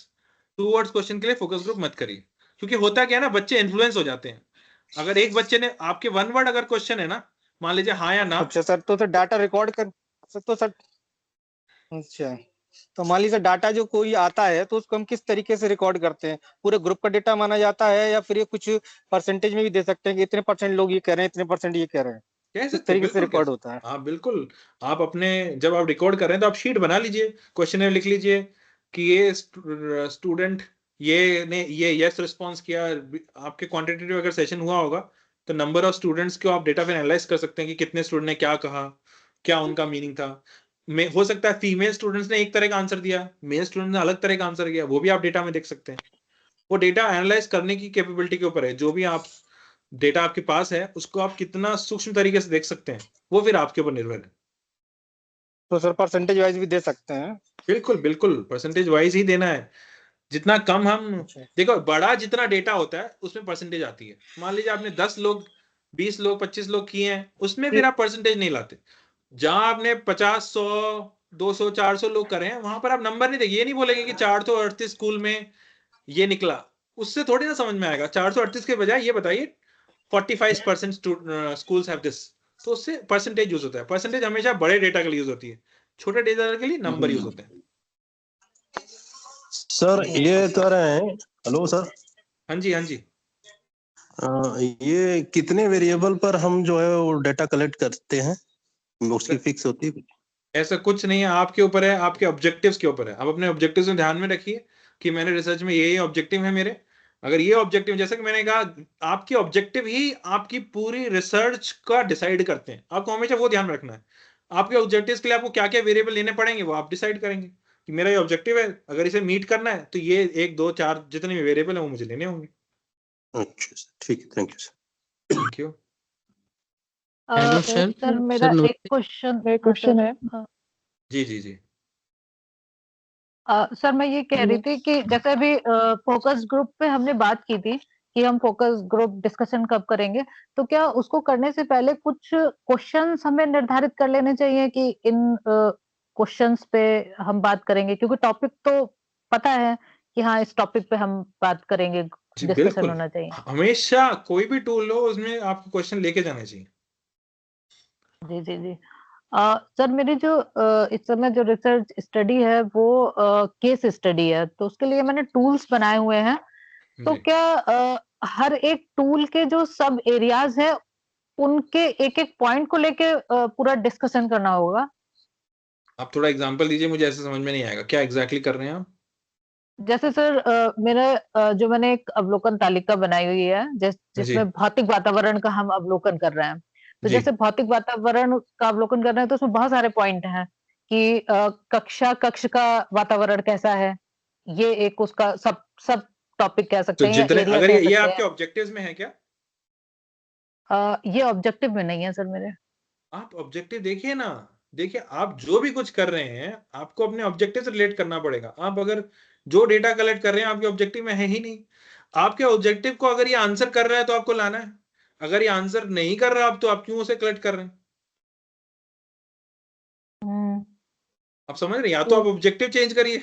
Speaker 1: 2 words question के लिए फोकस ग्रुप मत करिए, क्योंकि होता क्या है ना, बच्चे इन्फ्लुएंस हो जाते हैं। अगर एक बच्चे ने आपके 1 वर्ड अगर क्वेश्चन है ना, मान लीजिए हाँ या ना,
Speaker 10: अच्छा सर, तो सर डाटा रिकॉर्ड कर तो सर, अच्छा, तो मान लीजिए डाटा जो कोई आता है तो उसको हम किस तरीके से रिकॉर्ड करते हैं? पूरे ग्रुप का डेटा माना जाता है, या फिर ये कुछ परसेंटेज में भी दे सकते हैं कि इतने परसेंट लोग ये कह रहे हैं, इतने परसेंट ये कह रहे हैं?
Speaker 1: कह
Speaker 10: किस
Speaker 1: सकते हैं,
Speaker 10: तरीके से
Speaker 1: बिल्कुल कह
Speaker 10: रिकॉर्ड
Speaker 1: सकते
Speaker 10: होता है?
Speaker 1: हैं। आप बिल्कुल, आप अपने जब आप रिकॉर्ड कर रहे हैं तो आप शीट बना लीजिए, क्वेश्चन लिख लीजिए कि ये स्टूडेंट ये ने ये यस रिस्पॉन्स किया। आपके क्वांटिटेटिव अगर सेशन हुआ होगा तो नंबर ऑफ स्टूडेंट्स को आप डेटा फिर एनालाइज कर सकते हैं कि कितने स्टूडेंट ने क्या कहा, क्या उनका मीनिंग था। हो सकता है फीमेल स्टूडेंट्स ने एक तरह का आंसर दिया, मेल स्टूडेंट ने अलग तरह का आंसर दिया, वो भी आप डेटा में देख सकते हैं। वो डेटा एनालाइज करने की कैपेबिलिटी के ऊपर है, जो भी आप डेटा आपके पास है उसको आप कितना सूक्ष्म तरीके से देख सकते हैं, वो फिर आपके ऊपर निर्भर है।
Speaker 10: तो सर परसेंटेज वाइज भी दे सकते हैं?
Speaker 1: बिल्कुल बिल्कुल, परसेंटेज वाइज ही देना है। जितना कम हम
Speaker 10: अच्छा
Speaker 1: देखो, बड़ा जितना डेटा होता है उसमें परसेंटेज आती है। मान लीजिए आपने 10 लोग, 20 लोग, 25 लोग किए हैं, उसमें फिर आप परसेंटेज नहीं लाते। जहां आपने 50, 100, 200, 400 लोग करे हैं, वहां पर आप नंबर नहीं देंगे। ये नहीं बोलेंगे कि 438 स्कूल में ये निकला, उससे थोड़ी ना समझ में आएगा। 438 के बजाय ये बताइए 45% schools have this, तो उससे परसेंटेज यूज होता है। परसेंटेज हमेशा बड़े डेटा के लिए यूज होती है, छोटे डेटा के लिए नंबर यूज होते हैं।
Speaker 11: सर ये कह रहे हैं, हेलो सर,
Speaker 1: हाँ जी, हाँ जी।
Speaker 11: ये कितने वेरिएबल पर हम जो है वो डाटा कलेक्ट करते हैं, उसकी फिक्स होती है?
Speaker 1: ऐसा कुछ नहीं है, आपके ऊपर है, आपके ऑब्जेक्टिव्स के ऊपर है। आप अपने ऑब्जेक्टिव्स में ध्यान में रखिए कि मैंने रिसर्च में ये ऑब्जेक्टिव है मेरे। अगर ये ऑब्जेक्टिव, जैसे कि मैंने कहा, आपके ऑब्जेक्टिव ही आपकी पूरी रिसर्च का डिसाइड करते हैं। आपको हमेशा वो ध्यान में रखना है। आपके ऑब्जेक्टिव्स के लिए आपको क्या क्या वेरिएबल लेने पड़ेंगे, वो आप डिसाइड करेंगे कि मेरा ये ऑब्जेक्टिव है, अगर इसे मीट करना है तो ये 1, 2, 4 जितने भी वेरिएबल है वो मुझे लेने होंगे।
Speaker 11: अच्छा सर, ठीक है, thank you sir.
Speaker 1: Thank you.
Speaker 2: Hello
Speaker 12: sir
Speaker 2: sir, मेरा एक क्वेश्चन है।
Speaker 1: जी जी जी।
Speaker 2: सर मैं ये कह रही थी कि जैसे अभी फोकस ग्रुप पे हमने बात की थी कि हम फोकस ग्रुप डिस्कशन कब करेंगे, तो क्या उसको करने से पहले कुछ क्वेश्चंस हमें निर्धारित कर लेने चाहिए कि इन क्वेश्चंस पे हम बात करेंगे, क्योंकि टॉपिक तो पता है कि हाँ इस टॉपिक पे हम बात करेंगे,
Speaker 1: जी
Speaker 2: डिस्कशन
Speaker 1: बिल्कुल,
Speaker 2: होना चाहिए।
Speaker 1: हमेशा कोई भी टूल हो उसमें आपको क्वेश्चन लेके जाना चाहिए।
Speaker 2: जी जी जी। सर मेरी जो इस समय जो रिसर्च स्टडी है वो केस स्टडी है, तो उसके लिए मैंने टूल्स बनाए हुए हैं। तो
Speaker 1: जी।
Speaker 2: क्या हर एक टूल के जो सब एरियाज है उनके एक एक पॉइंट को लेके पूरा डिस्कशन करना होगा?
Speaker 1: आप थोड़ा एग्जांपल दीजिए, मुझे ऐसे समझ में नहीं आएगा क्या एग्जैक्टली कर रहे हैं आप।
Speaker 2: जैसे सर मेरा जो मैंने एक अवलोकन तालिका बनाई हुई है
Speaker 1: जी
Speaker 2: जिसमें भौतिक वातावरण का हम अवलोकन कर रहे हैं। तो
Speaker 1: जी
Speaker 2: जैसे भौतिक वातावरण का अवलोकन कर रहे हैं तो उसमें बहुत सारे पॉइंट हैं कि कक्ष का वातावरण कैसा है, ये एक उसका सब सब टॉपिक कह
Speaker 1: तो
Speaker 2: सकते हैं या
Speaker 1: जितने,
Speaker 2: एरिया
Speaker 1: अगर
Speaker 2: कह
Speaker 1: ये
Speaker 2: सकते
Speaker 1: आपके
Speaker 2: हैं।
Speaker 1: ऑब्जेक्टिव्स में है क्या?
Speaker 2: ये ऑब्जेक्टिव में नहीं है सर मेरे।
Speaker 1: आप ऑब्जेक्टिव देखिए ना, देखिए आप जो भी कुछ कर रहे हैं आपको अपने ऑब्जेक्टिव से रिलेट करना पड़ेगा। आप अगर जो डेटा कलेक्ट कर रहे हैं आपके ऑब्जेक्टिव में है ही नहीं, आपके ऑब्जेक्टिव को अगर ये आंसर कर रहा है तो आपको लाना है। अगर ये आंसर नहीं कर रहा आप, तो आप क्यों उसे कलेक्ट कर रहे हैं? आप समझ रहे हैं? या तो आप
Speaker 2: तो
Speaker 1: ऑब्जेक्टिव चेंज करिए।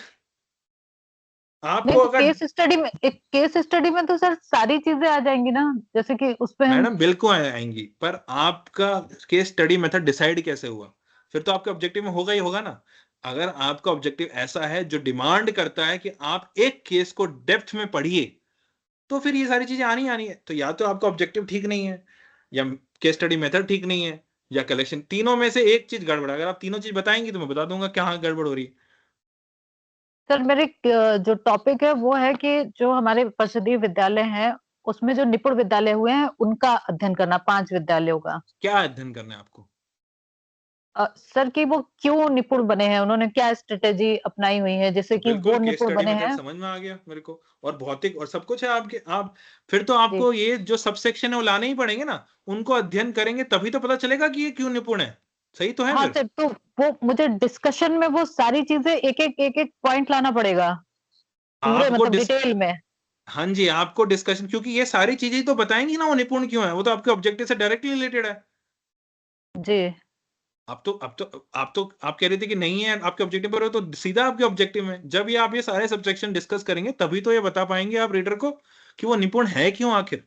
Speaker 2: नहीं,
Speaker 1: आपको
Speaker 2: तो
Speaker 1: अगर
Speaker 2: केस स्टडी में तो सर सारी चीजें आ जाएंगी ना, जैसे कि उसपे हम
Speaker 1: मैडम बिल्कुल आएंगी, पर आपका केस स्टडी मेथड डिसाइड कैसे हुआ, फिर तो आपके ऑब्जेक्टिव में होगा ही होगा ना। अगर आपका ऑब्जेक्टिव ऐसा है जो डिमांड करता है कि आप एक केस को डेप्थ में पढ़िए, तो फिर ये सारी चीजें आनी आनी है। तो या तो आपका ऑब्जेक्टिव ठीक नहीं है, या केस स्टडी मेथड ठीक नहीं है, या कलेक्शन, तीनों में से एक चीज गड़बड़ है। अगर आप तीनों चीज बताएंगी तो मैं बता दूंगा कहाँ गड़बड़ हो रही है।
Speaker 2: सर मेरे जो टॉपिक है वो है कि जो हमारे परिषदीय विद्यालय हैं उसमें जो निपुण विद्यालय हुए हैं उनका अध्ययन करना, 5 विद्यालयों का।
Speaker 1: क्या अध्ययन करना है आपको?
Speaker 2: सर कि वो क्यों निपुण बने हैं, उन्होंने क्या स्ट्रेटेजी अपनाई हुई है जिससे
Speaker 1: तो
Speaker 2: कि वो
Speaker 1: बिल्कुल केस
Speaker 2: निपुण
Speaker 1: स्टडी
Speaker 2: बने
Speaker 1: मेथड
Speaker 2: हैं।
Speaker 1: समझ में आ गया मेरे को, और भौतिक और सब कुछ है आपके। आप फिर तो
Speaker 2: जी
Speaker 1: आपको ये जो सब सेक्शन है वो लाने ही पड़ेंगे ना, उनको अध्ययन करेंगे तभी तो पता चलेगा कि ये क्यों निपुण है। सही तो है
Speaker 2: हाँ
Speaker 1: फिर?
Speaker 2: सर, तो वो मुझे डिस्कशन में वो सारी चीजें एक एक पॉइंट लाना पड़ेगा पूरे
Speaker 1: आपको
Speaker 2: मतलब डिटेल में।
Speaker 1: हाँ जी, आपको डिस्कशन, क्योंकि ये सारी चीजें तो बताएंगी ना वो निपुण क्यों है, वो तो आपके ऑब्जेक्टिव से डायरेक्टली रिलेटेड है।
Speaker 2: जी
Speaker 1: आप कह रहे थे कि नहीं है आपके ऑब्जेक्टिव पर हो, तो सीधा आपके ऑब्जेक्टिव में जब ये आप ये सारे सब्जेक्शन डिस्कस करेंगे तभी तो ये बता पाएंगे आप रीडर को कि वो निपुण है क्यों आखिर।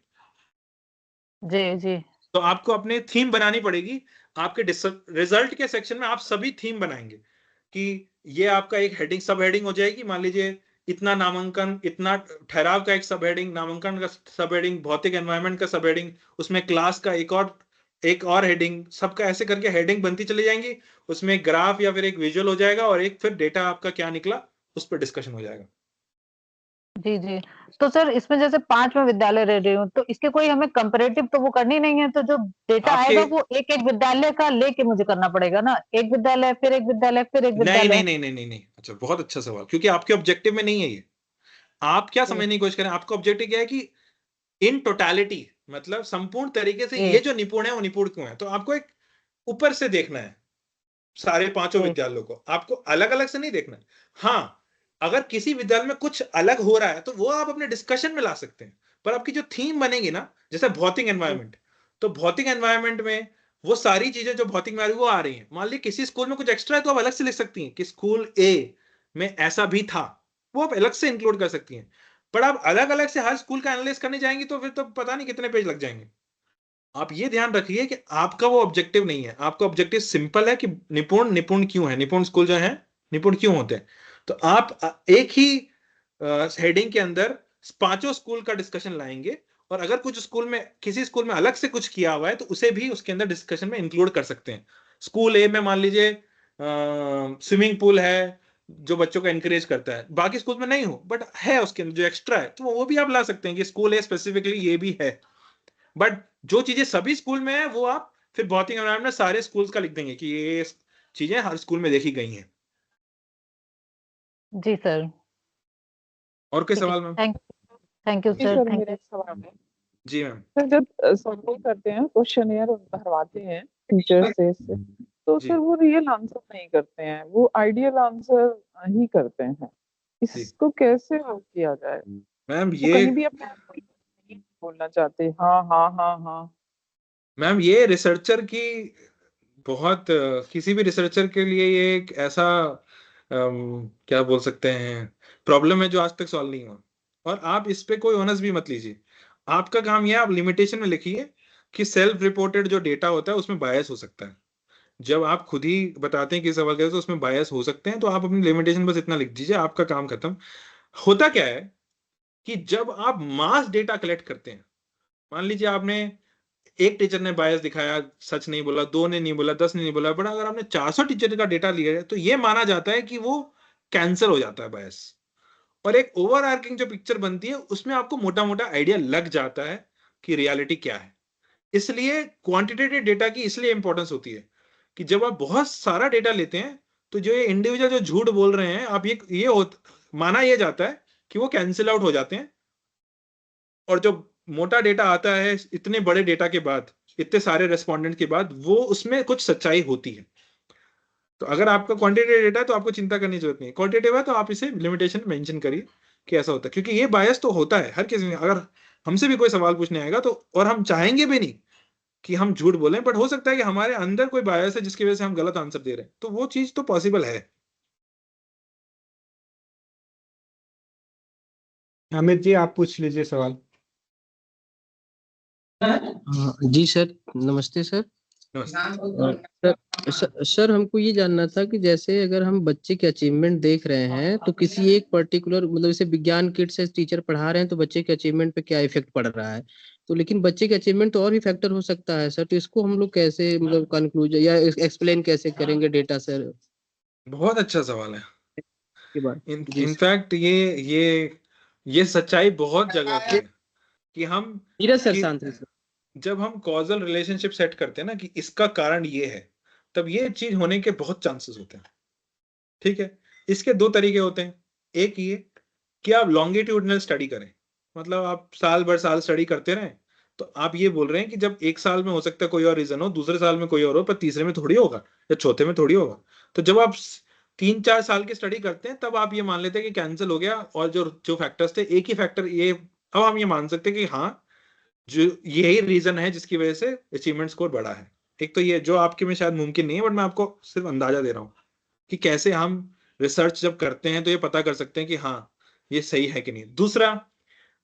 Speaker 2: जी जी
Speaker 1: तो आपको अपने थीम बनानी पड़ेगी। आपके रिजल्ट के सेक्शन में आप सभी थीम बनाएंगे कि ये आपका एक हेडिंग, सब हेडिंग हो जाएगी। मान लीजिए इतना नामांकन, इतना ठहराव का एक सब हेडिंग, नामांकन का सब हेडिंग, भौतिक एनवायरनमेंट का सब हेडिंग, उसमें क्लास का एक और हेडिंग, सबका ऐसे करके हेडिंग बनती चली जाएंगी। उसमें एक ग्राफ या फिर एक विजुअल हो जाएगा, और एक फिर डेटा आपका क्या निकला उस पर डिस्कशन हो जाएगा।
Speaker 2: जी जी। तो सर इसमें जैसे 5 में विद्यालय रह रही हूँ तो इसके कोई हमें कंपैरेटिव तो वो करनी नहीं है, तो जो डेटा
Speaker 1: आपके
Speaker 2: आएगा वो एक एक विद्यालय का लेके मुझे करना पड़ेगा ना, एक विद्यालय फिर एक विद्यालय फिर एक
Speaker 1: नहीं नहीं
Speaker 2: विद्यालय।
Speaker 1: नहीं नहीं नहीं नहीं, अच्छा बहुत अच्छा सवाल, क्योंकि आपके ऑब्जेक्टिव में नहीं है ये। आप क्या
Speaker 2: जी
Speaker 1: समझने की कोशिश करें, आपका ऑब्जेक्टिव क्या है कि इन टोटालिटी, मतलब संपूर्ण तरीके से
Speaker 2: जी
Speaker 1: ये जो निपुण है वो निपुण क्यों है। तो आपको एक ऊपर से देखना है सारे पांचों
Speaker 2: जी
Speaker 1: विद्यालयों को, आपको अलग अलग से नहीं देखना है। हाँ, अगर किसी विद्यालय में कुछ अलग हो रहा है तो वो आप अपने डिस्कशन में ला सकते हैं, पर आपकी जो थीम बनेगी ना, जैसे भौतिक एनवायरनमेंट, तो भौतिक एनवायरनमेंट में वो सारी चीजें जो भौतिक में वो आ रही हैं। मान ली किसी स्कूल में कुछ एक्स्ट्रा है तो आप अलग से लिख सकती हैं कि स्कूल ए में ऐसा भी था, वो आप अलग से इंक्लूड कर सकती हैं। पर आप अलग अलग से हर स्कूल का एनालाइज करने जाएंगी तो फिर तो पता नहीं कितने पेज लग जाएंगे। आप ये ध्यान रखिए कि आपका वो ऑब्जेक्टिव नहीं है, आपका ऑब्जेक्टिव सिंपल है कि निपुण क्यों है, निपुण स्कूल जो है निपुण क्यों होते हैं। तो आप एक ही हेडिंग के अंदर 5 स्कूल का डिस्कशन लाएंगे, और अगर कुछ स्कूल में किसी स्कूल में अलग से कुछ किया हुआ है तो उसे भी उसके अंदर डिस्कशन में इंक्लूड कर सकते हैं। स्कूल ए में मान लीजिए स्विमिंग पूल है जो बच्चों को एनकरेज करता है, बाकी स्कूल में नहीं हो बट है उसके अंदर जो एक्स्ट्रा है, तो वो भी आप ला सकते हैं कि स्कूल ए स्पेसिफिकली ये भी है। बट जो चीजें सभी स्कूल में है वो आप फिर भौतिक एनवायरनमेंट में सारे स्कूल्स का लिख देंगे कि ये चीजें हर स्कूल में देखी गई हैं।
Speaker 2: जी सर।
Speaker 1: और कोई सवाल मैम?
Speaker 2: थैंक यू
Speaker 6: जी
Speaker 2: सर।
Speaker 6: सर,
Speaker 2: थैंक
Speaker 6: मेरा एक सवाल है।
Speaker 1: जी मैम।
Speaker 6: सर जब सर्वे करते हैं, क्वेश्चनियर भरवाते हैं टीचर से तो
Speaker 1: जी
Speaker 6: सर वो रियल आंसर नहीं करते हैं, वो आइडियल आंसर ही करते हैं। इसको कैसे हल किया जाए?
Speaker 1: मैम
Speaker 6: वो
Speaker 1: ये
Speaker 6: कहीं भी अपने आप को नहीं बोलना चाहते, हाँ हाँ हाँ हाँ।
Speaker 1: मैम ये रिसर्चर की बहुत किसी भी रिसर्चर के लिए ये एक ऐसा क्या बोल सकते हैं प्रॉब्लम है जो आज तक सॉल्व नहीं हुआ, और आप इस पे कोई ओनस भी मत लीजिए। आपका काम यह है, आप लिमिटेशन में लिखिए कि सेल्फ रिपोर्टेड जो डेटा होता है उसमें बायस हो सकता है। जब आप खुद ही बताते हैं कि सवाल कैसे तो उसमें बायस हो सकते हैं, तो आप अपनी लिमिटेशन बस इतना लिख दीजिए, आपका काम खत्म। होता क्या है कि जब आप मास डेटा कलेक्ट करते हैं, मान लीजिए आपने एक टीचर ने बायस दिखाया, सच नहीं बोला, 2 ने नहीं बोला, 10 ने नहीं बोला, बट अगर आपने 400 टीचर का डेटा लिया है तो ये माना जाता है कि वो कैंसिल हो जाता है बायस, और एक ओवर आर्किंग जो पिक्चर बनती है उसमें आपको मोटा मोटा आइडिया लग जाता है कि रियलिटी क्या है। इसलिए क्वांटिटेटिव डेटा की इसलिए इंपॉर्टेंस होती है कि जब आप बहुत सारा डेटा लेते हैं तो जो ये इंडिविजुअल जो झूठ बोल रहे हैं आप माना यह जाता है कि वो कैंसिल आउट हो जाते हैं, और जो मोटा डेटा आता है इतने बड़े डेटा के बाद, इतने सारे रेस्पोंडेंट के बाद, वो उसमें कुछ सच्चाई होती है। तो अगर आपका क्वांटिटेटिव डेटा है तो आपको चिंता करने की जरूरत नहीं है, क्वालिटेटिव है तो आप इसे लिमिटेशन मेंशन करिए कि ऐसा होता है, क्योंकि ये बायस तो होता है हर किसी में। अगर हमसे भी कोई सवाल पूछने आएगा तो, और हम चाहेंगे भी नहीं कि हम झूठ बोलें, बट हो सकता है कि हमारे अंदर कोई बायस है जिसकी वजह से हम गलत आंसर दे रहे हैं, तो वो चीज तो पॉसिबल है।
Speaker 4: अमित जी आप पूछ लीजिए सवाल।
Speaker 12: जी सर, नमस्ते सर। सर हमको ये जानना था कि जैसे अगर हम बच्चे के अचीवमेंट देख रहे हैं तो किसी एक पर्टिकुलर मतलब जैसे विज्ञान किट से टीचर पढ़ा रहे हैं तो बच्चे के अचीवमेंट पे क्या इफेक्ट पड़ रहा है, तो लेकिन बच्चे के अचीवमेंट तो और भी फैक्टर हो सकता है सर, तो इसको हम लोग कैसे मतलब कंक्लूजन या एक्सप्लेन कैसे करेंगे डेटा सर?
Speaker 1: बहुत अच्छा सवाल है।
Speaker 12: के बाद
Speaker 1: इनफैक्ट ये सच्चाई बहुत जगह की है कि हम
Speaker 12: नीरज सर
Speaker 1: कि
Speaker 12: शांत सर।
Speaker 1: जब हम कॉजल रिलेशनशिप सेट करते हैं ना कि इसका कारण ये है, तब ये चीज होने के बहुत चांसेस होते हैं। ठीक है, इसके 2 तरीके होते हैं। एक ये कि आप लॉन्गिट्यूडनल स्टडी करें, मतलब आप साल भर साल स्टडी करते रहें, तो आप ये बोल रहे हैं कि जब एक साल में हो सकता है कोई और रीजन हो, दूसरे साल में कोई और हो, पर तीसरे में थोड़ी होगा या चौथे में थोड़ी होगा। तो जब आप 3-4 साल की स्टडी करते हैं तब आप ये मान लेते हैं कि कैंसिल हो गया, और जो जो फैक्टर्स थे एक ही फैक्टर, ये अब हम ये मान सकते हैं कि हाँ जो यही रीजन है जिसकी वजह से अचीवमेंट स्कोर बढ़ा है। एक तो ये जो आपके में शायद मुमकिन नहीं है, बट मैं आपको सिर्फ अंदाजा दे रहा हूँ कि कैसे हम रिसर्च जब करते हैं तो ये पता कर सकते हैं कि हाँ ये सही है कि नहीं। दूसरा,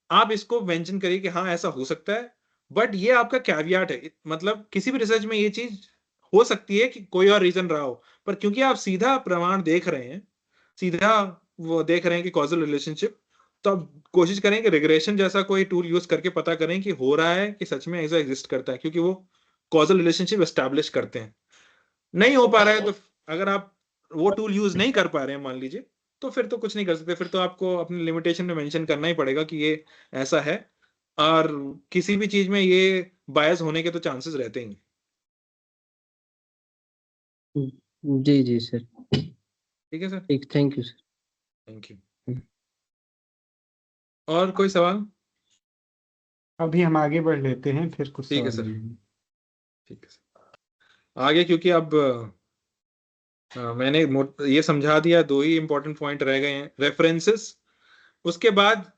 Speaker 1: आप इसको मेंशन करिए कि हाँ ऐसा हो सकता है, बट ये आपका कैवियाट है, मतलब किसी भी रिसर्च में ये चीज हो सकती है कि कोई और रीजन रहा हो, पर क्योंकि आप सीधा प्रमाण देख रहे हैं, सीधा वो देख रहे हैं कि कॉजल रिलेशनशिप, तो आप कोशिश करें कि रिग्रेशन जैसा कोई टूल यूज करके पता करें कि हो रहा है कि सच में ऐसा एग्जिस्ट करता है, क्योंकि वो कॉजल रिलेशनशिप एस्टैब्लिश करते हैं। नहीं हो पा रहा है तो अगर आप वो टूल यूज नहीं कर पा रहे हैं मान लीजिए, तो फिर तो कुछ नहीं कर सकते, फिर तो आपको अपनी लिमिटेशन में मेंशन करना ही पड़ेगा कि ये ऐसा है, और किसी भी चीज में ये बायस होने के तो चांसेस रहते ही।
Speaker 12: जी जी सर,
Speaker 1: ठीक है सर,
Speaker 12: ठीक, thank you sir.
Speaker 1: Thank you. और कोई सवाल?
Speaker 4: अभी हम आगे बढ़ लेते हैं, फिर कुछ
Speaker 1: ठीक है
Speaker 4: सवाल
Speaker 1: सर,
Speaker 4: लेंगे।
Speaker 1: ठीक है सर, आगे क्योंकि अब मैंने ये समझा दिया, 2 ही इंपॉर्टेंट पॉइंट रह गए हैं। रेफरेंसेस, उसके बाद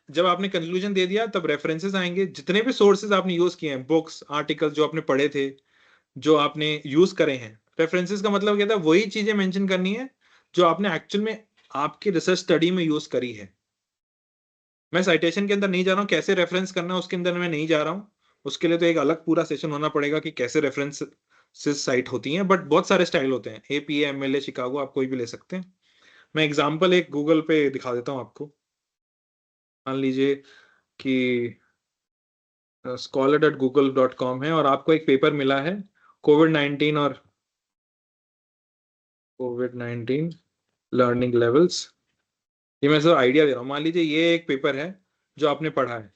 Speaker 1: जब आपने कंक्लूजन दे दिया तब रेफरेंसेस आएंगे। जितने भी सोर्सेज आपने यूज किए हैं, बुक्स, आर्टिकल जो आपने पढ़े थे, जो आपने यूज करे हैं। रेफरेंसेस का मतलब क्या था? वही चीजें मेंशन करनी है जो आपने एक्चुअल में आपकी रिसर्च स्टडी में यूज करी है। मैं साइटेशन के अंदर नहीं जा रहा हूँ, कैसे रेफरेंस करना है उसके अंदर मैं नहीं जा रहा हूँ। उसके लिए तो एक अलग पूरा सेशन होना पड़ेगा कि कैसे रेफरेंसेस साइट होती हैं, बट बहुत सारे स्टाइल होते हैं। APA, MLA, शिकागो, आप कोई भी ले सकते हैं। मैं एग्जाम्पल एक गूगल पे दिखा देता हूँ आपको। मान लीजिए कि scholar.google.com है और आपको एक पेपर मिला है कोविड-19 लर्निंग लेवल्स। ये मैं सिर्फ आइडिया दे रहा हूँ। मान लीजिए ये एक पेपर है जो आपने पढ़ा है,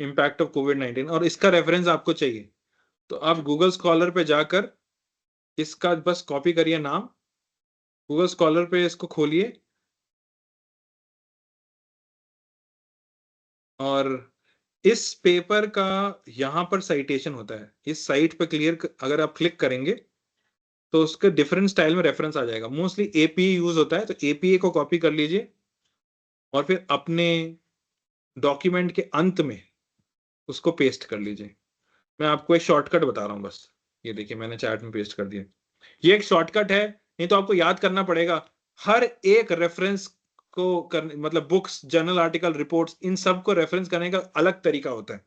Speaker 1: इम्पैक्ट ऑफ कोविड-19, और इसका रेफरेंस आपको चाहिए। तो आप गूगल स्कॉलर पे जाकर इसका बस कॉपी करिए नाम, गूगल स्कॉलर पे इसको खोलिए और इस पेपर का यहाँ पर साइटेशन होता है। इस साइट पर अगर आप क्लिक करेंगे तो उसके डिफरेंट स्टाइल में रेफरेंस आ जाएगा। मोस्टली APA यूज होता है, तो APA को कॉपी कर लीजिए और फिर अपने डॉक्यूमेंट के अंत में उसको पेस्ट कर लीजिए। मैं आपको एक शॉर्टकट बता रहा हूँ बस। ये देखिए मैंने चैट में पेस्ट कर दिया। ये एक शॉर्टकट है, नहीं तो आपको याद करना पड़ेगा। हर एक रेफरेंस को करने, मतलब बुक्स, जर्नल आर्टिकल, रिपोर्ट्स, इन सब को रेफरेंस करने का अलग तरीका होता है।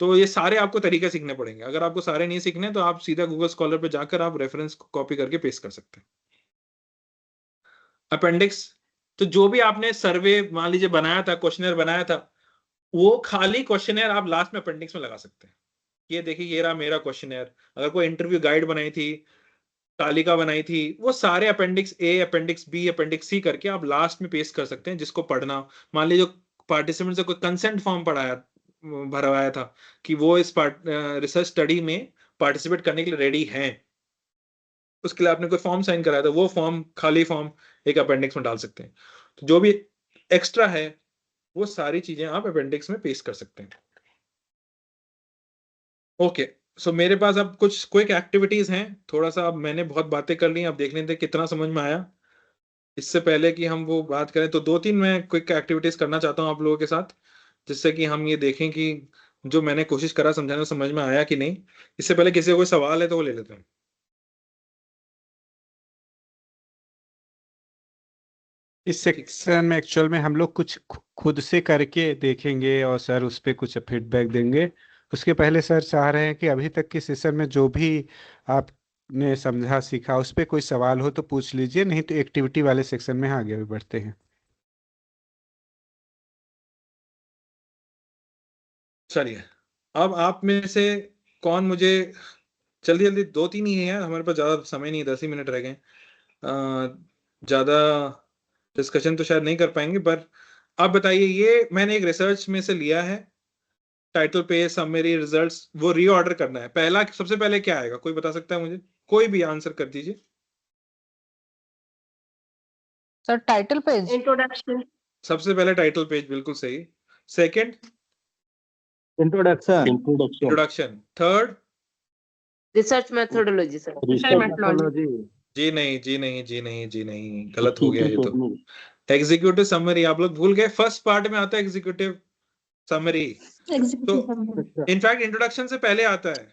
Speaker 1: तो ये सारे आपको तरीके सीखने पड़ेंगे। अगर आपको सारे नहीं सीखने तो आप सीधा गूगल स्कॉलर पे जाकर आप रेफरेंस को कॉपी करके पेस्ट कर सकते हैं। अपेंडिक्स, तो जो भी आपने सर्वे मान लीजिए बनाया था, क्वेश्चनर बनाया था, वो खाली क्वेश्चनर आप लास्ट में अपेंडिक्स में लगा सकते हैं। ये देखिए, ये रहा मेरा क्वेश्चनर। अगर कोई इंटरव्यू गाइड बनाई थी, तालिका बनाई थी, वो सारे appendix A, appendix B, appendix C करके आप लास्ट में पेस्ट कर सकते हैं जिसको पढ़ना। मान लीजिए पार्टिसिपेंट से कोई कंसेंट फॉर्म भरवाया था कि वो इस रिसर्च स्टडी में पार्टिसिपेट करने के लिए रेडी हैं, उसके लिए आपने कोई फॉर्म साइन कराया था, वो फॉर्म, खाली फॉर्म एक अपेंडिक्स में डाल सकते हैं। तो जो भी एक्स्ट्रा है वो सारी चीजें आप अपेंडिक्स में पेस्ट कर सकते हैं। ओके, सो मेरे पास अब कुछ क्विक एक्टिविटीज हैं। थोड़ा सा अब मैंने बहुत बातें कर ली, अब देख लेते हैं कितना समझ में आया। इससे पहले कि हम वो बात करें तो 2-3 मैं क्विक एक्टिविटीज करना चाहता हूँ आप लोगों के साथ, जिससे कि हम ये देखें कि जो मैंने कोशिश करा समझाने समझ में आया कि नहीं। इससे पहले किसी का कोई सवाल है तो वो ले लेते हैं।
Speaker 4: इस सेक्शन में एक्चुअल में हम लोग कुछ खुद से करके देखेंगे और सर उस पर कुछ फीडबैक देंगे। उसके पहले सर चाह रहे हैं कि अभी तक के सेशन में जो भी आपने समझा सीखा उस पर कोई सवाल हो तो पूछ लीजिए, नहीं तो एक्टिविटी वाले सेक्शन में आगे भी बढ़ते हैं।
Speaker 1: चलिए, अब आप में से कौन मुझे जल्दी जल्दी, 2-3 ही है, हमारे पास ज्यादा समय नहीं, 10 ही मिनट रह गए। ज्यादा डिस्कशन तो शायद नहीं कर पाएंगे, पर आप बताइए, ये मैंने एक रिसर्च में से लिया है, टाइटल पे समरी रिजल्ट्स, वो रीऑर्डर करना है। पहला, सबसे पहले क्या आएगा, कोई बता सकता है मुझे? कोई भी आंसर कर दीजिए।
Speaker 2: Sir title page,
Speaker 13: introduction.
Speaker 1: सबसे पहले टाइटल पेज, बिल्कुल सही। Second,
Speaker 10: introduction.
Speaker 1: Introduction. Third,
Speaker 13: research methodology sir.
Speaker 1: जी नहीं, जी नहीं, जी नहीं, जी नहीं, गलत हो गया ये तो। एग्जीक्यूटिव समरी आप लोग भूल गए, फर्स्ट पार्ट में आता है एग्जीक्यूटिव समरी। तो इनफैक्ट इंट्रोडक्शन से पहले आता है।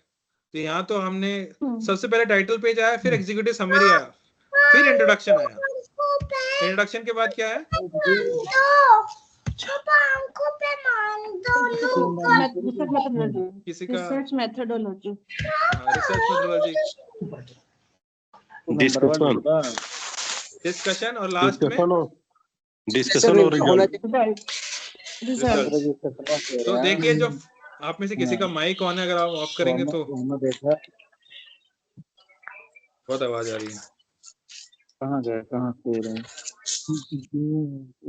Speaker 1: तो यहाँ तो हमने सबसे पहले टाइटल पेज आया, फिर एग्जीक्यूटिव समरी आया, फिर इंट्रोडक्शन आया। इंट्रोडक्शन के बाद क्या है? किसी का
Speaker 13: research methodology.
Speaker 1: Research methodology, discussion, और लास्ट में
Speaker 11: डिस्कशन और
Speaker 1: तो देखिए, जो आप में से किसी का माइक ऑन है, अगर आप ऑफ करेंगे तो बहुत आवाज आ रही है।
Speaker 14: कहाँ गए, कहाँ से रहे?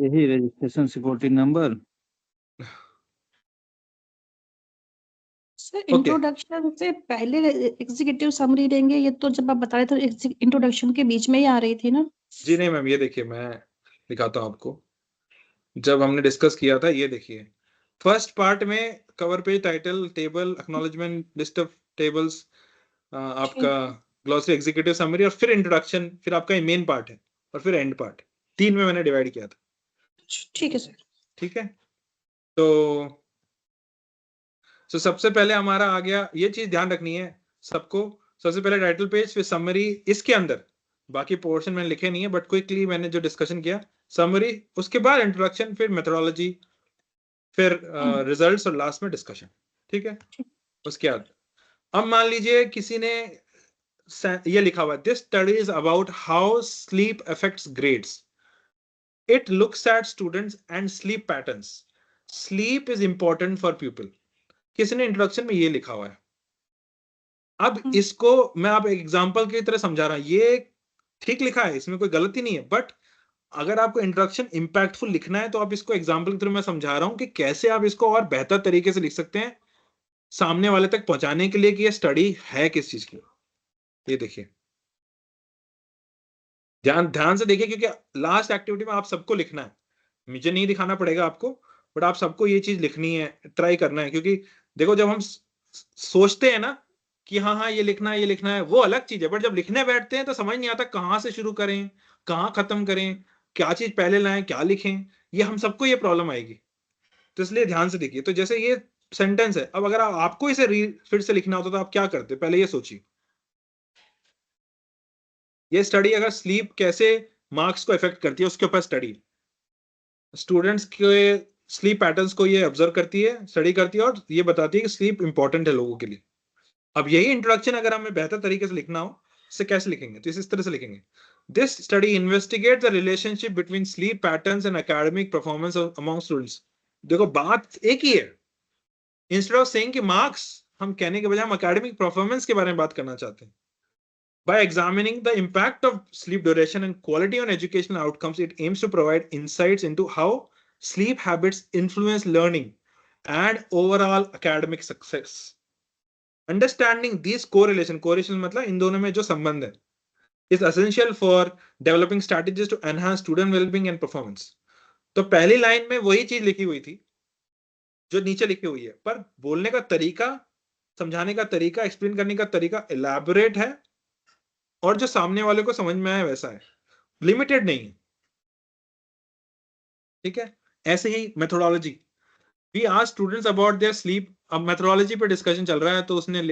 Speaker 14: यही registration security number.
Speaker 15: Sir introduction से पहले एग्जीक्यूटिव समरी देंगे, ये तो जब आप बता रहे थे इंट्रोडक्शन के बीच में ही आ रही थी ना?
Speaker 1: जी नहीं मैम, ये देखिए मैं दिखाता हूँ आपको। जब हमने डिस्कस किया था, ये देखिए फर्स्ट पार्ट में cover page, title, table, acknowledgement, list of tables, आपका ग्लॉसरी, एग्जीक्यूटिव समरी और फिर इंट्रोडक्शन, फिर आपका मेन पार्ट है और फिर एंड पार्ट। 3 में मैंने डिवाइड किया था।
Speaker 15: ठीक है सर।
Speaker 1: ठीक है, तो सबसे पहले हमारा आ गया, ये चीज ध्यान रखनी है सबको, सबसे पहले टाइटल पेज, फिर समरी, इसके अंदर बाकी पोर्शन मैंने लिखे नहीं है बट क्विकली मैंने जो डिस्कशन किया, समरी, उसके बाद इंट्रोडक्शन, फिर मेथोडोलॉजी, फिर रिजल्ट्स और लास्ट में डिस्कशन। ठीक है, उसके बाद अब मान लीजिए किसी ने ये लिखा हुआ, this study is about how sleep affects grades, it looks at students and sleep patterns, sleep is important for people. किसी ने इंट्रोडक्शन में ये लिखा हुआ है। अब इसको मैं आप एग्जांपल की तरह समझा रहा हूं, ये ठीक लिखा है, इसमें कोई गलती नहीं है, बट अगर आपको इंट्रोडक्शन इंपैक्टफुल लिखना है तो आप इसको एग्जांपल की तरह मैं समझा रहा हूं कि कैसे आप इसको और बेहतर तरीके से लिख सकते हैं सामने वाले तक पहुंचाने के लिए कि ये स्टडी है किस चीज की। ये देखिए, ध्यान से देखिए, क्योंकि लास्ट एक्टिविटी में आप सबको लिखना है, मुझे नहीं दिखाना पड़ेगा आपको, बट आप सबको ये चीज लिखनी है, ट्राई करना है। क्योंकि देखो, जब हम सोचते हैं ना कि हाँ ये लिखना है, ये लिखना है, वो अलग चीज है, बट जब लिखने बैठते हैं तो समझ नहीं आता कहाँ से शुरू करें, कहाँ खत्म करें, क्या चीज पहले लाएं, क्या लिखें, ये हम सबको ये प्रॉब्लम आएगी। तो इसलिए ध्यान से देखिए। तो जैसे ये सेंटेंस है, अब अगर आपको इसे फिर से लिखना होता तो आप क्या करते, पहले ये सोचिए, ये स्टडी अगर स्लीप कैसे मार्क्स को इफेक्ट करती है उसके ऊपर स्टडी, स्टूडेंट्स के स्लीप पैटर्न्स को ये ऑब्जर्व करती है, स्टडी करती है और ये बताती है कि स्लीप इंपॉर्टेंट है लोगों के लिए। अब यही इंट्रोडक्शन अगर हमें बेहतर तरीके से लिखना हो, इसे कैसे लिखेंगे, तो इस तरह से लिखेंगे, this study investigate the relationship between sleep patterns and academic performance among students. देखो, बात एक ही है, इंस्टेड ऑफ सेइंग कि मार्क्स, हम कहने के बजाय हम एकेडमिक परफॉर्मेंस के बारे में बात करना चाहते हैं। By examining the impact of sleep duration and quality on educational outcomes, it aims to provide insights into how sleep habits influence learning and overall academic success. Understanding these correlation मतलब इन दोनों में जो संबंध है, is essential for developing strategies to enhance student well-being and performance. तो पहली line में वही चीज लिखी हुई थी जो नीचे लिखी हुई है, पर बोलने का तरीका, समझाने का तरीका, एक्सप्लेन करने का तरीका एलैबोरेट है और जो सामने वाले को समझ में आए वैसा है, लिमिटेड नहीं है। ठीक है, ऐसे ही methodology, we ask students about their sleep. अब मेथोडोलॉजी पे डिस्कशन चल रहा है, तो उसने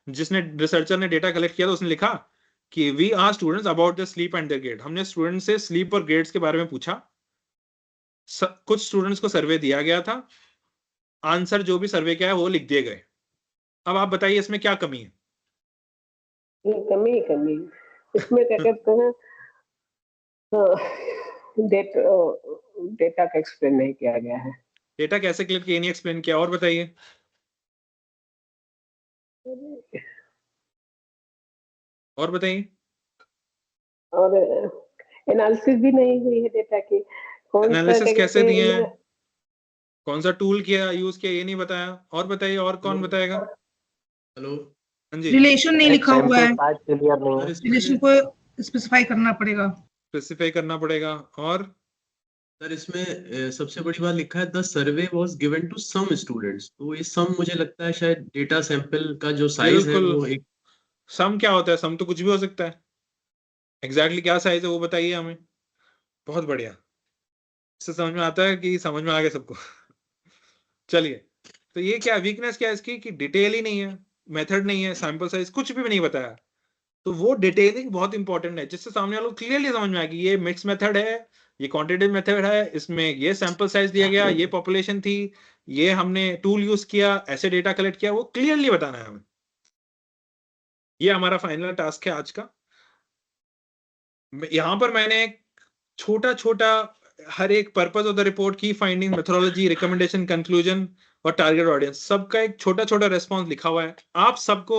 Speaker 1: जिसने रिसर्चर ने डेटा कलेक्ट किया तो उसने लिखा कि we ask students about their sleep and their grade. हमने स्टूडेंट से स्लीप और ग्रेड्स के बारे में पूछा, कुछ स्टूडेंट्स को सर्वे दिया गया था, आंसर जो भी सर्वे किया है वो लिख दिए गए। अब आप बताइए इसमें क्या कमी है?
Speaker 13: कमी इसमें क्या कहते हैं, डेटा का एक्सप्लेन नहीं किया गया है।
Speaker 1: डेटा कैसे क्लियर किया, नहीं एक्सप्लेन किया, और बताइए। और बताइए।
Speaker 13: और एनालिसिस भी नहीं हुई है डेटा की।
Speaker 1: एनालिसिस कैसे दिए हैं, कौन सा टूल किया, यूज किया, ये नहीं बताया। और बताइए, और कौन बताएगा?
Speaker 16: हेलो,
Speaker 1: हाँ जी।
Speaker 7: रिलेशन नहीं लिखा हुआ है, रिलेशन को स्पेसिफाई करना पड़ेगा,
Speaker 1: स्पेसिफाई करना पड़ेगा। और
Speaker 16: सर इसमें सबसे बड़ी बात लिखा है the survey was given to some students, तो ये सम मुझे लगता है शायद डेटा सैंपल का जो साइज है वो एक।
Speaker 1: सम क्या होता है? सम तो कुछ भी हो सकता है, एग्जैक्टली क्या साइज है वो बताइए हमें। बहुत बढ़िया, इससे समझ में आता है कि समझ में आ गया सबको। चलिए, तो ये क्या वीकनेस क्या है इसकी कि डिटेल ही नहीं है, मेथड नहीं है, सैंपल साइज कुछ भी नहीं बताया। तो वो डिटेलिंग बहुत इंपॉर्टेंट है, जिससे सामने वालों को क्लियरली समझ में आएगी ये मिक्स मेथड है, ये क्वांटिटेटिव मेथड है, इसमें ये सैंपल साइज दिया गया, ये पॉपुलेशन थी, ये हमने टूल यूज किया, ऐसे डेटा कलेक्ट किया, वो क्लियरली बताना है हमें। ये हमारा फाइनल टास्क है आज का। यहां पर मैंने छोटा छोटा हर एक पर्पस ऑफ द रिपोर्ट की फाइंडिंग, मेथोडोलॉजी, रिकमेंडेशन, कंक्लूजन और टारगेट ऑडियंस सबका एक छोटा छोटा रेस्पॉन्स लिखा हुआ है। आप सबको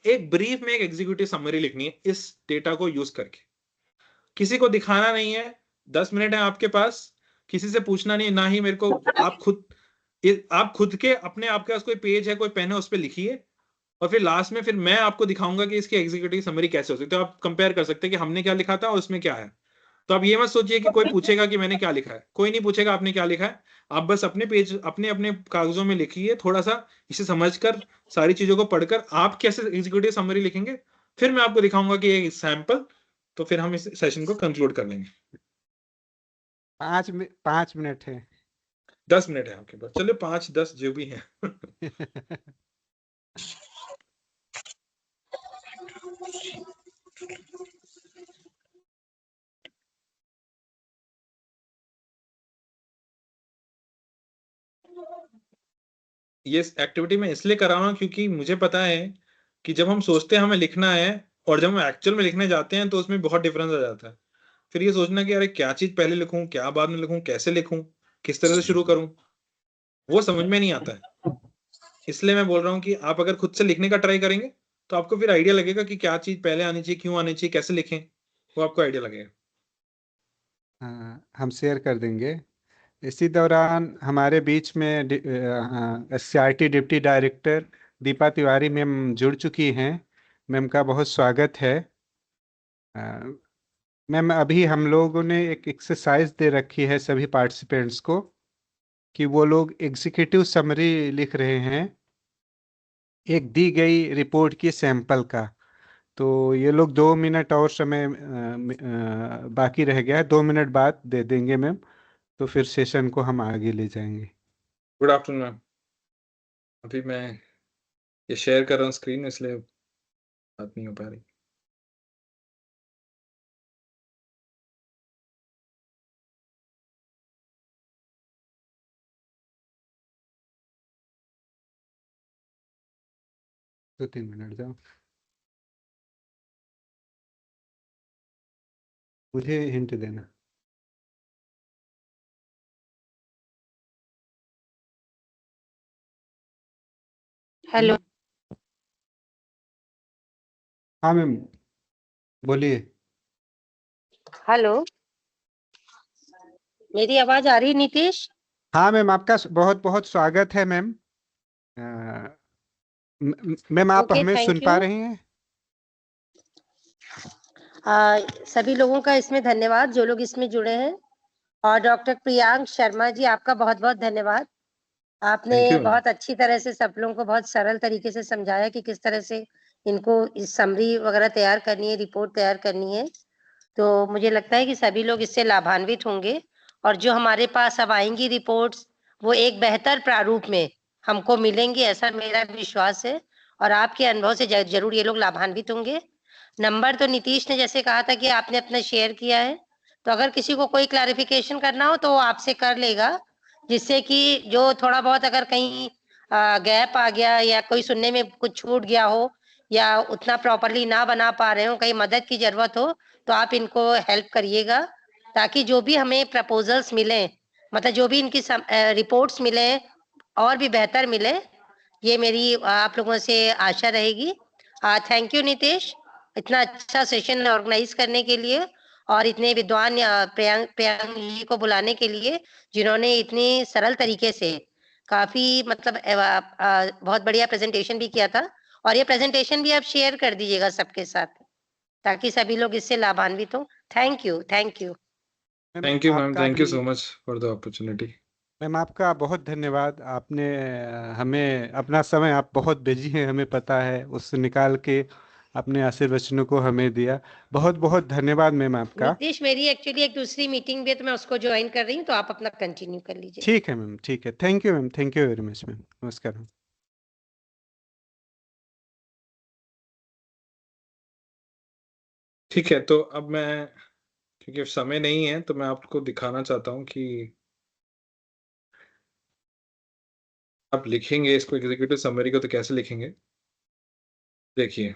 Speaker 1: एक ब्रीफ में एक एग्जीक्यूटिव समरी लिखनी है इस डेटा को यूज करके। किसी को दिखाना नहीं है, 10 मिनट है आपके पास, किसी से पूछना नहीं, ना ही मेरे को, आप खुद के अपने आपके पास कोई पेज है, कोई पेन है, उस पर लिखिए और फिर लास्ट में फिर मैं आपको दिखाऊंगा कि इसकी एग्जीक्यूटिव समरी कैसे हो सकती है। तो आप कंपेयर कर सकते हैं कि हमने क्या लिखा था और उसमें क्या है। तो आप ये मत सोचिए कि कोई पूछेगा कि मैंने क्या लिखा है, कोई नहीं पूछेगा आपने क्या लिखा है। आप बस अपने पेज, अपने अपने कागजों में लिखिए, थोड़ा सा इसे समझकर, सारी चीजों को पढ़कर आप कैसे एग्जीक्यूटिव समरी लिखेंगे, फिर मैं आपको दिखाऊंगा कि ये सैंपल, तो फिर हम इस सेशन को कंक्लूड कर लेंगे।
Speaker 4: 5 मिनट है।
Speaker 1: 10 मिनट है आपके पास, चलिए 5-10 जो भी है। ये एक्टिविटी मैं इसलिए कर रहा हूँ क्योंकि मुझे पता है कि जब हम सोचते हैं हमें लिखना है और जब हम एक्चुअल में लिखने जाते हैं तो उसमें बहुत डिफरेंस आ जाता है। फिर ये सोचना कि अरे क्या चीज पहले लिखूं, क्या बाद में लिखूं, कैसे लिखूं, किस तरह से शुरू करूं, वो समझ में नहीं आता है। इसलिए मैं बोल रहा हूँ कि आप अगर खुद से लिखने का ट्राई करेंगे तो आपको फिर आइडिया लगेगा कि क्या चीज पहले आनी चाहिए, क्यों आनी चाहिए, कैसे लिखें, वो आपको आइडिया लगेगा।
Speaker 4: हाँ, हम शेयर कर देंगे। इसी दौरान हमारे बीच में SCRT deputy director Deepa Tiwari ma'am जुड़ चुकी हैं। मैम का बहुत स्वागत है। मैम अभी हम लोगों ने एक एक्सरसाइज दे रखी है सभी पार्टिसिपेंट्स को कि वो लोग एग्जीक्यूटिव समरी लिख रहे हैं एक दी गई रिपोर्ट की सैंपल का। तो ये लोग 2 मिनट और समय बाकी रह गया है, 2 मिनट बाद दे देंगे मैम, तो फिर सेशन को हम आगे ले जाएंगे।
Speaker 1: Good afternoon ma'am. अभी मैं ये शेयर कर रहा हूँ स्क्रीन, इसलिए बात नहीं हो पा रही।
Speaker 4: तो 3 मिनट जाओ, मुझे हिंट देना।
Speaker 17: हेलो।
Speaker 4: हाँ मैम बोलिए।
Speaker 17: हेलो, मेरी आवाज आ रही है नीतीश?
Speaker 4: हाँ मैम, आपका बहुत बहुत स्वागत है मैम। मैम आप
Speaker 17: ओके,
Speaker 4: हमें सुन
Speaker 17: थैंक
Speaker 4: पा
Speaker 17: यू।
Speaker 4: रही हैं?
Speaker 17: सभी लोगों का इसमें धन्यवाद जो लोग इसमें जुड़े हैं, और डॉक्टर प्रियांक शर्मा जी आपका बहुत बहुत धन्यवाद। आपने
Speaker 1: थैंक यू मैम।
Speaker 17: बहुत अच्छी तरह से सब लोगों को बहुत सरल तरीके से समझाया कि किस तरह से इनको इस समरी वगैरह तैयार करनी है, रिपोर्ट तैयार करनी है। तो मुझे लगता है कि सभी लोग इससे लाभान्वित होंगे, और जो हमारे पास अब आएंगी रिपोर्ट्स वो एक बेहतर प्रारूप में हमको मिलेंगी, ऐसा मेरा विश्वास है। और आपके अनुभव से जरूर ये लोग लाभान्वित होंगे। नंबर तो नीतीश ने जैसे कहा था कि आपने अपना शेयर किया है, तो अगर किसी को कोई क्लैरिफिकेशन करना हो तो वो आपसे कर लेगा, जिससे कि जो थोड़ा बहुत अगर कहीं गैप आ गया या कोई सुनने में कुछ छूट गया हो या उतना प्रॉपरली ना बना पा रहे हो, कहीं मदद की जरूरत हो, तो आप इनको हेल्प करिएगा, ताकि जो भी हमें प्रपोजल्स मिले, मतलब जो भी इनकी रिपोर्ट्स मिले और भी बेहतर मिले, ये मेरी आप लोगों से आशा रहेगी। थैंक यू नीतीश, इतना अच्छा सेशन ऑर्गेनाइज करने के लिए, और इतने विद्वान प्रियांक जी को बुलाने के लिए, जिन्होंने इतनी सरल तरीके से काफी मतलब बहुत बढ़िया प्रेजेंटेशन भी किया था। और ये प्रेजेंटेशन भी आप शेयर कर दीजिएगा सबके साथ, ताकि सभी लोग इससे लाभान्वित हो। Thank you, thank you.
Speaker 1: Thank you ma'am,
Speaker 4: आपका
Speaker 1: थैंक यू
Speaker 4: भी
Speaker 1: so much for the opportunity.
Speaker 4: Ma'am आपका बहुत धन्यवाद। आपने हमें अपना समय, आप बहुत बिजी हैं हमें पता है, उससे निकाल के अपने आशीर्वचनों को हमें दिया। बहुत बहुत धन्यवाद मैम आपका।
Speaker 17: नीतीश, मेरी एक्चुअली एक दूसरी मीटिंग भी है, तो मैं उसको ज्वाइन कर रही हूँ, तो आप अपना कंटिन्यू कर लीजिए।
Speaker 4: ठीक है मैम, ठीक है। Thank you ma'am, thank you very much ma'am. नमस्कार मैम।
Speaker 1: ठीक है, तो अब मैं, क्योंकि समय नहीं है, तो मैं आपको दिखाना चाहता हूँ कि आप लिखेंगे इसको, एग्जीक्यूटिव समरी को, तो कैसे लिखेंगे। देखिए,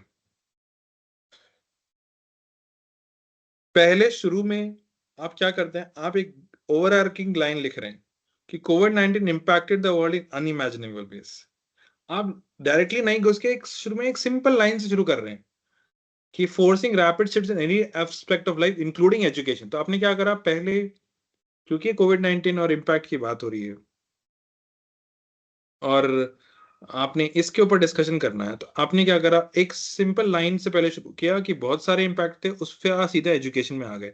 Speaker 1: पहले शुरू में आप क्या करते हैं, आप एक ओवरआर्चिंग लाइन लिख रहे हैं कि कोविड-19 impacted the world in unimaginable ways. आप डायरेक्टली नहीं घुस के एक शुरू में एक सिंपल लाइन से शुरू कर रहे हैं कि forcing rapid shifts in any aspect of life including education. तो आपने क्या करा, पहले क्योंकि कोविड-19 और इम्पैक्ट की बात हो रही है और आपने इसके ऊपर डिस्कशन करना है, तो आपने क्या करा, एक सिंपल लाइन से पहले शुरू किया कि बहुत सारे इम्पैक्ट थे, उस पे आप सीधा एजुकेशन में आ गए।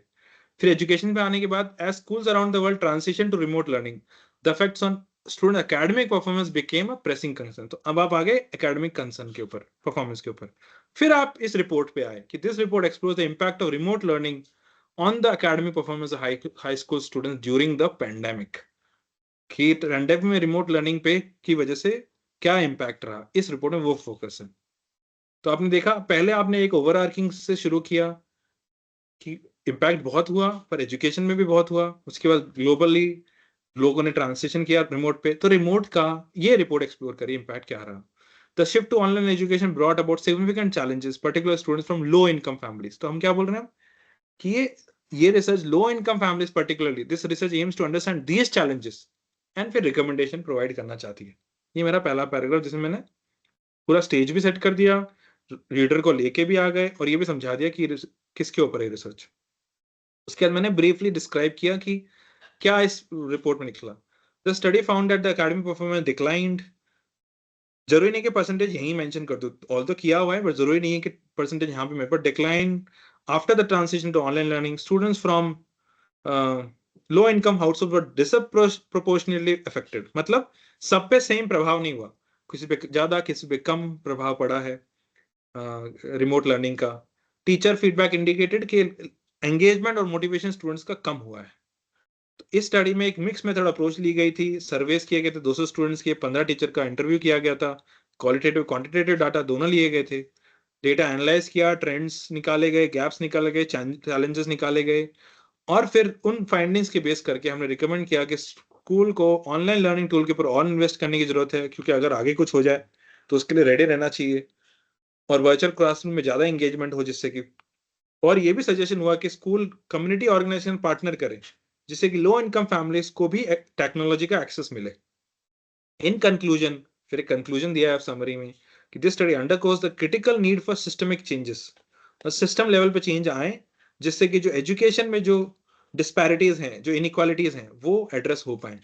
Speaker 1: फिर एजुकेशन पे आने के बाद, as schools around the world transition to remote learning, the effects on student academic performance became a pressing concern. तो अब आप आ गए एकेडमिक कंसर्न के ऊपर, परफॉर्मेंस के ऊपर। फिर आप इस रिपोर्ट पे आए कि this report explores the impact of remote learning on the academic performance high school students during the pandemic. कि पैंडेमिक में रिमोट लर्निंग पे की वजह से क्या इम्पैक्ट रहा, इस रिपोर्ट में वो फोकस है। तो आपने देखा, पहले आपने एक ओवरआर्किंग से शुरू किया कि इम्पैक्ट बहुत हुआ, पर एजुकेशन में भी बहुत हुआ। उसके बाद ग्लोबली लोगों ने ट्रांसलेशन किया रिमोट पे, तो रिमोट का ये रिपोर्ट एक्सप्लोर करी इम्पैक्ट क्या रहा। The shift to online education brought about significant challenges particular students from low income families. तो हम क्या बोल रहे हैं कि ये research low income families particularly, this research aims to understand these challenges and फिर रिकमेंडेशन प्रोवाइड करना चाहती है। ये मेरा पहला पैराग्राफ, जिसमें मैंने पूरा स्टेज भी सेट कर दिया, रीडर को लेके भी आ गए और ये भी समझा दिया कि किसके ऊपर है रिसर्च। उसके बाद मैंने ब्रीफली डिस्क्राइब किया कि क्या इस रिपोर्ट में निकला। The study found that the academic performance declined. जरूरी नहीं कि परसेंटेज यहीं मेंशन कर दो, ऑल तो किया हुआ है, बट जरूरी नहीं है कि परसेंटेज यहाँ पे मेरे पर। Decline after the transition to online learning, students from low income household were disproportionately affected. मतलब सब पे सेम प्रभाव नहीं हुआ, किसी पे ज्यादा किसी पे कम प्रभाव पड़ा है रिमोट लर्निंग का। टीचर फीडबैक इंडिकेटेड कि एंगेजमेंट और मोटिवेशन स्टूडेंट्स का कम हुआ है। तो इस स्टडी में एक मिक्स मेथड अप्रोच ली गई थी, सर्वेस किए गए थे 200 स्टूडेंट्स के, 15 टीचर का इंटरव्यू किया गया था, क्वालिटेटिव क्वांटिटेटिव डाटा दोनों लिए गए थे, डेटा एनालाइज किया, ट्रेंड्स निकाले गए, गैप्स निकाले गए, चैलेंजेस निकाले गए, और फिर उन फाइंडिंग्स के बेस करके हमने रिकमेंड किया कि स्कूल को ऑनलाइन लर्निंग टूल के ऊपर और इन्वेस्ट करने की जरूरत है, क्योंकि अगर आगे कुछ हो जाए तो उसके लिए रेडी रहना चाहिए, और वर्चुअल क्लासरूम में ज्यादा एंगेजमेंट हो जिससे कि, और ये भी सजेशन हुआ कि स्कूल कम्युनिटी ऑर्गेनाइजेशन पार्टनर करे जिससे कि लो इनकम फैमिलीज को भी टेक्नोलॉजी का एक्सेस मिले। इन कंक्लूजन, फिर एक कंक्लूजन दिया है समरी में कि this study undergoes the critical need for systemic changes, और सिस्टम लेवल पे चेंज आए जिससे कि जो एजुकेशन में जो डिस्पैरिटीज हैं, जो इनइक्वालिटीज हैं, वो एड्रेस हो पाए।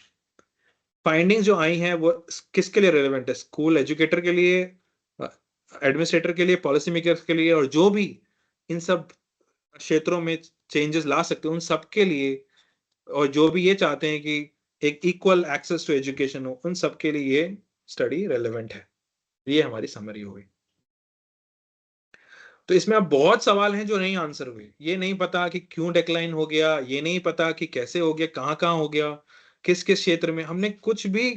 Speaker 1: फाइंडिंग्स जो आई हैं वो किसके लिए रेलेवेंट है, स्कूल एजुकेटर के लिए, एडमिनिस्ट्रेटर के लिए, पॉलिसी मेकर्स के लिए, और जो भी इन सब क्षेत्रों में चेंजेस ला सकते हैं उन सब के लिए, और जो भी ये चाहते हैं कि एक इक्वल एक्सेस टू एजुकेशन हो, उन सब के लिए ये स्टडी रेलेवेंट है। ये हमारी समरी हो गई। तो इसमें अब बहुत सवाल हैं जो नहीं आंसर हुए। ये नहीं पता कि क्यों डिक्लाइन हो गया, ये नहीं पता कि कैसे हो गया, कहाँ हो गया, किस किस क्षेत्र में, हमने कुछ भी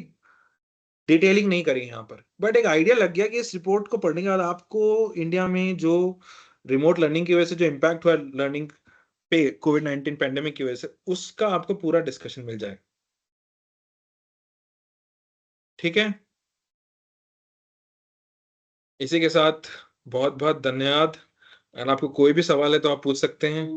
Speaker 1: डिटेलिंग नहीं करी यहाँ पर। बट एक आइडिया लग गया कि इस रिपोर्ट को पढ़ने के बाद आपको इंडिया में जो रिमोट लर्निंग की वजह से जो इम्पैक्ट हुआ लर्निंग पे कोविड-19 पैंडेमिक की वजह से, उसका आपको पूरा डिस्कशन मिल जाएगा। ठीक है, इसी के साथ बहुत बहुत धन्यवाद। अगर आपको कोई भी सवाल है तो आप पूछ सकते हैं।